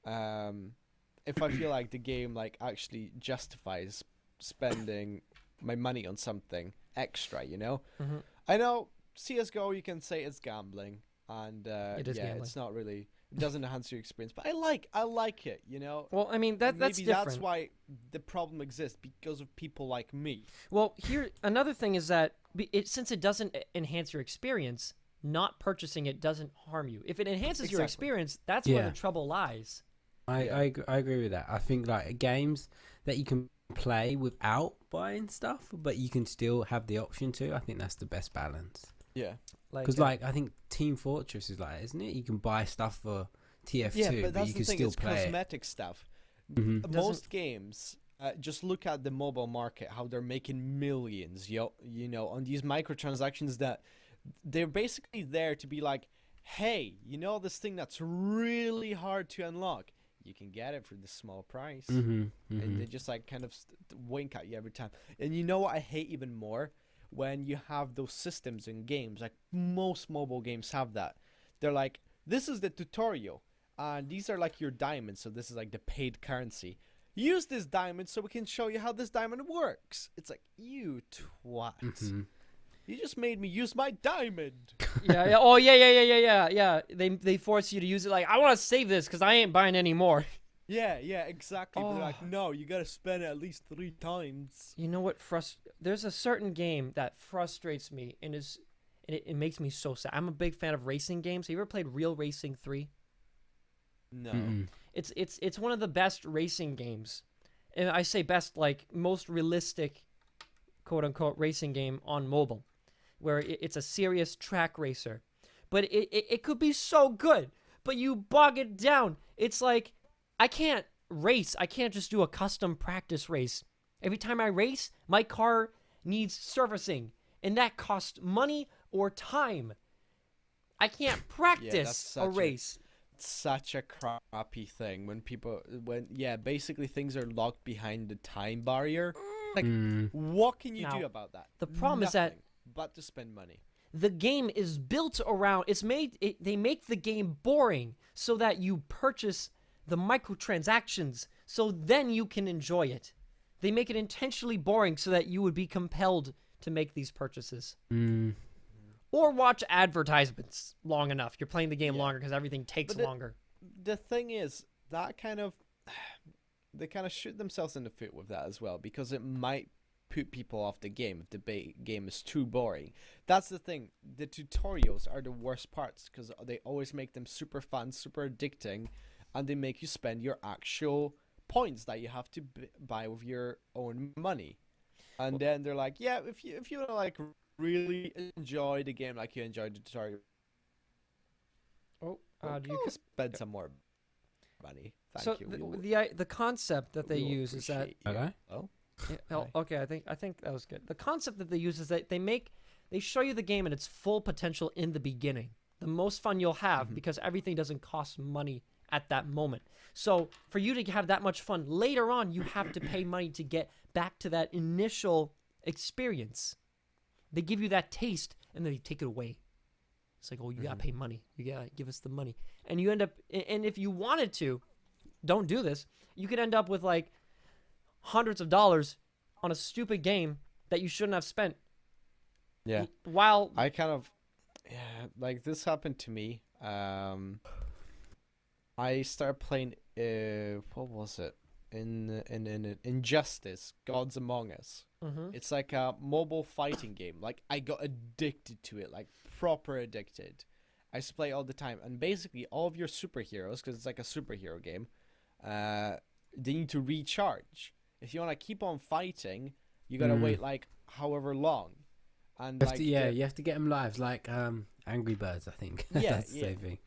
[SPEAKER 2] if I feel like the game like actually justifies spending my money on something extra. You know,
[SPEAKER 1] Mhm.
[SPEAKER 2] I know CS:GO, you can say it's gambling, and
[SPEAKER 1] It is gambling.
[SPEAKER 2] it's not really. It doesn't enhance your experience, but I like it. You know.
[SPEAKER 1] Well, I mean
[SPEAKER 2] And
[SPEAKER 1] that's
[SPEAKER 2] maybe
[SPEAKER 1] different.
[SPEAKER 2] that's why the problem exists, because of people like me.
[SPEAKER 1] Well, here another thing is that since it doesn't enhance your experience, not purchasing it doesn't harm you. If it enhances your
[SPEAKER 2] Exactly.
[SPEAKER 1] experience, that's where
[SPEAKER 3] Yeah.
[SPEAKER 1] the trouble lies.
[SPEAKER 2] Yeah.
[SPEAKER 3] I agree with that. I think like games that you can play without buying stuff, but you can still have the option to. I think that's the best balance.
[SPEAKER 2] Yeah.
[SPEAKER 3] Because like I think Team Fortress is like, isn't it? You can buy stuff for TF2,
[SPEAKER 2] Yeah, but that's
[SPEAKER 3] you
[SPEAKER 2] the
[SPEAKER 3] can
[SPEAKER 2] thing.
[SPEAKER 3] still
[SPEAKER 2] It's
[SPEAKER 3] play it.
[SPEAKER 2] cosmetic stuff.
[SPEAKER 3] Mhm.
[SPEAKER 2] Most games, just look at the mobile market, how they're making millions, you know, on these microtransactions that they're basically there to be like, hey, you know, this thing that's really hard to unlock, you can get it for this small price.
[SPEAKER 3] Mhm.
[SPEAKER 2] And
[SPEAKER 3] Mhm.
[SPEAKER 2] they just like kind of wink at you every time. And you know what I hate even more? When you have those systems in games, like most mobile games have that. They're like, this is the tutorial, and these are like your diamonds, so this is like the paid currency. Use this diamond so we can show you how this diamond works. It's like, you twat.
[SPEAKER 3] Mhm.
[SPEAKER 2] You just made me use my diamond.
[SPEAKER 1] Yeah. Oh, yeah. They force you to use it. Like, I want to save this because I ain't buying any more.
[SPEAKER 2] Yeah, exactly. But they're like,
[SPEAKER 1] Oh.
[SPEAKER 2] no, you gotta spend it at least 3 times.
[SPEAKER 1] You know what? There's a certain game that frustrates me and it makes me so sad. I'm a big fan of racing games. Have you ever played Real Racing 3?
[SPEAKER 2] No.
[SPEAKER 3] Mm-mm.
[SPEAKER 1] It's one of the best racing games, and I say best, like most realistic, quote unquote, racing game on mobile, where it's a serious track racer, but it could be so good, but you bog it down. It's like I can't race. I can't just do a custom practice race. Every time I race, my car needs servicing, and that costs money or time. I can't practice
[SPEAKER 2] such
[SPEAKER 1] a
[SPEAKER 2] a-
[SPEAKER 1] race.
[SPEAKER 2] Such a crappy thing when basically things are locked behind the time barrier. Like,
[SPEAKER 3] Mm.
[SPEAKER 2] what can you
[SPEAKER 1] Now,
[SPEAKER 2] do about that?
[SPEAKER 1] the problem is that-
[SPEAKER 2] Nothing but to spend money.
[SPEAKER 1] The game is built around they make the game boring so that you purchase the microtransactions so then you can enjoy it. They make it intentionally boring so that you would be compelled to make these purchases
[SPEAKER 3] Mm.
[SPEAKER 1] or watch advertisements long enough. You're playing the game
[SPEAKER 2] Yeah.
[SPEAKER 1] longer because everything takes
[SPEAKER 2] But
[SPEAKER 1] longer.
[SPEAKER 2] The thing is, that kind of they kind of shoot themselves in the foot with that as well, because it might put people off the game if the game is too boring. That's the thing. The tutorials are the worst parts because they always make them super fun, super addicting, and they make you spend your actual points that you have to buy with your own money. And then they're like, yeah, if you like really enjoy the game like you enjoyed the tutorial,
[SPEAKER 1] Oh,
[SPEAKER 2] go
[SPEAKER 1] do you
[SPEAKER 2] spend some more. money. Thank
[SPEAKER 1] So
[SPEAKER 2] you.
[SPEAKER 1] the concept that they
[SPEAKER 2] We'll
[SPEAKER 1] use is that
[SPEAKER 2] appreciate you.
[SPEAKER 3] Hello?
[SPEAKER 2] Oh,
[SPEAKER 1] yeah, oh,
[SPEAKER 2] Hi.
[SPEAKER 1] okay, I think that was good. The concept that they use is that they show you the game in its full potential in the beginning. The most fun you'll have
[SPEAKER 2] Mhm.
[SPEAKER 1] because everything doesn't cost money at that moment. So for you to have that much fun later on, you have to pay money to get back to that initial experience. They give you that taste and then they take it away. It's like, oh, you gotta pay money. You gotta give us the money, and you end up. And if you wanted to, don't do this. You could end up with like hundreds of dollars on a stupid game that you shouldn't have spent.
[SPEAKER 2] Yeah.
[SPEAKER 1] While
[SPEAKER 2] I kind of, yeah, like this happened to me. I started playing. What was it? In Injustice, Gods Among Us.
[SPEAKER 1] Mhm.
[SPEAKER 2] It's like a mobile fighting game. Like I got addicted to it, like proper addicted. I used to play all the time, and basically all of your superheroes, because it's like a superhero game, they need to recharge. If you want to keep on fighting, you gotta wait like however long, and
[SPEAKER 3] You have
[SPEAKER 2] like
[SPEAKER 3] to, yeah, you have to get them live, like Angry Birds, I think.
[SPEAKER 2] Yeah,
[SPEAKER 3] That's the
[SPEAKER 2] yeah.
[SPEAKER 3] same thing.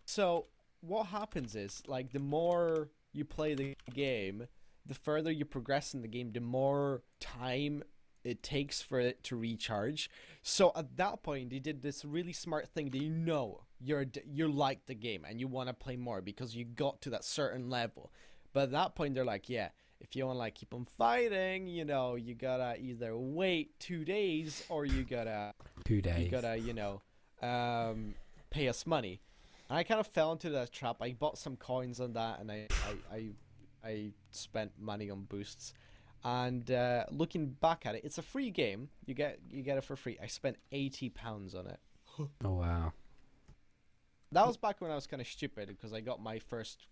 [SPEAKER 2] So what happens is like the more you play the game, the further you progress in the game, the more time it takes for it to recharge. So at that point, they did this really smart thing that you like the game and you want to play more because you got to that certain level. But at that point, they're like, yeah, if you want to like keep on fighting, you gotta either wait 2 days or you gotta
[SPEAKER 3] 2 days.
[SPEAKER 2] you gotta pay us money. And I kind of fell into that trap. I bought some coins on that, and I spent money on boosts. And looking back at it, it's a free game. You get it for free. I spent £80 on it.
[SPEAKER 3] Oh wow.
[SPEAKER 2] That was back when I was kind of stupid because I got my first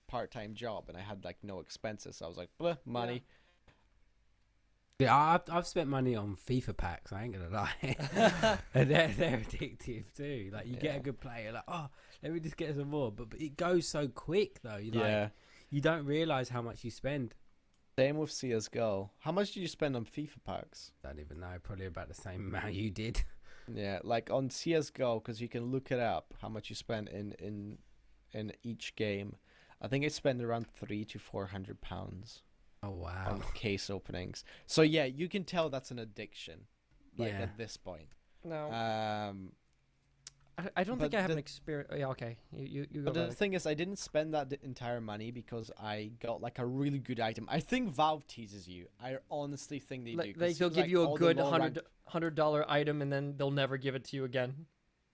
[SPEAKER 2] part-time job and I had like no expenses. So I was like, bleh, money.
[SPEAKER 3] Yeah, I've spent money on FIFA packs. I ain't gonna lie, and they're addictive too. Like you get a good player, like oh, let me just get some more. But it goes so quick though. You don't realize how much you spend.
[SPEAKER 2] Same with CS:GO. How much did you spend on FIFA packs?
[SPEAKER 3] Don't even know. Probably about the same amount you did.
[SPEAKER 2] Yeah, like on CS:GO, because you can look it up how much you spend in each game. I think I spent around £300 to £400
[SPEAKER 3] Oh wow.
[SPEAKER 2] on case openings. So yeah, you can tell that's an addiction. Like
[SPEAKER 3] Yeah.
[SPEAKER 2] at this point.
[SPEAKER 1] no,
[SPEAKER 2] Um,
[SPEAKER 1] I don't think
[SPEAKER 2] but
[SPEAKER 1] I have
[SPEAKER 2] the-
[SPEAKER 1] an experience. Yeah, okay, you go.
[SPEAKER 2] but the
[SPEAKER 1] Vadact.
[SPEAKER 2] thing is, I didn't spend that entire money because I got like a really good item. I think Valve teases you. I honestly think they do. 'Cause it
[SPEAKER 1] They'll
[SPEAKER 2] seems
[SPEAKER 1] give
[SPEAKER 2] like
[SPEAKER 1] you a
[SPEAKER 2] all the
[SPEAKER 1] good
[SPEAKER 2] low-ranked-
[SPEAKER 1] $100 item and then they'll never give it to you again.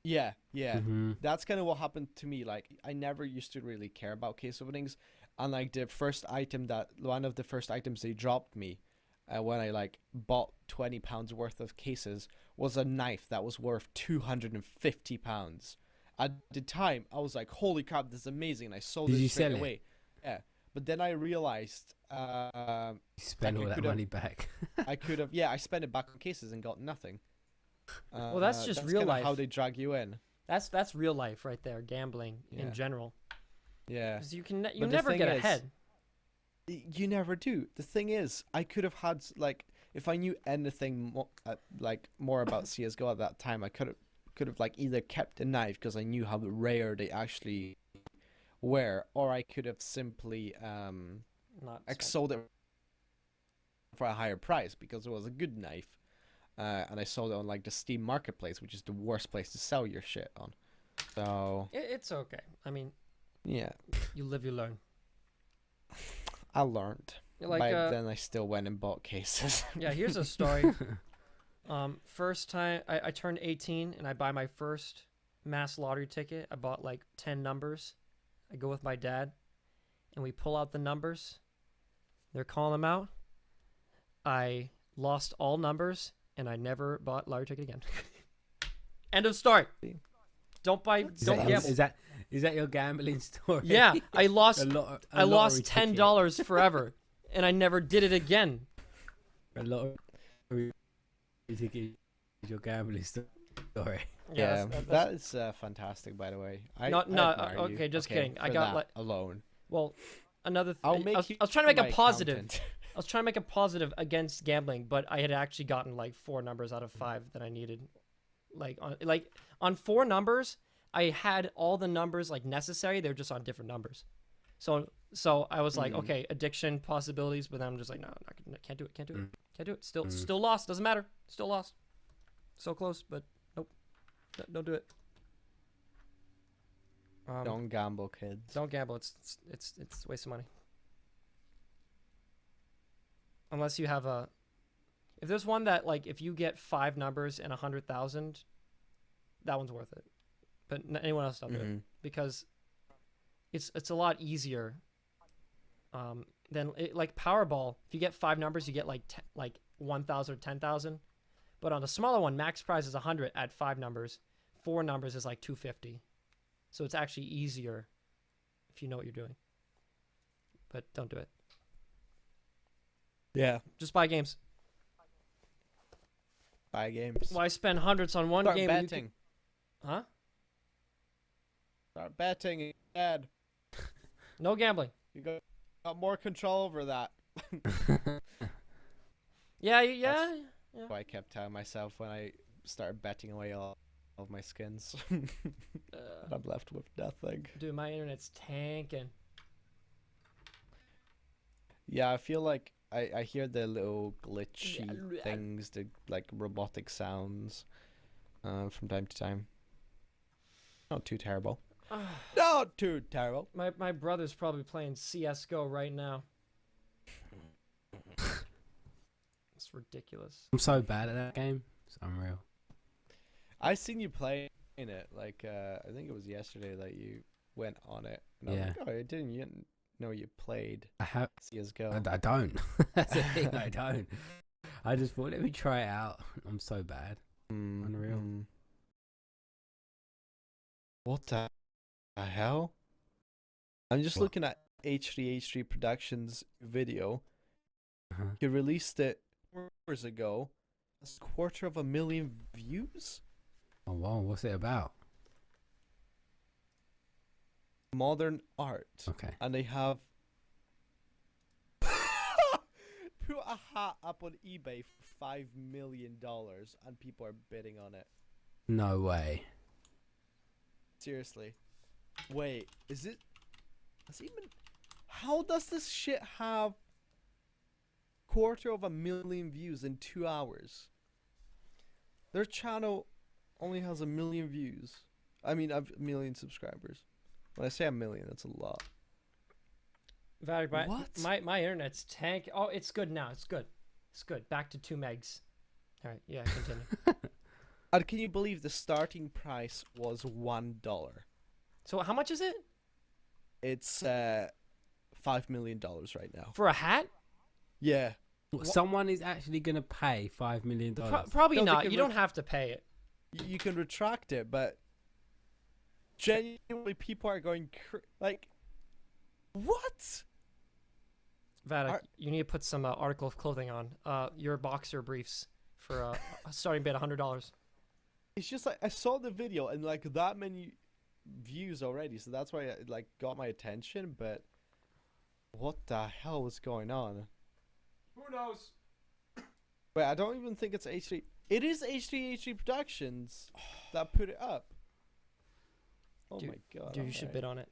[SPEAKER 2] Yeah, yeah.
[SPEAKER 3] Mhm.
[SPEAKER 2] That's kind of what happened to me. Like, I never used to really care about case openings, and like one of the first items they dropped me, when I like bought £20 worth of cases, was a knife that was worth £250. At the time, I was like, "Holy crap, this is amazing!" And I sold
[SPEAKER 3] Did
[SPEAKER 2] it
[SPEAKER 3] you
[SPEAKER 2] straight
[SPEAKER 3] sell it?
[SPEAKER 2] away. Yeah, but then I realized,
[SPEAKER 3] You spend
[SPEAKER 2] I
[SPEAKER 3] all that
[SPEAKER 2] could've-
[SPEAKER 3] money back.
[SPEAKER 2] I could have, yeah, I spent it back on cases and got nothing.
[SPEAKER 1] Well, that's just real
[SPEAKER 2] kinda
[SPEAKER 1] life.
[SPEAKER 2] how they drag you in.
[SPEAKER 1] That's real life right there. Gambling
[SPEAKER 2] Yeah.
[SPEAKER 1] in general,
[SPEAKER 2] Yeah.
[SPEAKER 1] 'cause you
[SPEAKER 2] the
[SPEAKER 1] never
[SPEAKER 2] thing
[SPEAKER 1] get
[SPEAKER 2] is-
[SPEAKER 1] ahead.
[SPEAKER 2] You never do. The thing is, I could have had like if I knew anything more about CS:GO at that time, I could have like either kept a knife because I knew how rare they actually were, or I could have simply
[SPEAKER 1] Not
[SPEAKER 2] sold it for a higher price because it was a good knife, and I sold it on like the Steam Marketplace, which is the worst place to sell your shit on. So
[SPEAKER 1] It's okay. I mean,
[SPEAKER 2] yeah,
[SPEAKER 1] you live, you learn.
[SPEAKER 2] I learned.
[SPEAKER 1] Like
[SPEAKER 2] But then I still went and bought cases.
[SPEAKER 1] yeah, here's a story. First time I turned 18 and I buy my first mass lottery ticket. I bought like 10 numbers. I go with my dad and we pull out the numbers. They're calling them out. I lost all numbers and I never bought lottery ticket again. End of story. Don't buy.
[SPEAKER 3] Is
[SPEAKER 1] Don't
[SPEAKER 3] that,
[SPEAKER 1] gamble.
[SPEAKER 3] is that your gambling story?
[SPEAKER 1] Yeah, I lost.
[SPEAKER 3] I
[SPEAKER 1] lost $10 forever, and I never did it again.
[SPEAKER 3] A lot of ticket is your gambling story.
[SPEAKER 2] Yeah,
[SPEAKER 1] that's-
[SPEAKER 2] that is fantastic, by the way.
[SPEAKER 1] No, no,
[SPEAKER 2] admire you.
[SPEAKER 1] okay, just kidding. I
[SPEAKER 2] for
[SPEAKER 1] got,
[SPEAKER 2] that
[SPEAKER 1] like-
[SPEAKER 2] alone.
[SPEAKER 1] Well, another.
[SPEAKER 2] I'll make
[SPEAKER 1] I was,
[SPEAKER 2] you
[SPEAKER 1] I was trying to make
[SPEAKER 2] my
[SPEAKER 1] a positive.
[SPEAKER 2] accountant.
[SPEAKER 1] I was trying to make a positive against gambling, but I had actually gotten like 4 numbers out of 5 that I needed. Like on 4 numbers, I had all the numbers like necessary. They're just on different numbers. So I was like,
[SPEAKER 2] Mhm.
[SPEAKER 1] okay, addiction possibilities, but then I'm just like, no, can't do it, can't do it, can't do it. Still lost. Doesn't matter. Still lost. So close, but nope. Don't do it.
[SPEAKER 2] Don't gamble, kids.
[SPEAKER 1] Don't gamble. It's a waste of money. Unless you have a, if there's one that like if you get 5 numbers and 100,000, that one's worth it. But anyone else don't do it because it's a lot easier. Than like Powerball. If you get 5 numbers, you get like 1,000 or 10,000. But on the smaller one, max prize is 100 at 5 numbers. 4 numbers is like 250. So it's actually easier if you know what you're doing. But don't do it.
[SPEAKER 2] Yeah.
[SPEAKER 1] Just buy games.
[SPEAKER 2] Buy games.
[SPEAKER 1] Why spend hundreds on one
[SPEAKER 2] Start
[SPEAKER 1] game?
[SPEAKER 2] betting.
[SPEAKER 1] Huh?
[SPEAKER 2] Start betting, Ed.
[SPEAKER 1] No gambling.
[SPEAKER 2] You got more control over that.
[SPEAKER 1] Yeah.
[SPEAKER 2] That's why I kept telling myself when I started betting away all of my skins. I'm left with nothing.
[SPEAKER 1] Dude, my internet's tanking.
[SPEAKER 2] Yeah, I feel like I hear the little glitchy things, the like robotic sounds from time to time. Not too terrible. Not too terrible.
[SPEAKER 1] My brother's probably playing CS:GO right now. It's ridiculous.
[SPEAKER 3] I'm so bad at that game. It's unreal.
[SPEAKER 2] I seen you playing it. Like I think it was yesterday that you went on it. And I was
[SPEAKER 3] Yeah.
[SPEAKER 2] like, oh, I didn't even know you played
[SPEAKER 3] I have.
[SPEAKER 2] CS:GO.
[SPEAKER 3] I don't. That's the thing. I don't. I just thought, let me try it out. I'm so bad. Unreal.
[SPEAKER 2] What the hell? I'm just
[SPEAKER 3] What?
[SPEAKER 2] looking at H3 Productions video.
[SPEAKER 3] Uh-huh.
[SPEAKER 2] He released it 4 hours ago. That's a 250,000 views.
[SPEAKER 3] Oh wow, what's it about?
[SPEAKER 2] Modern art.
[SPEAKER 3] Okay.
[SPEAKER 2] And they have put a hat up on eBay for $5 million and people are bidding on it.
[SPEAKER 3] No way.
[SPEAKER 2] Seriously. Wait, is it how does this shit have 250,000 views in 2 hours? Their channel only has 1 million views. I mean, 1 million subscribers. When I say 1 million, that's a lot.
[SPEAKER 1] Vadact,
[SPEAKER 2] What?
[SPEAKER 1] My internet's tank. Oh, it's good now. It's good. It's good. Back to 2 megs. All right. Yeah. Continue.
[SPEAKER 2] And can you believe the starting price was $1?
[SPEAKER 1] So how much is it
[SPEAKER 2] It's $5 million right now.
[SPEAKER 1] for a hat?
[SPEAKER 2] Yeah.
[SPEAKER 3] Someone is actually gonna pay $5 million.
[SPEAKER 1] Probably
[SPEAKER 2] No, they
[SPEAKER 1] not.
[SPEAKER 2] can
[SPEAKER 1] You don't have to pay it.
[SPEAKER 2] You can retract it, but genuinely people are going like, what?
[SPEAKER 1] Vadact, you need to put some article of clothing on. Your boxer briefs for a starting bid $100.
[SPEAKER 2] It's just like I saw the video and like that many views already, so that's why it like got my attention. But what the hell was going on?
[SPEAKER 1] Who knows?
[SPEAKER 2] Wait, I don't even think it's H3. It is H3 Productions that put it up. Oh
[SPEAKER 1] Dude,
[SPEAKER 2] my god!
[SPEAKER 1] Dude, you should bid on it.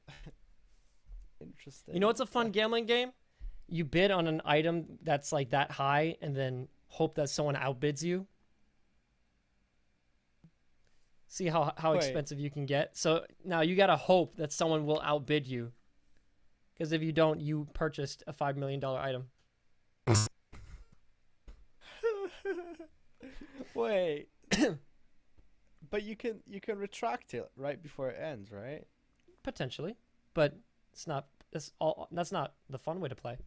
[SPEAKER 2] Interesting.
[SPEAKER 1] You know what's a fun gambling game? You bid on an item that's like that high and then hope that someone outbids you. See how
[SPEAKER 2] Wait.
[SPEAKER 1] expensive you can get. So now you gotta hope that someone will outbid you. Because if you don't, you purchased a $5 million item.
[SPEAKER 2] Wait. But you can retract it right before it ends, right?
[SPEAKER 1] Potentially. But it's not that's not the fun way to play.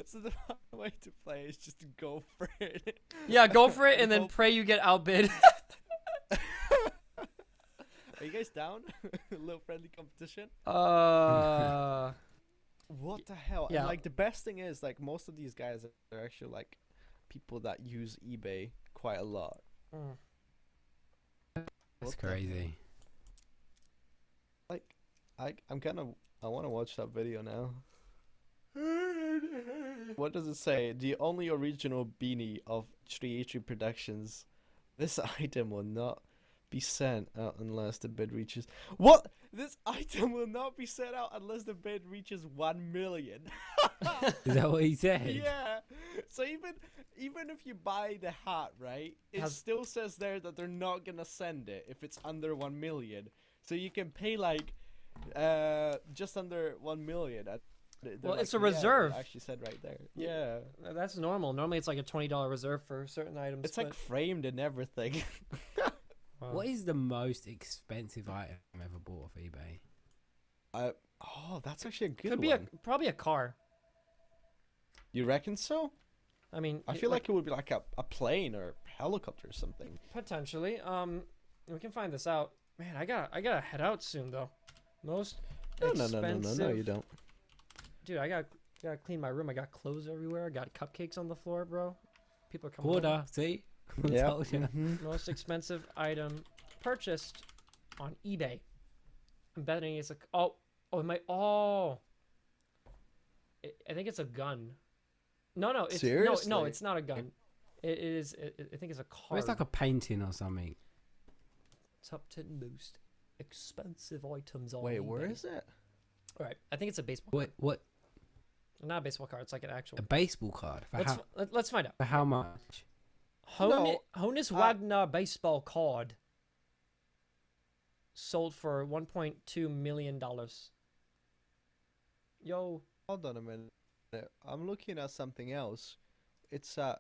[SPEAKER 2] So the way to play is just to go for it.
[SPEAKER 1] Yeah, go for it and then pray you get outbid.
[SPEAKER 2] Are you guys down? A little friendly competition?
[SPEAKER 1] Uh
[SPEAKER 2] What the hell?
[SPEAKER 1] Yeah.
[SPEAKER 2] And like the best thing is like most of these guys are actually like people that use eBay quite a lot.
[SPEAKER 1] mm.
[SPEAKER 3] That's
[SPEAKER 2] What the
[SPEAKER 3] crazy.
[SPEAKER 2] Like I want to watch that video now. What does it say? The only original beanie of H3 Productions. This item will not be sent out unless the bid reaches. What? This item will not be sent out unless the bid reaches 1 million.
[SPEAKER 3] Is that what he said?
[SPEAKER 2] Yeah. So even if you buy the hat, right, it still says there that they're not gonna send it if it's under 1 million. So you can pay like just under 1 million.
[SPEAKER 1] Well,
[SPEAKER 2] like,
[SPEAKER 1] it's a reserve.
[SPEAKER 2] It actually said right there. Yeah.
[SPEAKER 1] That's normal. Normally, it's like a $20 reserve for certain items.
[SPEAKER 2] It's like framed and everything.
[SPEAKER 1] Wow.
[SPEAKER 3] What is the most expensive item ever bought off eBay?
[SPEAKER 2] Oh, that's actually a good
[SPEAKER 1] Could
[SPEAKER 2] one.
[SPEAKER 1] be probably a car.
[SPEAKER 2] You reckon so?
[SPEAKER 1] I mean,
[SPEAKER 2] I feel like it would be like a plane or helicopter or something.
[SPEAKER 1] potentially. We can find this out. Man, I gotta head out soon though. Most
[SPEAKER 2] No,
[SPEAKER 1] expensive.
[SPEAKER 2] you don't.
[SPEAKER 1] Dude, I gotta clean my room. I got clothes everywhere. I got cupcakes on the floor, bro. People are coming.
[SPEAKER 3] Hoarder, see?
[SPEAKER 2] Yeah.
[SPEAKER 3] Told ya.
[SPEAKER 1] Most expensive item purchased on eBay. I'm betting it's a it might I think it's a gun. No, it's
[SPEAKER 2] Seriously?
[SPEAKER 1] no, it's not a gun. It is. I think it's a car.
[SPEAKER 3] Well, it's like a painting or something.
[SPEAKER 1] Top 10 most expensive items on
[SPEAKER 2] Wait,
[SPEAKER 1] eBay.
[SPEAKER 2] where is it?
[SPEAKER 1] All right, I think it's a baseball.
[SPEAKER 3] What?
[SPEAKER 1] Not a baseball card. It's like an actual.
[SPEAKER 3] A baseball card?
[SPEAKER 1] Let's find out.
[SPEAKER 3] For how much?
[SPEAKER 1] Honus Wagner baseball card sold for $1.2 million. Yo,
[SPEAKER 2] Hold on a minute. I'm looking at something else. It's a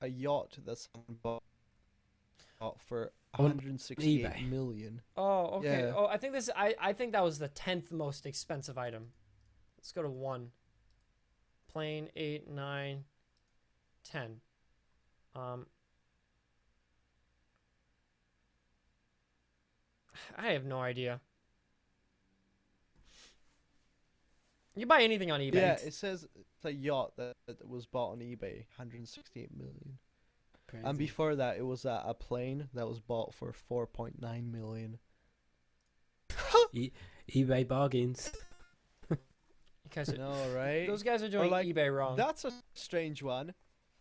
[SPEAKER 2] yacht that's bought for
[SPEAKER 3] On
[SPEAKER 2] 168
[SPEAKER 3] eBay.
[SPEAKER 2] million.
[SPEAKER 1] oh, okay.
[SPEAKER 2] Yeah.
[SPEAKER 1] Oh, I think this. I think that was the 10th most expensive item. Let's go to 1. Plane 8, 9, 10. I have no idea. You buy anything on eBay.
[SPEAKER 2] Yeah, it says it's a yacht that was bought on eBay, 168 million.
[SPEAKER 3] Crazy.
[SPEAKER 2] And before that, it was a plane that was bought for 4.9 million.
[SPEAKER 3] eBay bargains.
[SPEAKER 1] Guys are-
[SPEAKER 2] No, right?
[SPEAKER 1] those guys are doing
[SPEAKER 2] like,
[SPEAKER 1] eBay wrong.
[SPEAKER 2] That's a strange one.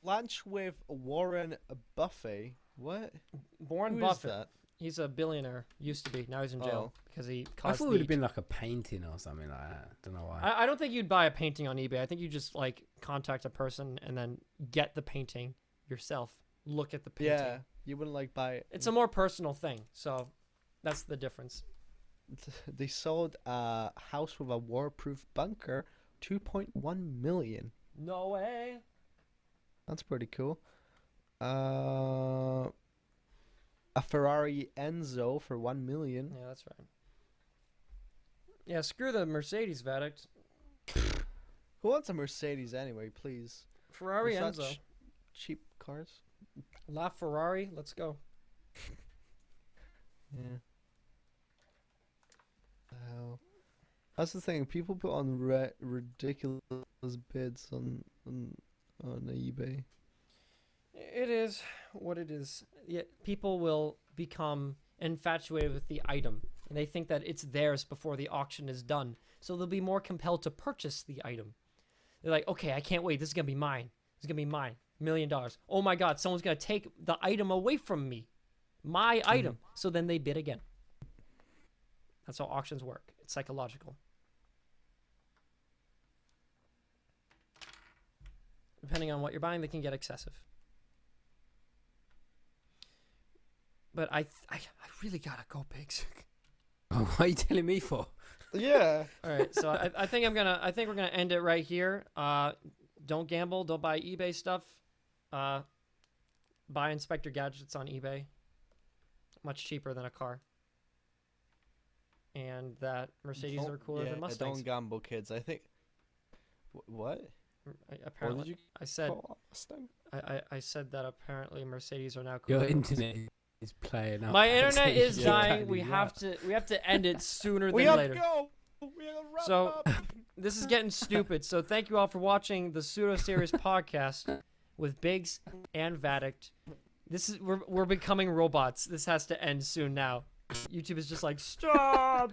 [SPEAKER 2] Lunch with Warren Buffett. What?
[SPEAKER 1] Warren
[SPEAKER 2] Who is
[SPEAKER 1] Buffett.
[SPEAKER 2] that?
[SPEAKER 1] He's a billionaire. Used to be. Now he's in jail because he
[SPEAKER 3] I
[SPEAKER 1] caused
[SPEAKER 3] thought it
[SPEAKER 1] the
[SPEAKER 3] would have been like a painting or something like that. Don't know why.
[SPEAKER 1] I don't think you'd buy a painting on eBay. I think you just like contact a person and then get the painting yourself. Look at the painting.
[SPEAKER 2] Yeah, you wouldn't like buy it.
[SPEAKER 1] It's a more personal thing. So that's the difference.
[SPEAKER 2] They sold a house with a waterproof bunker, 2.1 million.
[SPEAKER 1] No way.
[SPEAKER 2] That's pretty cool. A Ferrari Enzo for 1 million.
[SPEAKER 1] Yeah, that's right. Yeah, screw the Mercedes Vadact.
[SPEAKER 2] Who wants a Mercedes anyway, please?
[SPEAKER 1] Ferrari
[SPEAKER 2] They're
[SPEAKER 1] Enzo.
[SPEAKER 2] such cheap cars.
[SPEAKER 1] La Ferrari. Let's go.
[SPEAKER 2] Yeah. That's the thing. People put on ridiculous bids on eBay.
[SPEAKER 1] It is what it is. Yeah, people will become infatuated with the item, and they think that it's theirs before the auction is done. So they'll be more compelled to purchase the item. They're like, okay, I can't wait. This is gonna be mine. This is gonna be mine. $1 million. Oh my God, someone's gonna take the item away from me. My item. So then they bid again. That's how auctions work. It's psychological. Depending on what you're buying, they can get excessive. But I really gotta go, pigs.
[SPEAKER 3] Oh, what are you telling me for?
[SPEAKER 2] Yeah.
[SPEAKER 1] All right, so I think we're gonna end it right here. Don't gamble. Don't buy eBay stuff. Buy Inspector Gadgets on eBay. Much cheaper than a car. And that Mercedes are cooler than Mustangs.
[SPEAKER 2] Don't gamble, kids. I think. What?
[SPEAKER 1] Apparently,
[SPEAKER 2] What did you
[SPEAKER 1] I said
[SPEAKER 2] call a Mustang?
[SPEAKER 1] I said that apparently Mercedes are now cooler.
[SPEAKER 3] Your
[SPEAKER 1] than Mustangs.
[SPEAKER 3] internet is playing up.
[SPEAKER 1] My internet is
[SPEAKER 3] Yeah.
[SPEAKER 1] dying. We have to end it sooner
[SPEAKER 2] We
[SPEAKER 1] than
[SPEAKER 2] have
[SPEAKER 1] later.
[SPEAKER 2] to go. We have to wrap
[SPEAKER 1] So-
[SPEAKER 2] up.
[SPEAKER 1] This is getting stupid. So thank you all for watching the Pseudo Series podcast with Biggs and Vadact. We're becoming robots. This has to end soon now. YouTube is just like, stop.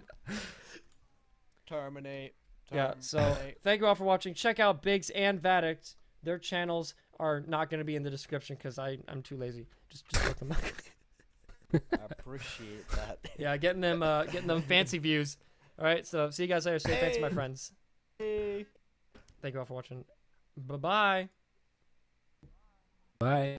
[SPEAKER 2] Terminate.
[SPEAKER 1] Yeah. So thank you all for watching. Check out Biggs and Vadact. Their channels are not going to be in the description because I'm too lazy. Just look them up.
[SPEAKER 2] I appreciate that.
[SPEAKER 1] Yeah, getting them fancy views. All right, so see you guys later. Stay fancy, my friends.
[SPEAKER 2] Hey.
[SPEAKER 1] Thank you all for watching. Bye-bye.
[SPEAKER 3] Bye.